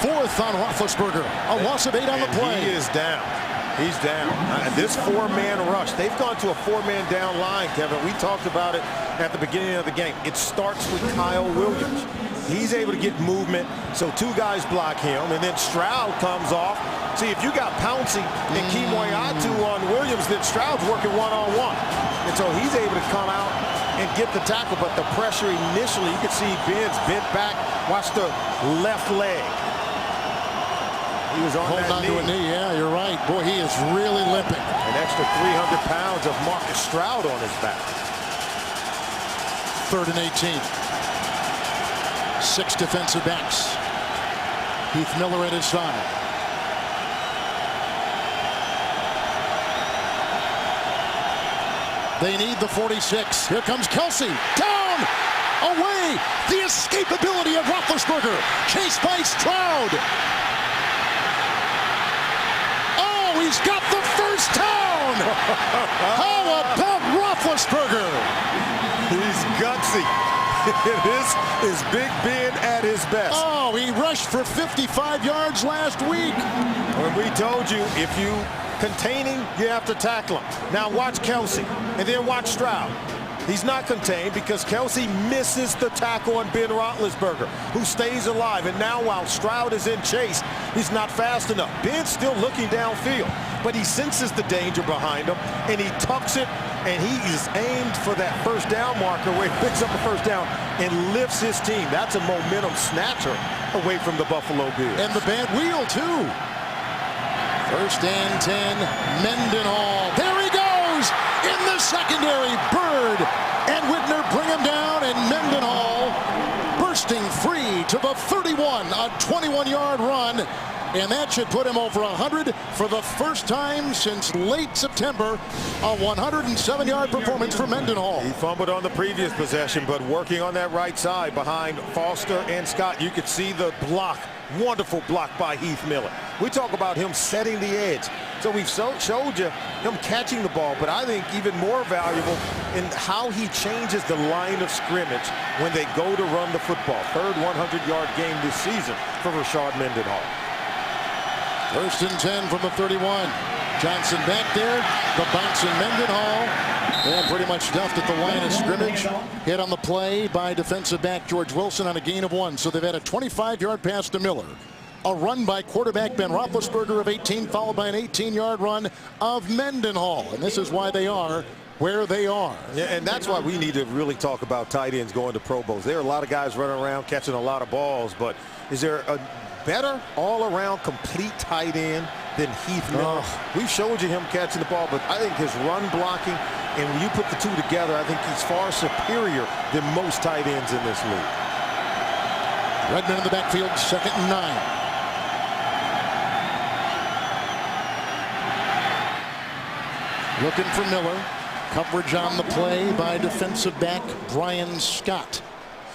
4th on Roethlisberger. A loss of 8 on the play. He is down. He's down. This 4-man rush, they've gone to a 4-man down line, Kevin. We talked about it at the beginning of the game. It starts with Kyle Williams. He's able to get movement, so 2 guys block him, and then Stroud comes off. See, if you got Pouncey and Kemoeatu on Williams, then Stroud's working one-on-one. And so he's able to come out and get the tackle, but the pressure initially, you can see Ben's bent back. Watch the left leg. He was on Holding that on to a knee. Yeah, you're right. Boy, he is really limping. An extra 300 pounds of Marcus Stroud on his back. 3rd and 18. 6 defensive backs. Heath Miller at his side. They need the 46. Here comes Kelce. Down! Away! The escapability of Roethlisberger. Chased by Stroud. Oh, he's got the first down! How about Roethlisberger? He's gutsy. This is Big Ben at his best. Oh, he rushed for 55 yards last week. When we told you, if you containing, you have to tackle him. Now watch Kelce, and then watch Stroud. He's not contained because Kelce misses the tackle on Ben Roethlisberger, who stays alive. And now while Stroud is in chase, he's not fast enough. Ben's still looking downfield, but he senses the danger behind him, and he tucks it, and he is aimed for that first down marker where he picks up the first down and lifts his team. That's a momentum snatcher away from the Buffalo Bills. And the bad wheel, too. 1st and 10, Mendenhall. There he goes! In the secondary, Bird and Whitner bring him down, and Mendenhall bursting free to the 31, a 21-yard run. And that should put him over 100 for the first time since late September. A 107-yard performance for Mendenhall. He fumbled on the previous possession, but working on that right side behind Foster and Scott. You could see the block. Wonderful block by Heath Miller. We talk about him setting the edge. So we've showed you him catching the ball, but I think even more valuable in how he changes the line of scrimmage when they go to run the football. 3rd 100-yard game this season for Rashard Mendenhall. 1st and 10 from the 31. Johnson back there. The bouncing Mendenhall. And pretty much stuffed at the line of scrimmage. Hit on the play by defensive back George Wilson on a gain of 1. So they've had a 25-yard pass to Miller. A run by quarterback Ben Roethlisberger of 18, followed by an 18-yard run of Mendenhall. And this is why they are where they are. Yeah, and that's why we need to really talk about tight ends going to Pro Bowls. There are a lot of guys running around catching a lot of balls, but is there a better all-around complete tight end than Heath Miller? We've showed you him catching the ball, but I think his run blocking, and when you put the two together, I think he's far superior than most tight ends in this league. Redmond in the backfield, 2nd and 9. Looking for Miller. Coverage on the play by defensive back Brian Scott.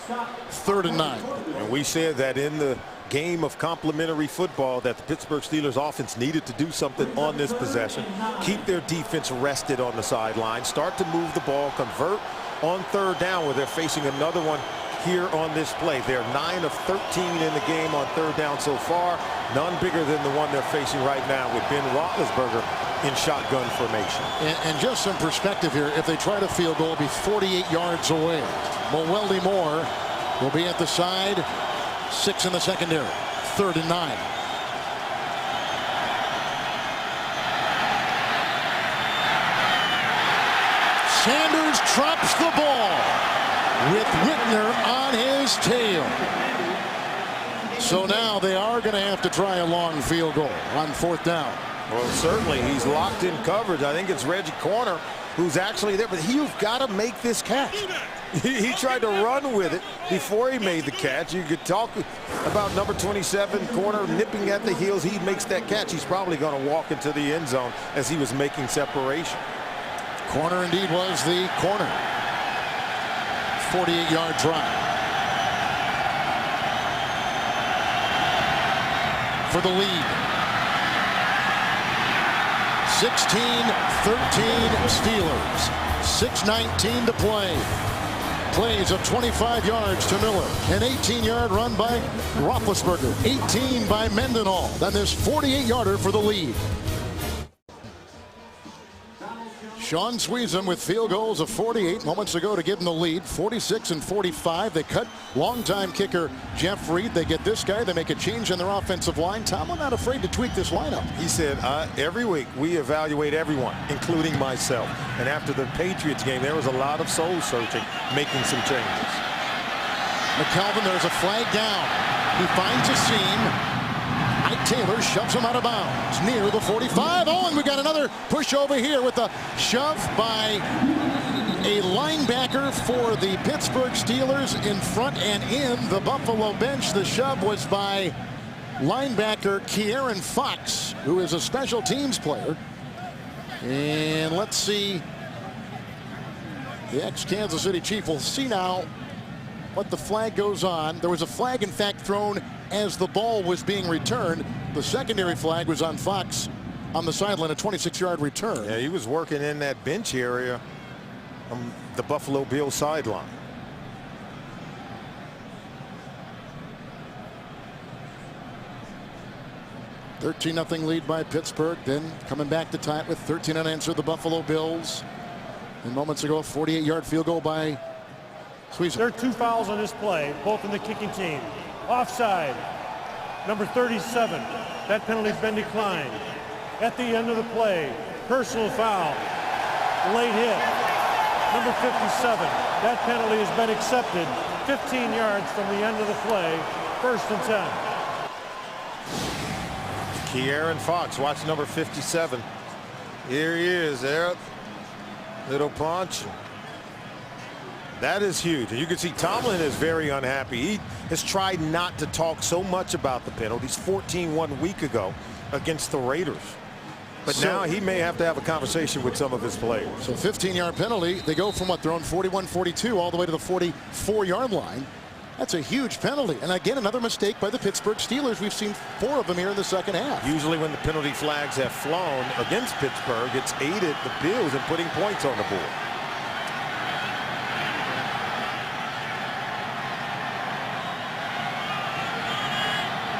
3rd and 9. And we said that in the game of complementary football that the Pittsburgh Steelers offense needed to do something on this possession. Keep their defense rested on the sideline. Start to move the ball. Convert on 3rd down where they're facing another one here on this play. They're 9 of 13 in the game on 3rd down so far. None bigger than the one they're facing right now with Ben Roethlisberger in shotgun formation. And just some perspective here. If they try to field goal, it'll be 48 yards away. Mowelde Moore will be at the side. 6 in the secondary. 3rd and 9. Sanders drops the ball with Whitner on his tail. So now they are going to have to try a long field goal on 4th down. Well, certainly he's locked in coverage. I think it's Reggie Corner who's actually there, but you've got to make this catch. He tried to run with it before he made the catch. You could talk about number 27, Corner, nipping at the heels. He makes that catch. He's probably going to walk into the end zone as he was making separation. Corner indeed was the corner. 48-yard drive. For the lead. 16-13 Steelers. 6:19 to play. Plays of 25 yards to Miller. An 18-yard run by Roethlisberger. 18 by Mendenhall. Then this 48-yarder for the lead. Sean Sweezum with field goals of 48 moments ago to give them the lead. 46 and 45. They cut longtime kicker Jeff Reed. They get this guy. They make a change in their offensive line. Tomlin not afraid to tweak this lineup. He said every week we evaluate everyone, including myself. And after the Patriots game, there was a lot of soul searching, making some changes. McKelvin, there's a flag down. He finds a seam. Mike Taylor shoves him out of bounds near the 45. Oh, and we got another push over here with a shove by a linebacker for the Pittsburgh Steelers in front and in the Buffalo bench. The shove was by linebacker Kieran Fox, who is a special teams player. And let's see. The ex-Kansas City Chief will see now what the flag goes on. There was a flag, in fact, thrown as the ball was being returned. The secondary flag was on Fox on the sideline, a 26-yard return. Yeah, he was working in that bench area on the Buffalo Bills sideline. $13-0 lead by Pittsburgh, then coming back to tie it with 13 unanswered, the Buffalo Bills. And moments ago, a 48-yard field goal by Sweezum. There are 2 fouls on this play, both in the kicking team. Offside, number 37. That penalty's been declined. At the end of the play, personal foul, late hit. Number 57. That penalty has been accepted 15 yards from the end of the play, 1st and 10. Kieran Fox, watch number 57. Here he is there. Little punch. That is huge. And you can see Tomlin is very unhappy. He has tried not to talk so much about the penalties. 14 1 week ago against the Raiders. But now he may have to have a conversation with some of his players. So 15-yard penalty. They go from what, they're on 41-42 all the way to the 44-yard line. That's a huge penalty. And again, another mistake by the Pittsburgh Steelers. We've seen 4 of them here in the second half. Usually when the penalty flags have flown against Pittsburgh, it's aided the Bills in putting points on the board.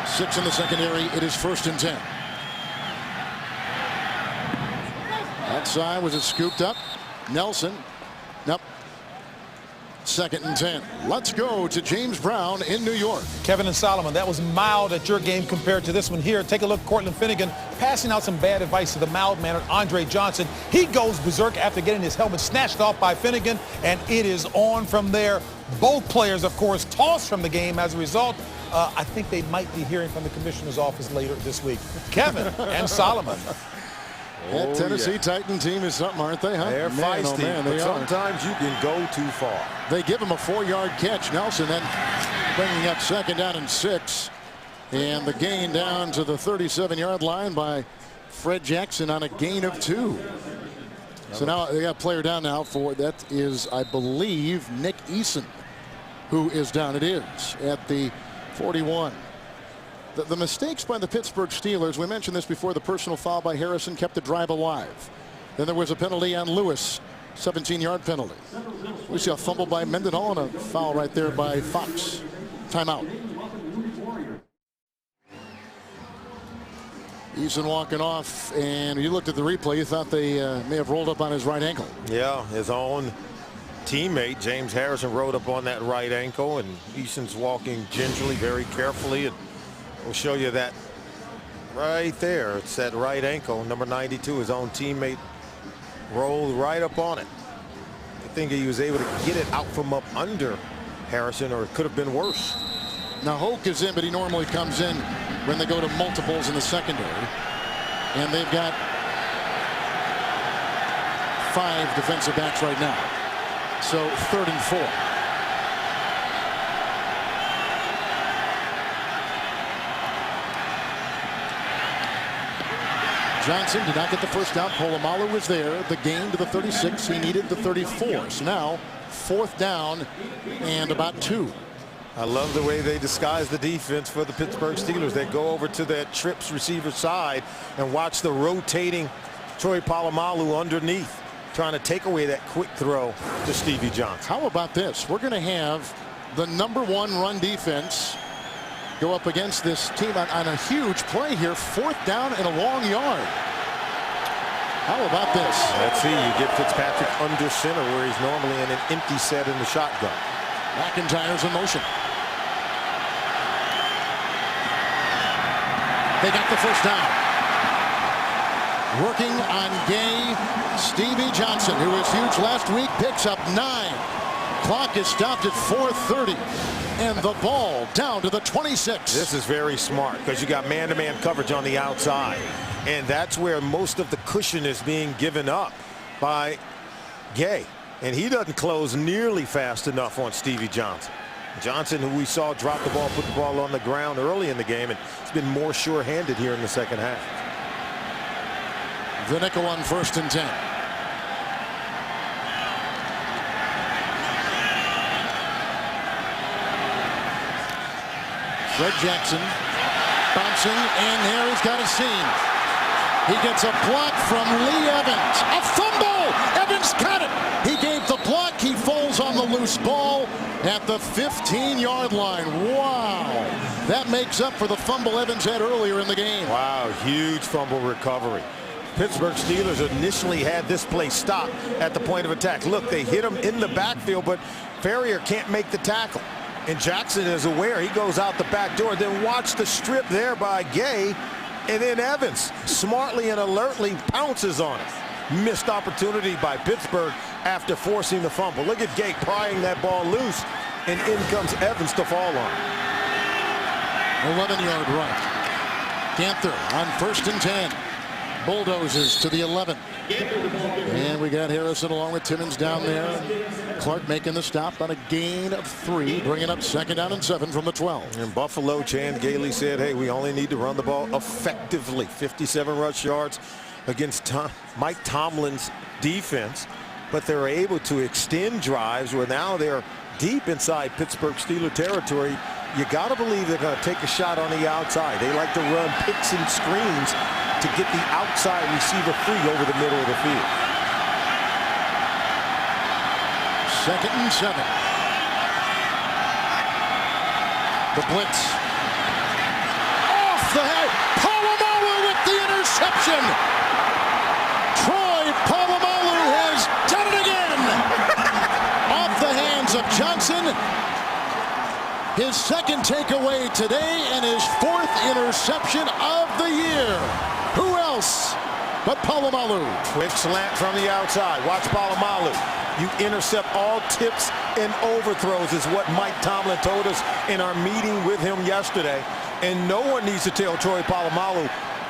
Six in the secondary. It is 1st and 10. Outside was it scooped up. Nelson. Nope. 2nd and 10. Let's go to James Brown in New York. Kevin and Solomon, that was mild at your game compared to this one here. Take a look, Cortland Finnegan passing out some bad advice to the mild-mannered Andre Johnson. He goes berserk after getting his helmet snatched off by Finnegan, and it is on from there. Both players, of course, tossed from the game as a result. I think they might be hearing from the commissioner's office later this week. Kevin and Solomon. That Tennessee Titan team is something, aren't they? Huh? They're feisty, but sometimes you can go too far. They give him a 4-yard catch. Nelson then bringing up 2nd down and 6. And the gain down to the 37-yard line by Fred Jackson on a gain of 2. So now they got a player down now for, that is, I believe, Nick Eason, who is down. It is at the 41. The mistakes by the Pittsburgh Steelers, we mentioned this before, the personal foul by Harrison kept the drive alive. Then there was a penalty on Lewis, 17-yard penalty. We see a fumble by Mendenhall and a foul right there by Fox. Timeout. Eason walking off, and you looked at the replay, you thought they may have rolled up on his right ankle. Yeah, his own teammate James Harrison rode up on that right ankle, and Eason's walking gingerly, very carefully, and we'll show you that right there. It's that right ankle, number 92, his own teammate rolled right up on it. I think he was able to get it out from up under Harrison, or it could have been worse. Now Hoke is in, but he normally comes in when they go to multiples in the secondary. And they've got 5 defensive backs right now. So 3rd and 4. Johnson did not get the first down. Polamalu was there. The gain to the 36. He needed the 34. So now 4th down and about 2. I love the way they disguise the defense for the Pittsburgh Steelers. They go over to that trips receiver side and watch the rotating Troy Polamalu underneath, trying to take away that quick throw to Stevie Johnson. How about this? We're going to have the #1 run defense go up against this team on a huge play here. 4th down and a long yard. How about this? Let's see, you get Fitzpatrick under center where he's normally in an empty set in the shotgun. McIntyre's in motion. They got the first down. Working on Gay, Stevie Johnson, who was huge last week, picks up 9. Clock is stopped at 4:30. And the ball down to the 26. This is very smart because you got man-to-man coverage on the outside. And that's where most of the cushion is being given up by Gay. And he doesn't close nearly fast enough on Stevie Johnson. Johnson, who we saw drop the ball, put the ball on the ground early in the game, and it's been more sure-handed here in the second half. The nickel on 1st and 10. Fred Jackson bouncing, and here he's got a seam. He gets a block from Lee Evans. A fumble! Evans got it! He gave the block. He falls on the loose ball at the 15-yard line. Wow! That makes up for the fumble Evans had earlier in the game. Wow, huge fumble recovery. Pittsburgh Steelers initially had this play stopped at the point of attack. Look, they hit him in the backfield, but Ferrier can't make the tackle. And Jackson is aware. He goes out the back door. Then watch the strip there by Gay. And then Evans smartly and alertly pounces on it. Missed opportunity by Pittsburgh after forcing the fumble. Look at Gay prying that ball loose. And in comes Evans to fall on. 11-yard run. Ganther on 1st and 10. Bulldozes to the 11. And we got Harrison along with Timmons down there. Clark making the stop on a gain of 3, bringing up 2nd down and 7 from the 12. In Buffalo, Chan Gailey said, hey, we only need to run the ball effectively. 57 rush yards against Mike Tomlin's defense. But they're able to extend drives where now they're deep inside Pittsburgh Steeler territory. You got to believe they're going to take a shot on the outside. They like to run picks and screens to get the outside receiver free over the middle of the field. 2nd and 7. The blitz. Off the head. Polamalu with the interception. Troy Polamalu has done it again. Off the hands of Johnson. His 2nd takeaway today and his 4th interception of the year. Who else but Polamalu? Quick slant from the outside. Watch Polamalu. You intercept all tips and overthrows is what Mike Tomlin told us in our meeting with him yesterday. And no one needs to tell Troy Polamalu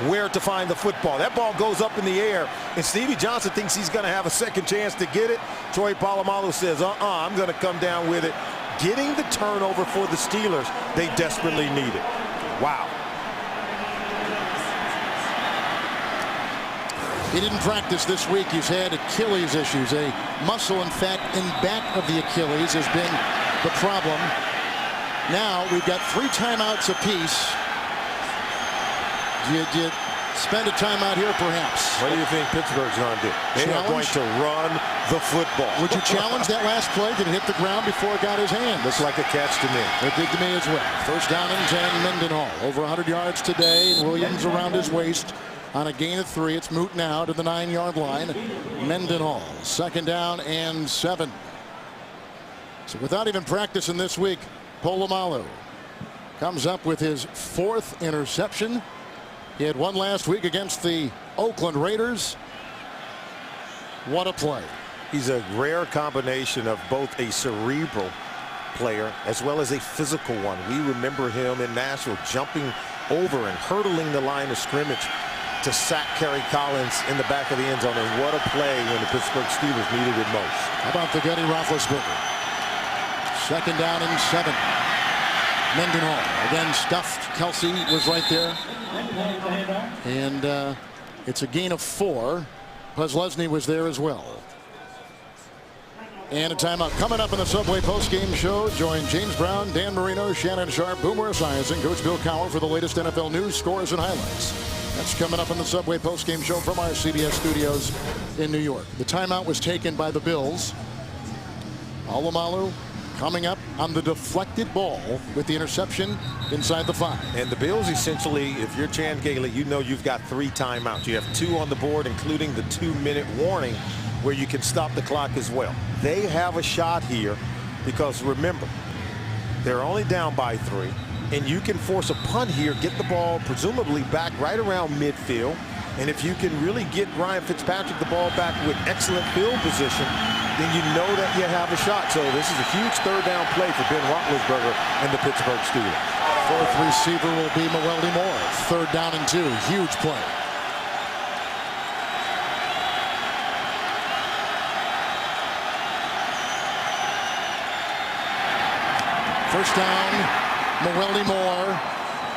where to find the football. That ball goes up in the air, and Stevie Johnson thinks he's going to have a second chance to get it. Troy Polamalu says, I'm going to come down with it. Getting the turnover for the Steelers, they desperately need it. Wow. He didn't practice this week. He's had Achilles issues. A muscle, in fact, in back of the Achilles has been the problem. Now we've got 3 timeouts apiece. Do you spend a timeout here, perhaps? What do you think Pittsburgh's going to do? They are going to run the football. Would you challenge that last play? Did it hit the ground before it got his hand? Looks like a catch to me. It did to me as well. 1st down and 10, Mendenhall. Over 100 yards today. Williams around his waist on a gain of 3. It's Moot now to the 9-yard line. Mendenhall, 2nd down and 7. So without even practicing this week, Polamalu comes up with his 4th interception. He had one last week against the Oakland Raiders. What a play. He's a rare combination of both a cerebral player as well as a physical one. We remember him in Nashville jumping over and hurdling the line of scrimmage to sack Kerry Collins in the back of the end zone. And what a play when the Pittsburgh Steelers needed it most. How about the Gutty Roethlisberger? 2nd down and 7. Mendenhall again stuffed. Kelsey was right there. And it's a gain of 4. Posluszny was there as well. And a timeout coming up in the Subway postgame show. Join James Brown, Dan Marino, Shannon Sharp, Boomer Esiason, Coach Bill Cowher for the latest NFL news, scores, and highlights. That's coming up in the Subway postgame show from our CBS studios in New York. The timeout was taken by the Bills. Polamalu coming up on the deflected ball with the interception inside the 5. And the Bills essentially, if you're Chan Gailey, you know you've got 3 timeouts. You have 2 on the board, including the 2-minute warning where you can stop the clock as well. They have a shot here because remember, they're only down by 3, and you can force a punt here, get the ball presumably back right around midfield. And if you can really get Ryan Fitzpatrick the ball back with excellent field position, then you know that you have a shot. So this is a huge 3rd down play for Ben Roethlisberger and the Pittsburgh Steelers. 4th receiver will be Mewelde Moore. 3rd down and 2. Huge play. First down, Mewelde Moore.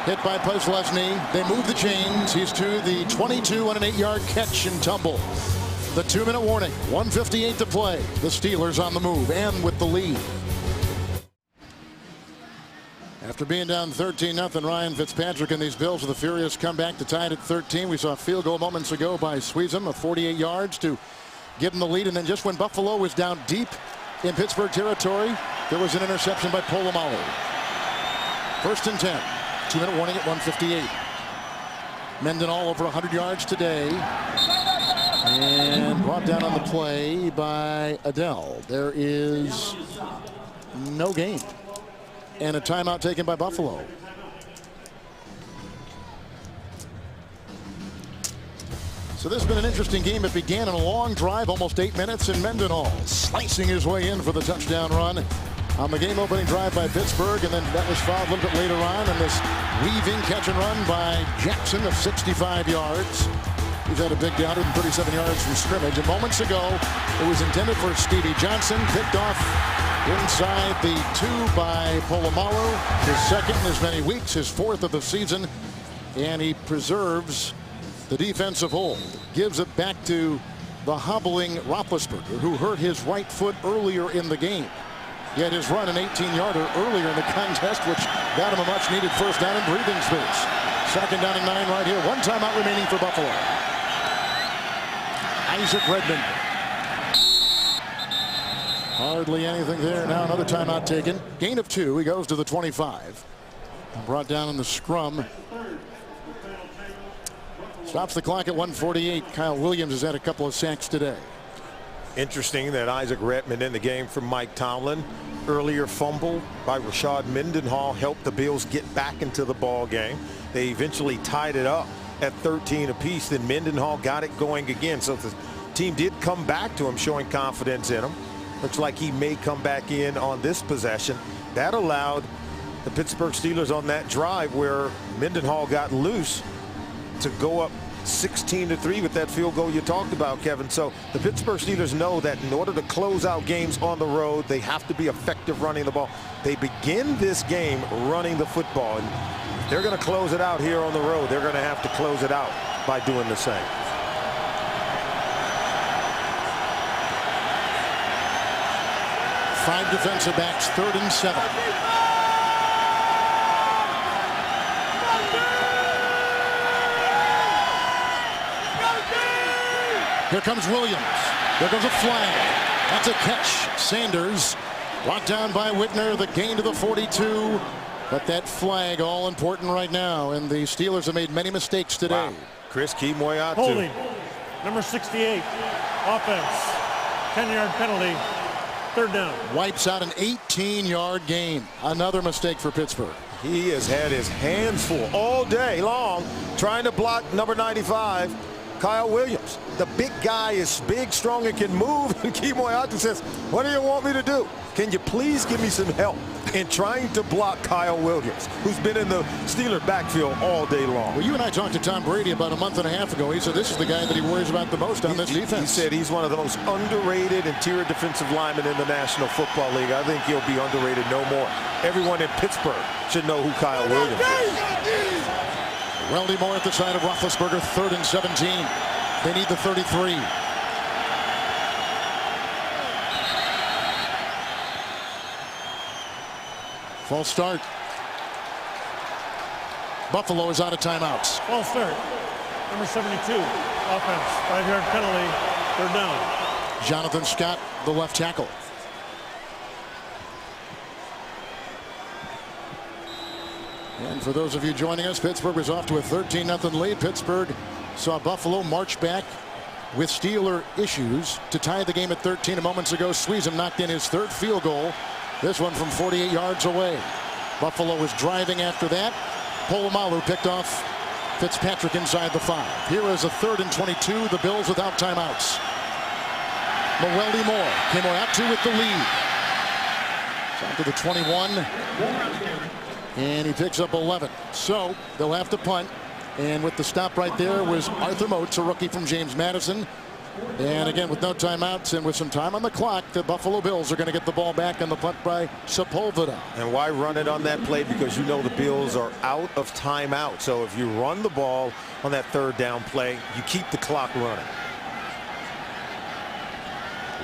Hit by Posluszny. They move the chains. He's to the 22 on an 8-yard catch and tumble. The 2-minute warning. 1:58 to play. The Steelers on the move and with the lead. After being down 13-0, Ryan Fitzpatrick and these Bills with a furious comeback to tie it at 13. We saw a field goal moments ago by Sweezum of 48 yards to give them the lead. And then just when Buffalo was down deep in Pittsburgh territory, there was an interception by Polamalu. 1st and 10. 2-minute warning at 1:58. Mendenhall over 100 yards today. And brought down on the play by Adele. There is no gain. And a timeout taken by Buffalo. So this has been an interesting game. It began in a long drive, almost 8 minutes, and Mendenhall slicing his way in for the touchdown run on the game-opening drive by Pittsburgh, and then that was fouled a little bit later on, and this weaving catch and run by Jackson of 65 yards. He's had a big day, 137 yards from scrimmage. And moments ago, it was intended for Stevie Johnson, picked off inside the 2 by Polamalu. His 2nd in as many weeks, his 4th of the season, and he preserves the defensive hold. Gives it back to the hobbling Roethlisberger, who hurt his right foot earlier in the game. He had his run an 18-yarder earlier in the contest, which got him a much-needed 1st down and breathing space. 2nd down and 9 right here. 1 timeout remaining for Buffalo. Isaac Redmond. Hardly anything there. Now another timeout taken. Gain of 2. He goes to the 25. Brought down in the scrum. Stops the clock at 1:48. Kyle Williams has had a couple of sacks today. Interesting that Isaac Redmond in the game from Mike Tomlin. Earlier fumble by Rashad Mendenhall helped the Bills get back into the ball game. They eventually tied it up at 13 apiece. Then Mendenhall got it going again. So the team did come back to him, showing confidence in him. Looks like he may come back in on this possession. That allowed the Pittsburgh Steelers on that drive where Mendenhall got loose to go up 16-3 with that field goal you talked about, Kevin. So the Pittsburgh Steelers know that in order to close out games on the road, they have to be effective running the ball. They begin this game running the football, and if they're going to close it out here on the road, they're going to have to close it out by doing the same. Five defensive backs, 3rd and 7. Here comes Williams. There goes a flag. That's a catch. Sanders brought down by Whitner. The gain to the 42. But that flag all important right now. And the Steelers have made many mistakes today. Wow. Chris Kemoeatu. Holding. Number 68. Offense. 10-yard penalty. 3rd down. Wipes out an 18-yard gain. Another mistake for Pittsburgh. He has had his hands full all day long trying to block number 95. Kyle Williams. The big guy is big, strong, and can move. And Kemoeatu says, what do you want me to do? Can you please give me some help in trying to block Kyle Williams, who's been in the Steeler backfield all day long? Well, you and I talked to Tom Brady about a month and a half ago. He said this is the guy that he worries about the most on this defense. He said he's one of the most underrated interior defensive linemen in the National Football League. I think he'll be underrated no more. Everyone in Pittsburgh should know who Kyle Williams is. Mewelde Moore at the side of Roethlisberger, 3rd and 17. They need the 33. False start. Buffalo is out of timeouts. False start. Number 72. Offense. 5-yard penalty. 3rd down. Jonathan Scott, the left tackle. And for those of you joining us, Pittsburgh was off to a 13-0 lead. Pittsburgh saw Buffalo march back with Steeler issues to tie the game at 13 moments ago. Sweezum knocked in his third field goal, this one from 48 yards away. Buffalo was driving after that. Polamalu picked off Fitzpatrick inside the 5. Here is a 3rd and 22. The Bills without timeouts. Mewelde Moore came out to with the lead. Down to the 21. And he picks up 11. So they'll have to punt. And with the stop right there was Arthur Moats, a rookie from James Madison. And again, with no timeouts and with some time on the clock, the Buffalo Bills are going to get the ball back on the punt by Sepulveda. And why run it on that play? Because you know the Bills are out of timeout. So if you run the ball on that 3rd down play, you keep the clock running.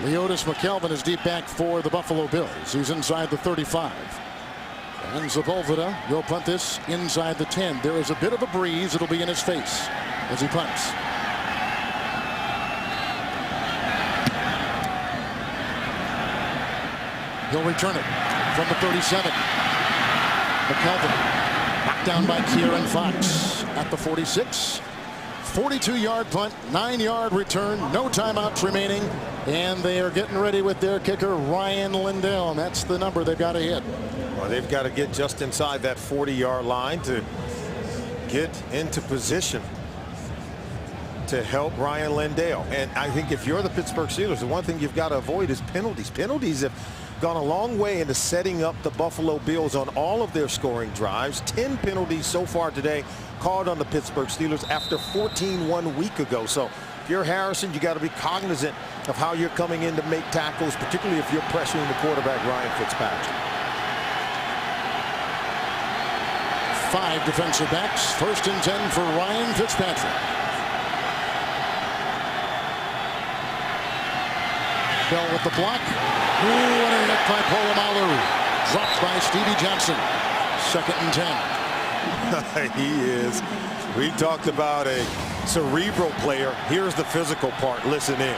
Leotis McKelvin is deep back for the Buffalo Bills. He's inside the 35. And Sepulveda will punt this inside the 10. There is a bit of a breeze. It'll be in his face as he punts. He'll return it from the 37. McKelvin knocked down by Kieran Fox at the 46. 42-yard punt, 9-yard return, no timeouts remaining, and they are getting ready with their kicker, Ryan Lindell, and that's the number they've got to hit. Well, they've got to get just inside that 40-yard line to get into position to help Ryan Lindell. And I think if you're the Pittsburgh Steelers, the one thing you've got to avoid is penalties. Penalties have gone a long way into setting up the Buffalo Bills on all of their scoring drives. 10 penalties so far today called on the Pittsburgh Steelers after 14 1 week ago. So if you're Harrison, you got to be cognizant of how you're coming in to make tackles, particularly if you're pressuring the quarterback, Ryan Fitzpatrick. 5 defensive backs. 1st and 10 for Ryan Fitzpatrick. Bell with the block. Ooh, what a hit by Polamalu. Dropped by Stevie Johnson. 2nd and 10. He is. We talked about a cerebral player. Here's the physical part. Listen in.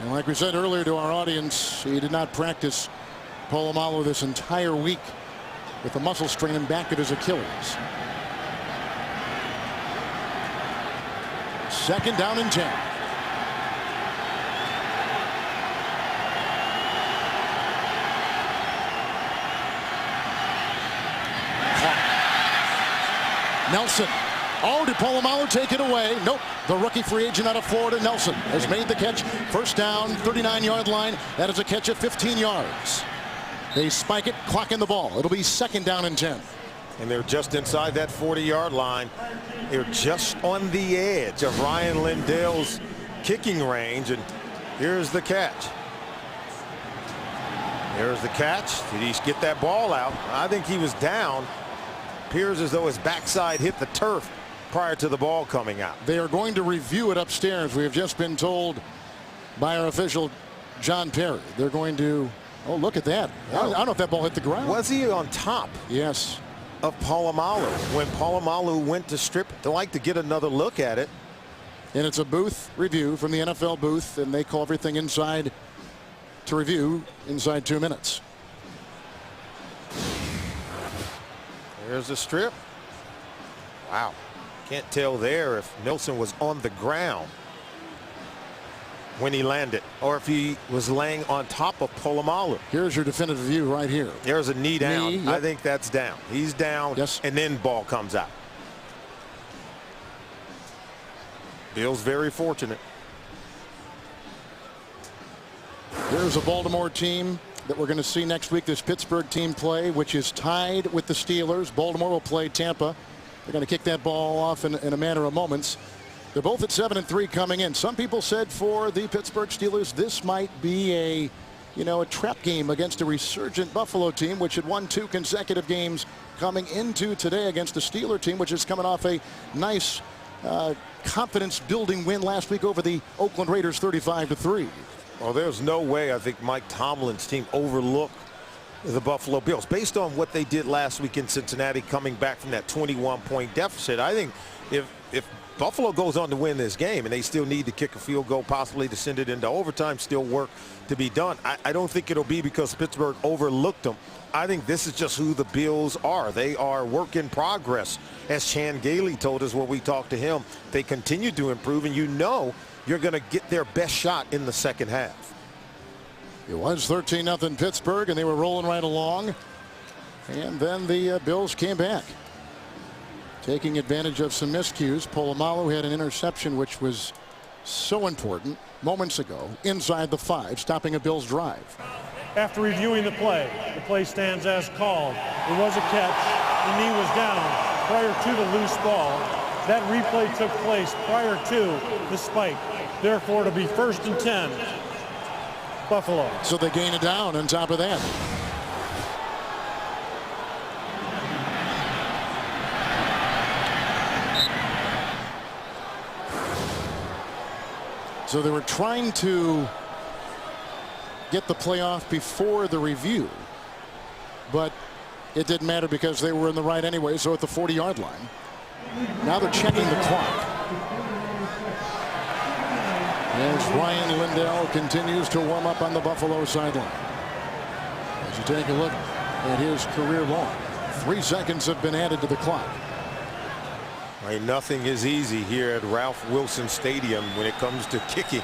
And like we said earlier to our audience, he did not practice Polamalu this entire week with a muscle strain in back of his Achilles. 2nd down and 10. Nelson. Oh, did Polamalu take it away? Nope. The rookie free agent out of Florida, Nelson, has made the catch. 1st down, 39-yard line. That is a catch at 15 yards. They spike it, clocking the ball. It'll be 2nd down and 10. And they're just inside that 40-yard line. They're just on the edge of Ryan Lindell's kicking range. And here's the catch. There's the catch. Did he get that ball out? I think he was down. Appears as though his backside hit the turf prior to the ball coming out. They are going to review it upstairs. We have just been told by our official, John Perry. They're going to, oh, look at that. I don't know if that ball hit the ground. Was he on top? Yes. Of Polamalu. When Polamalu went to strip, they like to get another look at it. And it's a booth review from the NFL booth, and they call everything inside to review inside 2 minutes. There's the strip. Wow. Can't tell there if Nelson was on the ground when he landed or if he was laying on top of Polamalu. Here's your definitive view right here. There's a knee down. Yep. I think that's down. He's down. Yes. And then ball comes out. Bill's very fortunate. Here's a Baltimore team that we're going to see next week. This Pittsburgh team play, which is tied with the Steelers. Baltimore will play Tampa. They're going to kick that ball off in a matter of moments. They're both at 7-3 coming in. Some people said for the Pittsburgh Steelers, this might be a trap game against a resurgent Buffalo team, which had won 2 consecutive games coming into today against the Steeler team, which is coming off a nice confidence-building win last week over the Oakland Raiders, 35-3. Well, there's no way I think Mike Tomlin's team overlooked the Buffalo Bills based on what they did last week in Cincinnati, coming back from that 21-point deficit. I think if if Buffalo goes on to win this game and they still need to kick a field goal, possibly to send it into overtime, still work to be done. I don't think it'll be because Pittsburgh overlooked them. I think this is just who the Bills are. They are work in progress. As Chan Gailey told us when we talked to him, they continue to improve, and you know you're going to get their best shot in the second half. It was 13-0 Pittsburgh, and they were rolling right along. And then the Bills came back, taking advantage of some miscues. Polamalu had an interception which was so important moments ago inside the 5, stopping a Bills drive. After reviewing the play stands as called. It was a catch. The knee was down prior to the loose ball. That replay took place prior to the spike. Therefore, it'll be 1st and 10, Buffalo. So they gain it down on top of that. So they were trying to get the playoff before the review, but it didn't matter because they were in the right anyway. So at the 40-yard line, now they're checking the clock as Ryan Lindell continues to warm up on the Buffalo sideline. As you take a look at his career long, 3 seconds have been added to the clock. Right, nothing is easy here at Ralph Wilson Stadium when it comes to kicking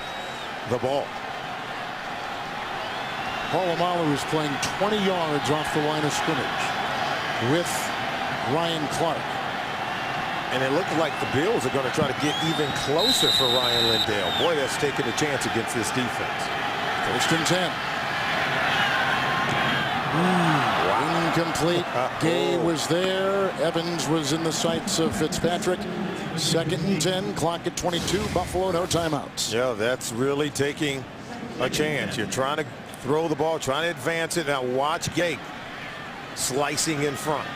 the ball. Polamalu is playing 20 yards off the line of scrimmage with Ryan Clark. And it looked like the Bills are going to try to get even closer for Ryan Lindell. Boy, that's taking a chance against this defense. 1st and 10. Incomplete. Gay was there. Evans was in the sights of Fitzpatrick. 2nd and 10. Clock at 22. Buffalo, no timeouts. Yeah, that's really taking a chance. You're trying to throw the ball, trying to advance it. Now watch Gay slicing in front.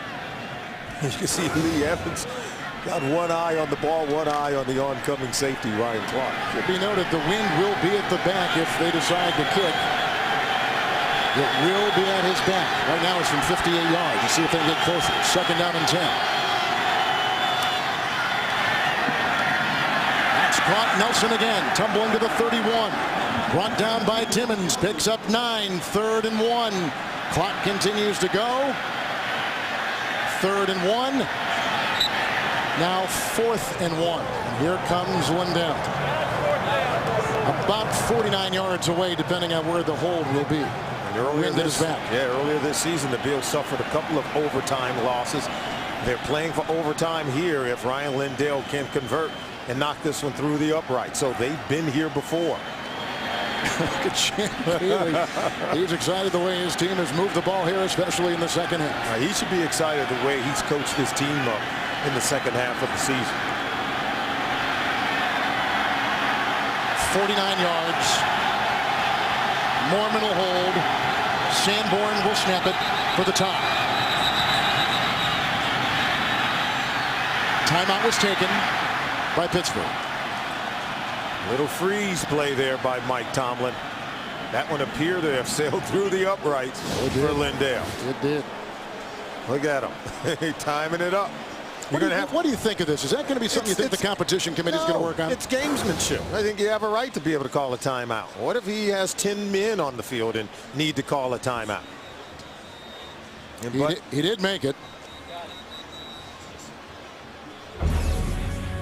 You can see Lee Evans got one eye on the ball, one eye on the oncoming safety, Ryan Clark. Should be noted the wind will be at the back if they decide to kick. It will be at his back. Right now it's from 58 yards. You see if they can get closer. 2nd down and 10. That's caught. Nelson again. Tumbling to the 31. Brought down by Timmons. Picks up 9. 3rd and 1. Clock continues to go. 3rd and 1. Now 4th and 1. And here comes Lindell. About 49 yards away, depending on where the hold will be. Earlier this season, the Bills suffered a couple of overtime losses. They're playing for overtime here if Ryan Lindell can convert and knock this one through the upright. So they've been here before. Look at Chan Gailey. He's excited the way his team has moved the ball here, especially in the second half. He should be excited the way he's coached his team up in the second half of the season. 49 yards. Mormon will hold. Sanborn will snap it for the top. Timeout was taken by Pittsburgh. Little freeze play there by Mike Tomlin. That one appeared to have sailed through the uprights for Lindell. It did. Look at him. Timing it up. What do you think of this? Is that going to be something you think the competition committee is going to work on? It's gamesmanship. I think you have a right to be able to call a timeout. What if he has 10 men on the field and need to call a timeout? He did make it.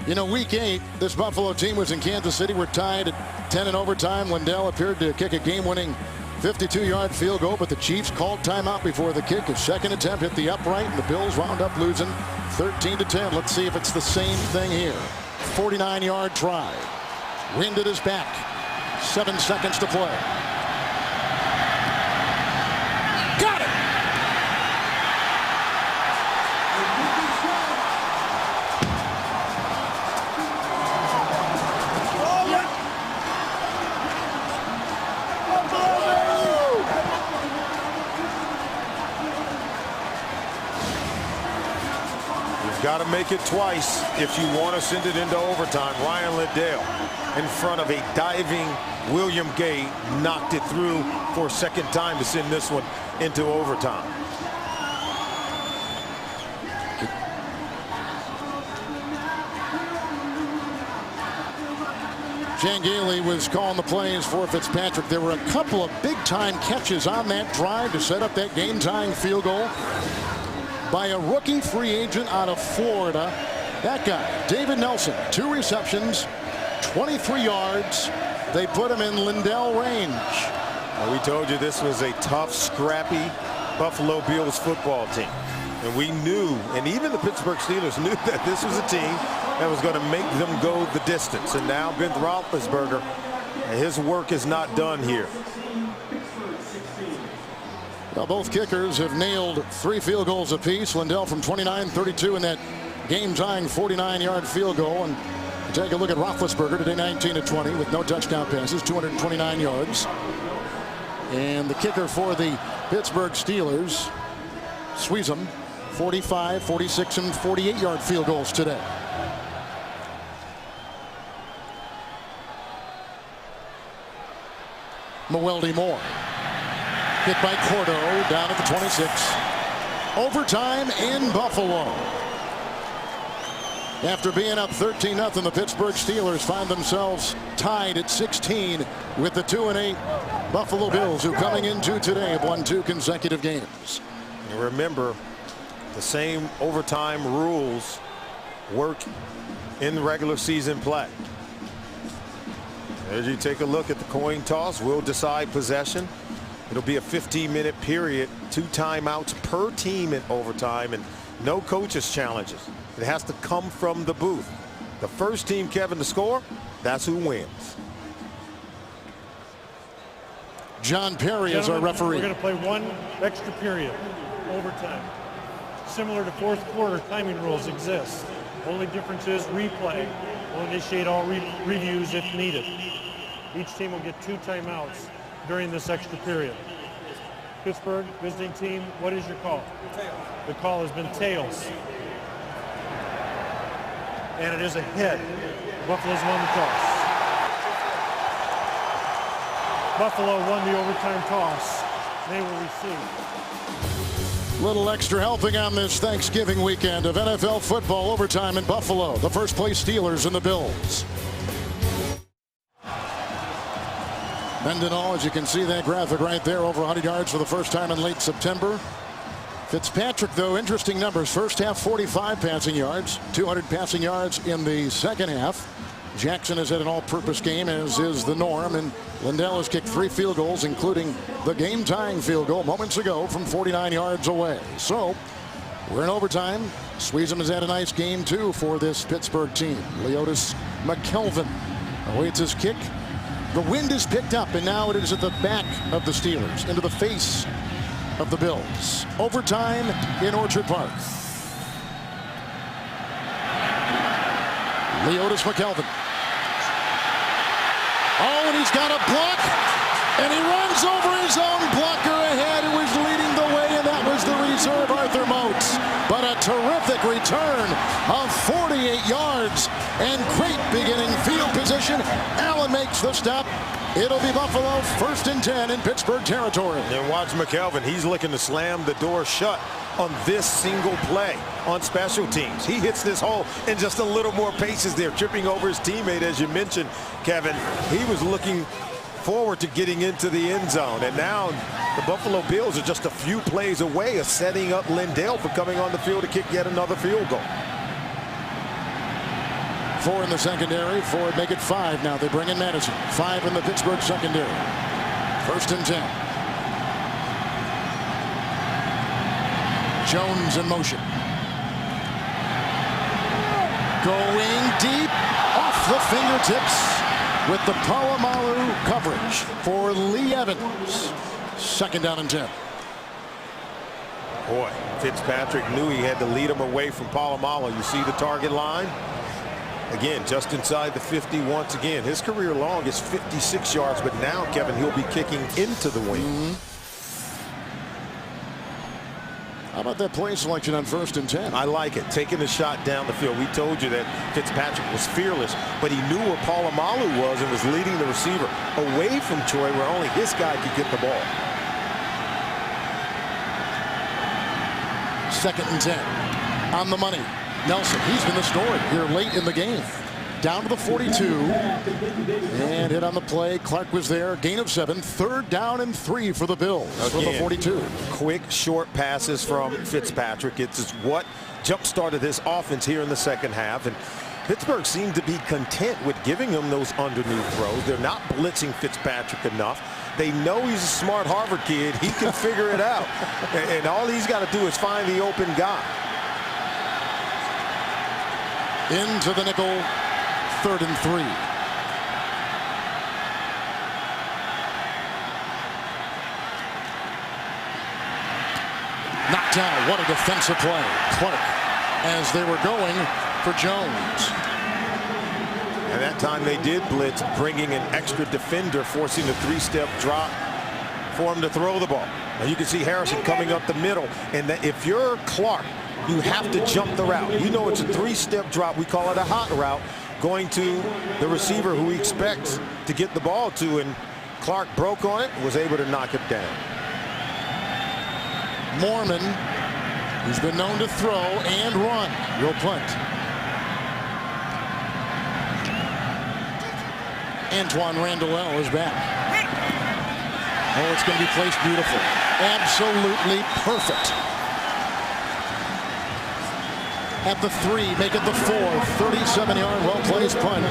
You know, week 8, this Buffalo team was in Kansas City. We're tied at 10 in overtime. Lindell appeared to kick a game-winning 52-yard field goal, but the Chiefs called timeout before the kick. His second attempt hit the upright, and the Bills wound up losing 13-10. Let's see if it's the same thing here. 49-yard try. Wind at his back. 7 seconds to play. Got it! Got to make it twice if you want to send it into overtime. Ryan Lindell in front of a diving William Gay knocked it through for a second time to send this one into overtime. Jan Gailey was calling the plays for Fitzpatrick. There were a couple of big-time catches on that drive to set up that game-tying field goal by a rookie free agent out of Florida. That guy, David Nelson, 2 receptions, 23 yards. They put him in Lindell range. We told you this was a tough, scrappy Buffalo Bills football team. And we knew, and even the Pittsburgh Steelers knew that this was a team that was going to make them go the distance. And now Ben Roethlisberger, his work is not done here. Well, both kickers have nailed 3 field goals apiece. Lindell from 29-32 in that game-tying 49-yard field goal. And take a look at Roethlisberger today, 19-20 with no touchdown passes, 229 yards. And the kicker for the Pittsburgh Steelers, Sweezum, 45, 46, and 48-yard field goals today. Mewelde Moore. Hit by Cordo down at the 26. Overtime in Buffalo. After being up 13-0, the Pittsburgh Steelers find themselves tied at 16 with the 2-8 Buffalo Bills, who coming into today have won 2 consecutive games. And remember, the same overtime rules work in regular season play. As you take a look at the coin toss, we'll decide possession. It'll be a 15-minute period, 2 timeouts per team in overtime, and no coaches challenges. It has to come from the booth. The first team, Kevin, to score, that's who wins. John Perry is our referee. We're going to play 1 extra period, overtime. Similar to fourth quarter, timing rules exist. Only difference is replay will initiate all reviews if needed. Each team will get 2 timeouts during this extra period. Pittsburgh, visiting team, what is your call? Tails. The call has been tails. And it is a hit. Buffalo's won the toss. Buffalo won the overtime toss. They will receive. Little extra helping on this Thanksgiving weekend of NFL football overtime in Buffalo. The first place Steelers and the Bills. Mendenhall, as you can see that graphic right there, over 100 yards for the first time in late September. Fitzpatrick, though, interesting numbers. First half, 45 passing yards, 200 passing yards in the second half. Jackson has had an all-purpose game, as is the norm, and Lindell has kicked 3 field goals, including the game-tying field goal moments ago from 49 yards away. So we're in overtime. Sweezum has had a nice game, too, for this Pittsburgh team. Leotis McKelvin awaits his kick. The wind is picked up, and now it is at the back of the Steelers, into the face of the Bills. Overtime in Orchard Park. Leotis McKelvin. Oh, and he's got a block, and he runs over his own blocker ahead, who was leading the way, and that was the reserve Arthur Moats. But a terrific return of 48 yards and great beginning field position. Allen makes the stop. It'll be Buffalo 1st and 10 in Pittsburgh territory. And watch McKelvin. He's looking to slam the door shut on this single play on special teams. He hits this hole in just a little more paces there, tripping over his teammate, as you mentioned, Kevin. He was looking forward to getting into the end zone, and now the Buffalo Bills are just a few plays away of setting up Lindell for coming on the field to kick yet another field goal. 4 in the secondary. 4 make it 5 now. They bring in Madison. 5 in the Pittsburgh secondary. 1st and 10. Jones in motion. Going deep off the fingertips with the Polamalu coverage for Lee Evans. 2nd down and 10. Boy, Fitzpatrick knew he had to lead him away from Polamalu. You see the target line? Again, just inside the 50 once again. His career long is 56 yards, but now, Kevin, he'll be kicking into the wing. How about that play selection on 1st and 10? I like it. Taking a shot down the field. We told you that Fitzpatrick was fearless, but he knew where Polamalu was and was leading the receiver away from Troy, where only his guy could get the ball. 2nd and 10. On the money. Nelson, he's been the story here late in the game. down to the 42 and hit on the play. Clark was there. Gain of 7. 3rd down and 3 for the Bills from the 42. Quick, short passes from Fitzpatrick. It's what jump-started this offense here in the second half. And Pittsburgh seemed to be content with giving him those underneath throws. They're not blitzing Fitzpatrick enough. They know he's a smart Harvard kid. He can figure it out. And all he's got to do is find the open guy. Into the nickel, 3rd and 3. Knocked down. What a defensive play. Clark as they were going for Jones. And that time they did blitz, bringing an extra defender, forcing the 3-step drop for him to throw the ball. Now you can see Harrison coming up the middle. And that if you're Clark, you have to jump the route. You know it's a 3-step drop. We call it a hot route, going to the receiver who he expects to get the ball to. And Clark broke on it, was able to knock it down. Mormon, who's been known to throw and run, will punt. Antoine Randall is back. Oh, it's going to be placed beautiful. Absolutely perfect. At the 3, make it the 4. 37-yard well-placed punt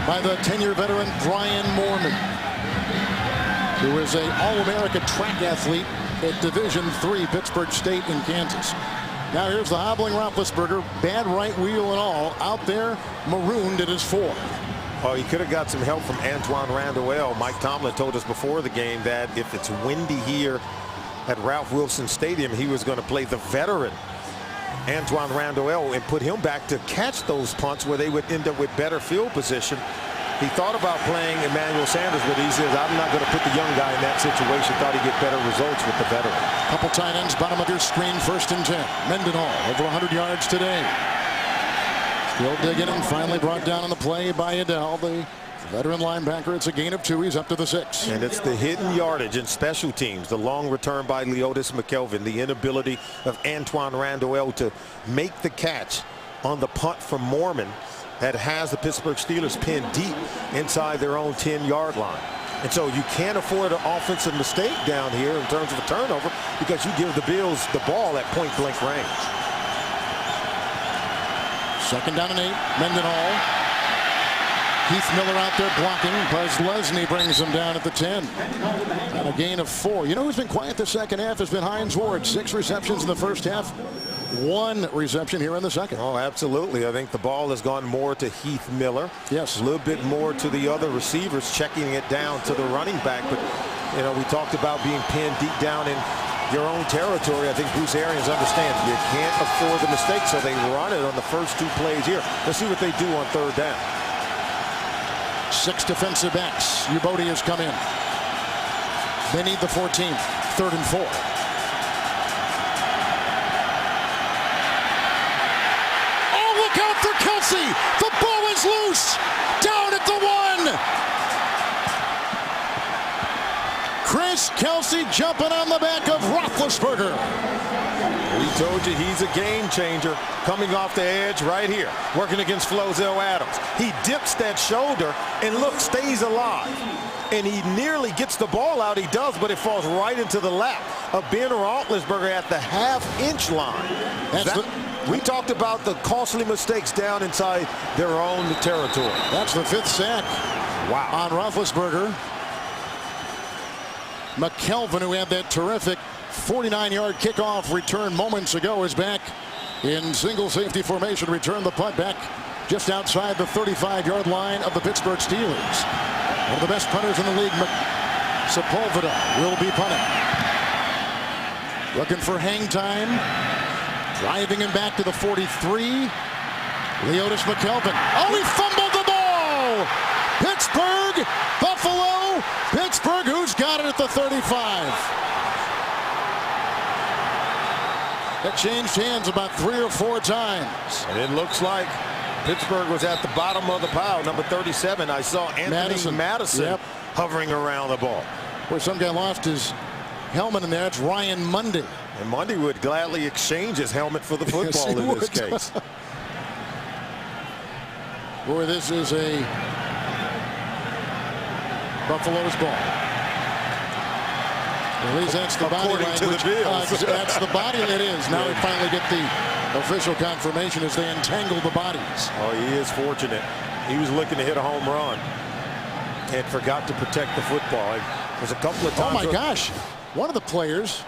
by the 10-year veteran Brian Mormon, who is an All-America track athlete at Division III Pittsburgh State in Kansas. Now here's the hobbling Roethlisberger, bad right wheel and all, out there marooned at his 4. Oh, he could have got some help from Antoine Randall. Mike Tomlin told us before the game that if it's windy here at Ralph Wilson Stadium, he was going to play the veteran Antoine Randall and put him back to catch those punts where they would end up with better field position. He thought about playing Emmanuel Sanders, but he says, I'm not going to put the young guy in that situation. Thought he'd get better results with the veteran. Couple tight ends, bottom of your screen, 1st and 10. Mendenhall over 100 yards today. Still digging and finally brought down on the play by Adele, the veteran linebacker. It's a gain of 2. He's up to the 6. And it's the hidden yardage in special teams. The long return by Leotis McKelvin. The inability of Antoine Randall to make the catch on the punt from Mormon that has the Pittsburgh Steelers pinned deep inside their own 10-yard line. And so you can't afford an offensive mistake down here in terms of a turnover because you give the Bills the ball at point-blank range. 2nd down and 8. Mendenhall. Heath Miller out there blocking. Buzz Lesney brings him down at the 10. And a gain of 4. You know who's been quiet the second half has been Hines Ward. 6 receptions in the first half. 1 reception here in the second. Oh, absolutely. I think the ball has gone more to Heath Miller. Yes. A little bit more to the other receivers, checking it down to the running back. But, you know, we talked about being pinned deep down in your own territory. I think Bruce Arians understands you can't afford the mistake, so they run it on the first 2 plays here. Let's see what they do on 3rd down. 6 defensive backs. Ubodi has come in. They need the 14th. 3rd and 4. Oh, look out for Kelsey. The ball is loose. Down at the 1. Chris Kelsey jumping on the back of Roethlisberger. We told you he's a game changer coming off the edge right here, working against Flozell Adams. He dips that shoulder and look, stays alive. And he nearly gets the ball out. He does, but it falls right into the lap of Ben Roethlisberger at the half-inch line. We talked about the costly mistakes down inside their own territory. That's the 5th sack. Wow. On Roethlisberger. McKelvin, who had that terrific 49-yard kickoff return moments ago, is back in single safety formation. Return the punt back just outside the 35-yard line of the Pittsburgh Steelers. One of the best punters in the league, Sepulveda, will be punting. Looking for hang time. Driving him back to the 43. Leotis McKelvin. Oh, he fumbled the ball! Pittsburgh, Buffalo, Pittsburgh, who's got it at the 35? That changed hands about 3 or 4 times. And it looks like Pittsburgh was at the bottom of the pile. Number 37, I saw Anthony Madison hovering around the ball. Where some guy lost his helmet in there. It's Ryan Mundy. And Mundy would gladly exchange his helmet for the football in this case. Boy, this is a Buffalo's ball. At least that's the body According to the language. Bills. That's the body it is. Now we finally get the official confirmation as they entangle the bodies. Oh, he is fortunate. He was looking to hit a home run and forgot to protect the football. There's a couple of times. Oh my gosh. One of the players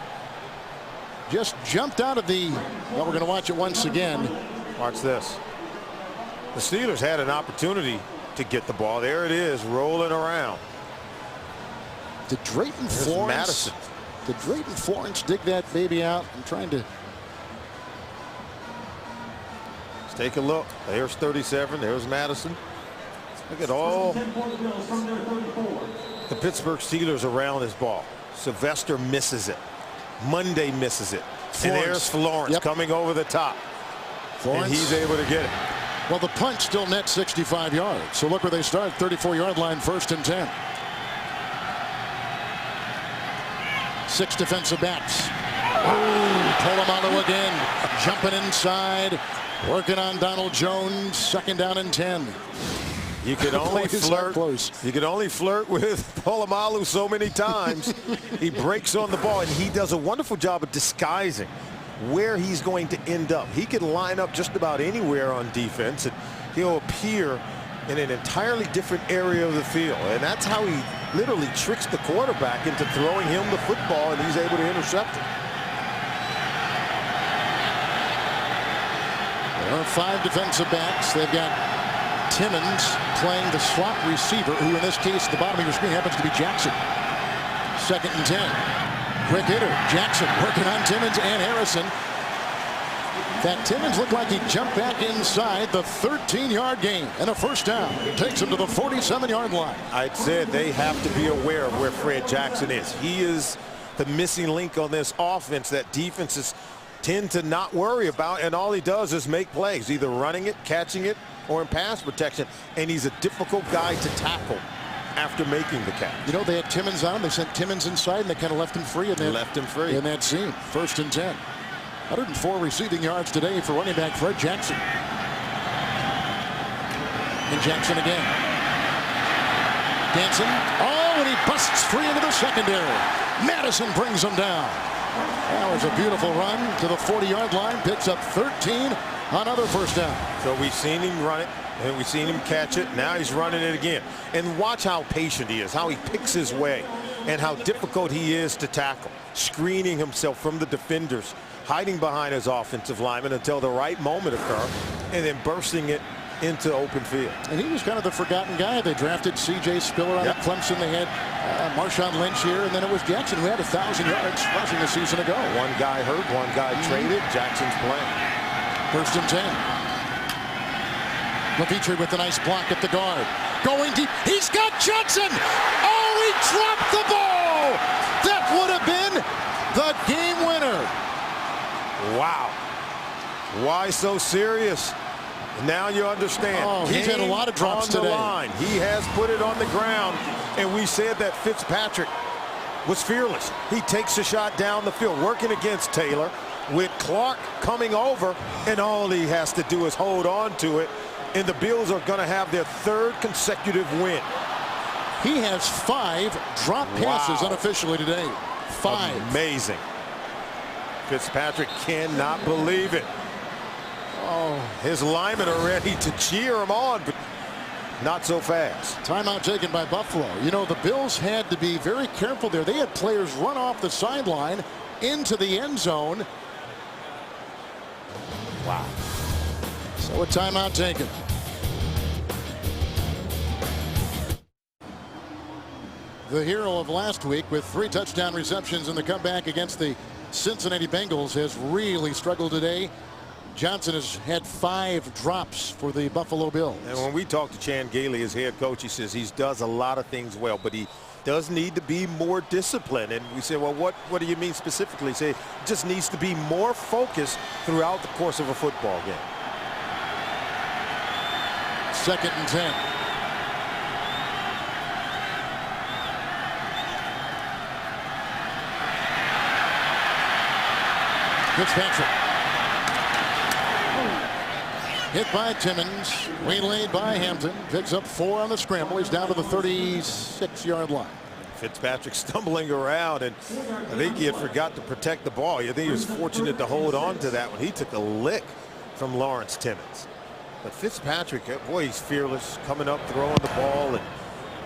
just jumped out of the, well, we're going to watch it once again. Watch this. The Steelers had an opportunity to get the ball. There it is, rolling around. Did Drayton There's Florence, Madison. did Drayton Florence dig that baby out? I'm trying to. Let's take a look. There's 37. There's Madison. Look at all the Pittsburgh Steelers around this ball. Sylvester misses it. Monday misses it. Florence. And there's Florence coming over the top. Florence. And he's able to get it. Well, the punt still net 65 yards. So look where they start, 34-yard line, 1st and 10. 6 defensive backs. Polamalu again, jumping inside, working on Donald Jones. 2nd down and 10. You can only Boy, is that flirt. close. You can only flirt with Polamalu so many times. He breaks on the ball, and he does a wonderful job of disguising where he's going to end up. He can line up just about anywhere on defense, and he'll appear in an entirely different area of the field. And that's how he literally tricks the quarterback into throwing him the football, and he's able to intercept it. There are 5 defensive backs. They've got Timmons playing the slot receiver, who in this case at the bottom of your screen happens to be Jackson. 2nd and 10. Quick hitter. Jackson working on Timmons and Harrison. That Timmons looked like he jumped back inside the 13-yard gain and a 1st down. Takes him to the 47-yard line. I said they have to be aware of where Fred Jackson is. He is the missing link on this offense that defenses tend to not worry about, and all he does is make plays, either running it, catching it, or in pass protection, and he's a difficult guy to tackle after making the catch. You know, they had Timmons on. They sent Timmons inside, and they kind of left him free. Left him free. In that scene. 1st and 10. 104 receiving yards today for running back Fred Jackson. And Jackson again. Danson. Oh, and he busts free into the secondary. Madison brings him down. That was a beautiful run to the 40-yard line. Picks up 13. Another 1st down. So we've seen him run it, and we've seen him catch it. Now he's running it again. And watch how patient he is, how he picks his way, and how difficult he is to tackle. Screening himself from the defenders, hiding behind his offensive lineman until the right moment occurs, and then bursting it into open field. And he was kind of the forgotten guy. They drafted C.J. Spiller out of Clemson. They had Marshawn Lynch here, and then it was Jackson who had 1,000 yards rushing a season ago. One guy hurt, one guy traded. Jackson's playing. 1st and 10. LaVitre with a nice block at the guard. Going deep. He's got Johnson. Oh, he dropped the ball. That would have been the game winner. Wow. Why so serious? Now you understand. Oh, he's had a lot of drops on the today. line. He has put it on the ground, and we said that Fitzpatrick was fearless. He takes a shot down the field, working against Taylor, with Clark coming over, and all he has to do is hold on to it, and the Bills are going to have their 3rd consecutive win. He has 5 drop passes unofficially today. 5. Amazing. Fitzpatrick cannot believe it. Oh, his linemen are ready to cheer him on, but not so fast. Timeout taken by Buffalo. You know, the Bills had to be very careful there. They had players run off the sideline into the end zone. Wow. So a timeout taken. The hero of last week with 3 touchdown receptions in the comeback against the Cincinnati Bengals has really struggled today. Johnson has had 5 drops for the Buffalo Bills. And when we talk to Chan Gailey, his head coach, he says he does a lot of things well, but he does need to be more disciplined. And we say, well, what do you mean specifically? He said, just needs to be more focused throughout the course of a football game. 2nd and 10. Fitzpatrick. Hit by Timmons, waylaid by Hampton, picks up 4 on the scramble. He's down to the 36-yard line. Fitzpatrick stumbling around, and I think he had forgot to protect the ball. I think he was fortunate to hold on to that one. He took a lick from Lawrence Timmons. But Fitzpatrick, boy, he's fearless, coming up, throwing the ball, and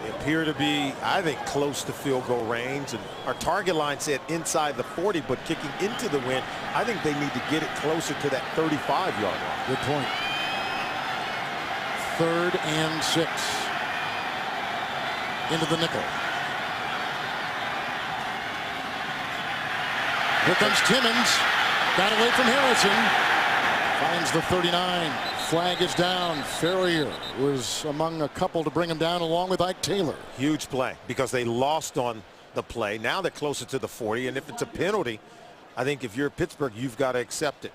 they appear to be, I think, close to field goal range. And our target line said inside the 40, but kicking into the wind, I think they need to get it closer to that 35-yard line. Good point. 3rd and 6. Into the nickel. Here comes Timmons. Got away from Harrison. Finds the 39. Flag is down. Ferrier was among a couple to bring him down, along with Ike Taylor. Huge play because they lost on the play. Now they're closer to the 40, and if it's a penalty, I think if you're Pittsburgh, you've got to accept it.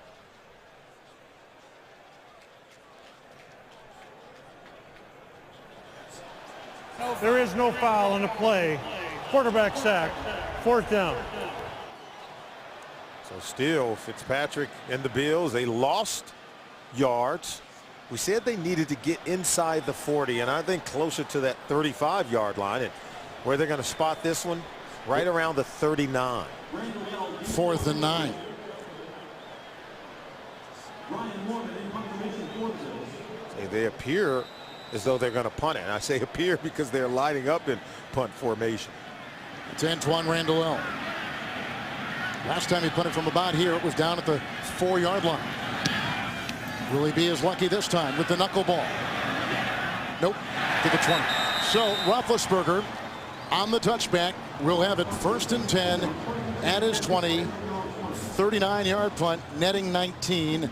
There is no foul on the play. Quarterback sack. 4th down. So still, Fitzpatrick and the Bills, they lost yards. We said they needed to get inside the 40, and I think closer to that 35-yard line. And where they're going to spot this one, right around the 39. 4th and 9. They appear as though they're going to punt it. And I say appear because they're lining up in punt formation. It's Antoine Randall. Last time he punted from about here, it was down at the 4-yard line. Will he be as lucky this time with the knuckleball? Nope, to the 20. So Roethlisberger on the touchback will have it 1st and 10 at his 20. 39-yard punt, netting 19.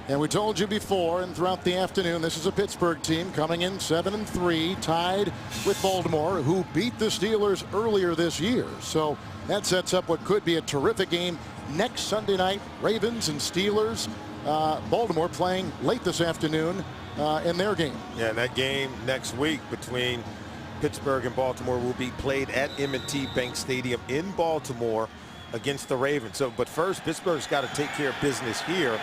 And we told you before and throughout the afternoon, this is a Pittsburgh team coming in 7-3, tied with Baltimore, who beat the Steelers earlier this year. So that sets up what could be a terrific game next Sunday night. Ravens and Steelers. Baltimore playing late this afternoon in their game. Yeah, and that game next week between Pittsburgh and Baltimore will be played at M&T Bank Stadium in Baltimore against the Ravens. So, but first, Pittsburgh's got to take care of business here.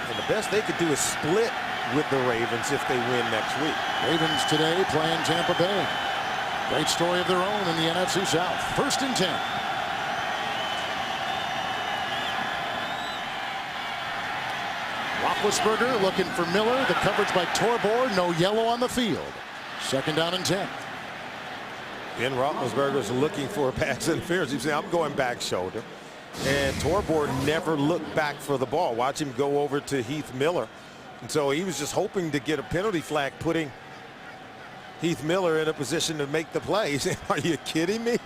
And the best they could do is split with the Ravens if they win next week. Ravens today playing Tampa Bay. Great story of their own in the NFC South. 1st and 10. Roethlisberger looking for Miller. The coverage by Torbor. No yellow on the field. 2nd down and 10. Ben Roethlisberger is looking for a pass interference. He's saying, I'm going back shoulder. And Torbor never looked back for the ball. Watch him go over to Heath Miller. And so he was just hoping to get a penalty flag, putting Heath Miller in a position to make the play. He's saying, are you kidding me?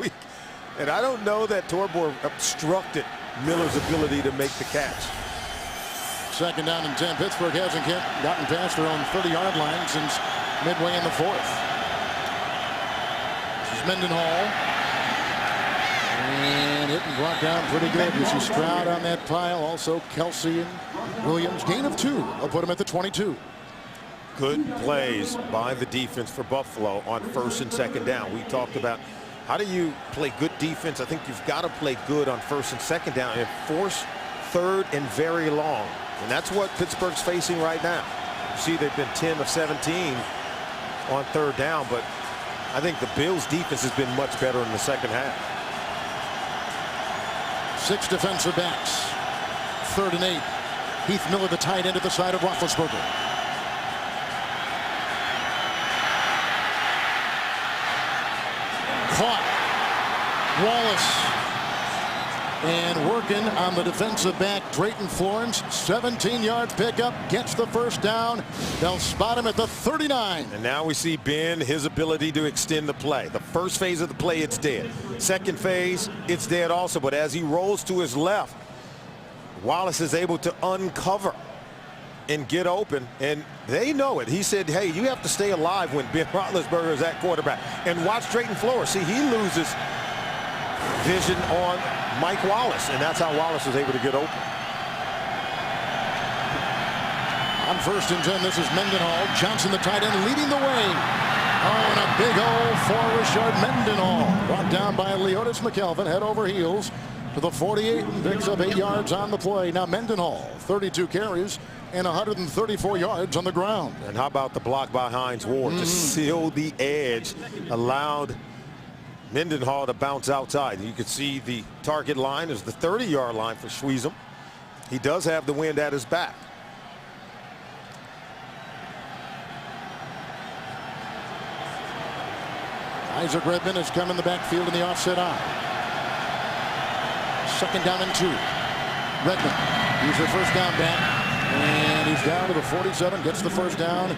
And I don't know that Torbor obstructed Miller's ability to make the catch. 2nd down and 10. Pittsburgh hasn't gotten past their own 30-yard line since midway in the 4th. This is Mendenhall. And hit and brought down pretty good. You see Stroud on that pile. Also Kelsey and Williams. Gain of 2. They'll put him at the 22. Good plays by the defense for Buffalo on 1st and 2nd down. We talked about how do you play good defense. I think you've got to play good on 1st and 2nd down and force 3rd and very long. And that's what Pittsburgh's facing right now. You see they've been 10 of 17 on 3rd down, but I think the Bills defense has been much better in the 2nd half. 6 defensive backs. 3rd and 8. Heath Miller, the tight end, at the side of Roethlisberger. Caught. Wallace. And working on the defensive back, Drayton Florence. 17-yard pickup. Gets the 1st down. They'll spot him at the 39. And now we see Ben, his ability to extend the play. The first phase of the play, it's dead. Second phase, it's dead also. But as he rolls to his left, Wallace is able to uncover and get open. And they know it. He said, hey, you have to stay alive when Ben Roethlisberger is at quarterback. And watch Drayton Florence. See, he loses vision on Mike Wallace, and that's how Wallace was able to get open. On 1st and 10, this is Mendenhall. Johnson, the tight end, leading the way. Oh, and a big hole for Rashard Mendenhall. Brought down by Leotis McKelvin, head over heels to the 48, and picks up 8 yards on the play. Now Mendenhall, 32 carries, and 134 yards on the ground. And how about the block by Hines Ward to seal the edge, allowed Mendenhall to bounce outside. You can see the target line is the 30-yard line for Schweizum. He does have the wind at his back. Isaac Redmond has come in the backfield in the offset eye. Second down and 2. Redmond, he's their first down back. And he's down to the 47, gets the first down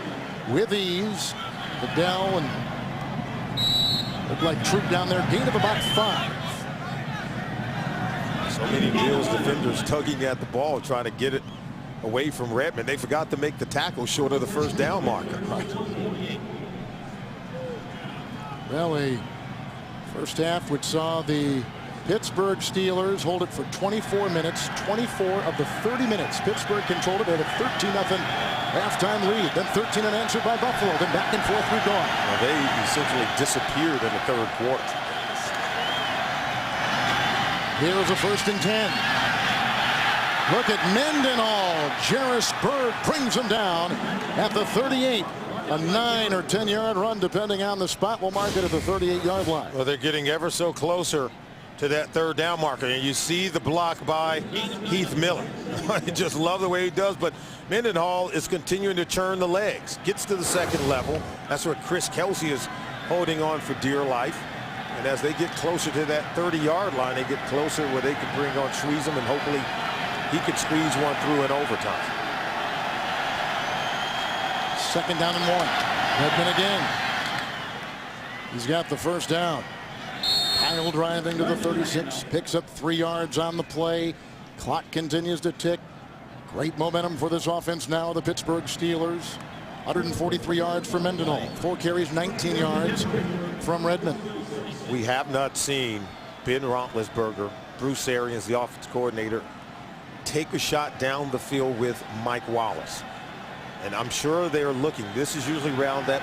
with ease. Goodell and look like Troop down there, gain of about 5. So many Bills defenders tugging at the ball, trying to get it away from Redmond. They forgot to make the tackle short of the first down marker. Well, a first half which saw the Pittsburgh Steelers hold it for 24 minutes. 24 of the 30 minutes Pittsburgh controlled it. They had a 13-0 halftime lead. Then 13 unanswered by Buffalo. Then back and forth we've gone. Well, they essentially disappeared in the third quarter. Here's a 1st and 10. Look at Mendenhall. Jarris Berg brings him down at the 38. A 9 or 10-yard run, depending on the spot. We'll mark it at the 38-yard line. Well, they're getting ever so closer to that third down marker, and you see the block by Heath Miller. I just love the way he does, but Mendenhall is continuing to churn the legs. Gets to the second level. That's where Chris Kelsey is holding on for dear life. And as they get closer to that 30-yard line, they get closer where they can bring on Schweizum, and hopefully he can squeeze one through in overtime. Second down and 1. Redmond again. He's got the first down. Kyle driving to the 36, picks up 3 yards on the play. Clock continues to tick. Great momentum for this offense now, the Pittsburgh Steelers. 143 yards for Mendenhall. 4 carries, 19 yards from Redmond. We have not seen Ben Roethlisberger, Bruce Arians, the offense coordinator, take a shot down the field with Mike Wallace. And I'm sure they're looking. This is usually around that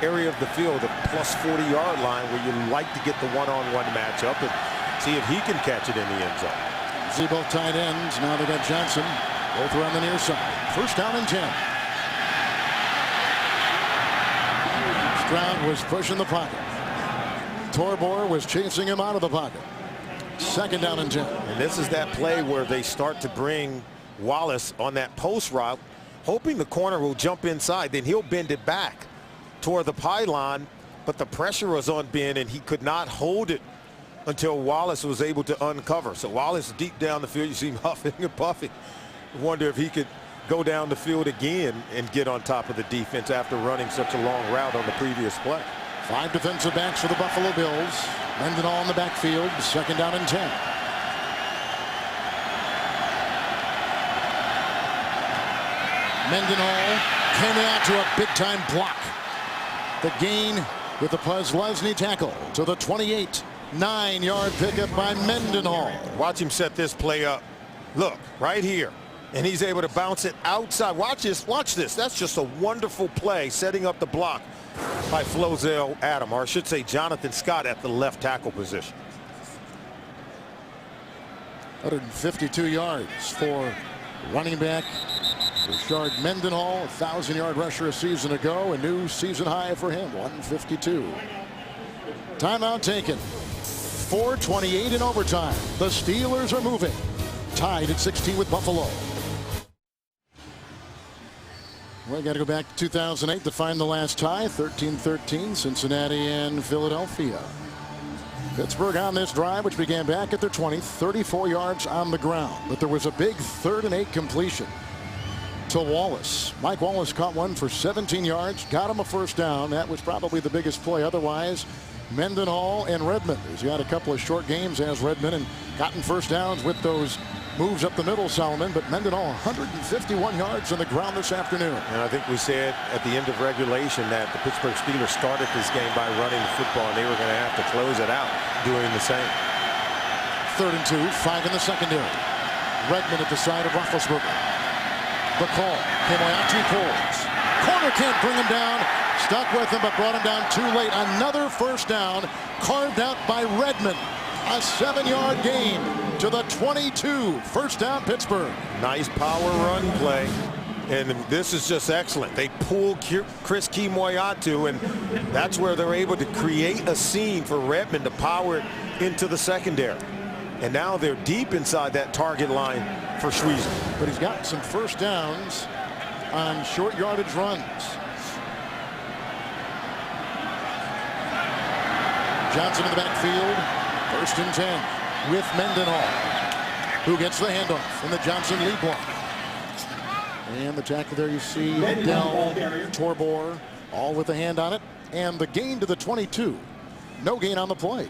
area of the field, the plus 40-yard line, where you like to get the one-on-one matchup and see if he can catch it in the end zone. See both tight ends. Now they got Johnson. Both are on the near side. First down and 10. Stroud was pushing the pocket. Torbor was chasing him out of the pocket. Second down and 10. And this is that play where they start to bring Wallace on that post route, hoping the corner will jump inside. Then he'll bend it back toward the pylon, but the pressure was on Ben, and he could not hold it until Wallace was able to uncover. So Wallace deep down the field, you see him huffing and puffing. Wonder if he could go down the field again and get on top of the defense after running such a long route on the previous play. 5 defensive backs for the Buffalo Bills. Mendenhall in the backfield. Second down and 10. Mendenhall came out to a big-time block. The gain with the Posluszny tackle to the 28. 9-yard pickup by Mendenhall. Watch him set this play up. Look, right here. And he's able to bounce it outside. Watch this. Watch this. That's just a wonderful play, setting up the block by Flozell Adam, or I should say Jonathan Scott, at the left tackle position. 152 yards for running back Rashard Mendenhall. 1,000-yard rusher a season ago. A new season high for him. 152. Timeout taken. 4:28 in overtime. The Steelers are moving. Tied at 16 with Buffalo. We got to go back to 2008 to find the last tie. 13-13, Cincinnati and Philadelphia. Pittsburgh on this drive, which began back at their 20, 34 yards on the ground. But there was a big 3rd and 8 completion to Wallace. Mike Wallace caught one for 17 yards, got him a first down. That was probably the biggest play. Otherwise, Mendenhall and Redmond. He's got a couple of short games as Redmond and gotten first downs with those moves up the middle, Solomon. But Mendenhall 151 yards on the ground this afternoon. And I think we said at the end of regulation that the Pittsburgh Steelers started this game by running the football, and they were going to have to close it out doing the same. 3rd and 2, 5 in the secondary. Redmond at the side of Roethlisberger. The call. Kemoeatu pulls. Corner can't bring him down. Stuck with him, but brought him down too late. Another first down carved out by Redmond. A 7-yard gain to the 22. First down, Pittsburgh. Nice power run play. And this is just excellent. They pull Chris Kemoeatu, and that's where they're able to create a scene for Redmond to power it into the secondary. And now they're deep inside that target line for Schweezer. But he's got some first downs on short yardage runs. Johnson in the backfield. 1st and 10 with Mendenhall, who gets the handoff in the Johnson lead block. And the tackle there, you see Dell, Torbor, all with a hand on it. And the gain to the 22. No gain on the play.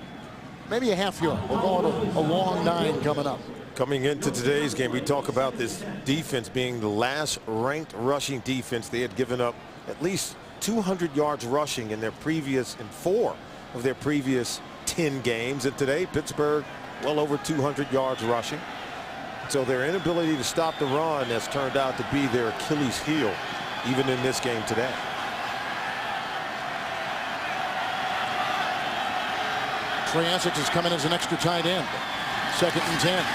Maybe a half yard. We'll call it a long 9 coming up. Coming into today's game, we talk about this defense being the last ranked rushing defense. They had given up at least 200 yards rushing in 4 of their previous 10 games. And today, Pittsburgh well over 200 yards rushing. So their inability to stop the run has turned out to be their Achilles heel, even in this game today. Trey Essex is coming as an extra tight end. 2nd and 10.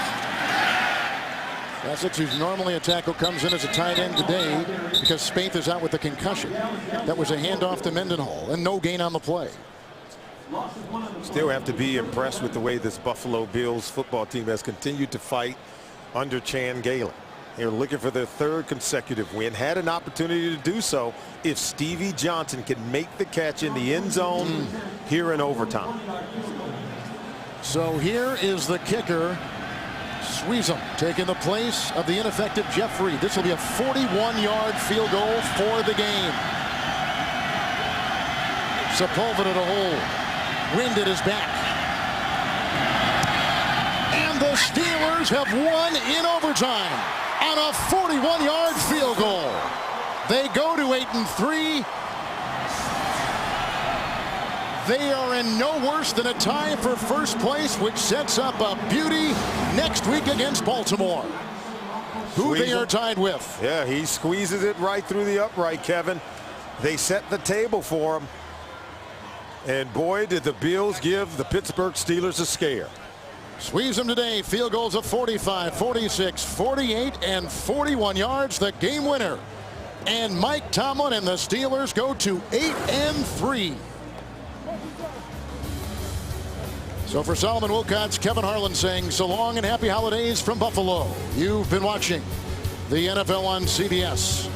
Essex, who's normally a tackle, comes in as a tight end today because Spaeth is out with a concussion. That was a handoff to Mendenhall and no gain on the play. Still have to be impressed with the way this Buffalo Bills football team has continued to fight under Chan Gailey. They're looking for their 3rd consecutive win. Had an opportunity to do so if Stevie Johnson can make the catch in the end zone here in overtime. So here is the kicker, Schweezer, taking the place of the ineffective Jeff Reed. This will be a 41-yard field goal for the game. Sepulveda to hold. Wind at his back. And the Steelers have won in overtime on a 41-yard field goal. They go to 8-3. They are in no worse than a tie for first place, which sets up a beauty next week against Baltimore, who they are tied with. Yeah, he squeezes it right through the upright, Kevin. They set the table for him. And boy, did the Bills give the Pittsburgh Steelers a scare. Squeeze them today. Field goals of 45, 46, 48, and 41 yards. The game winner. And Mike Tomlin and the Steelers go to 8-3. So for Solomon Wilcots, Kevin Harlan saying so long and happy holidays from Buffalo. You've been watching the NFL on CBS.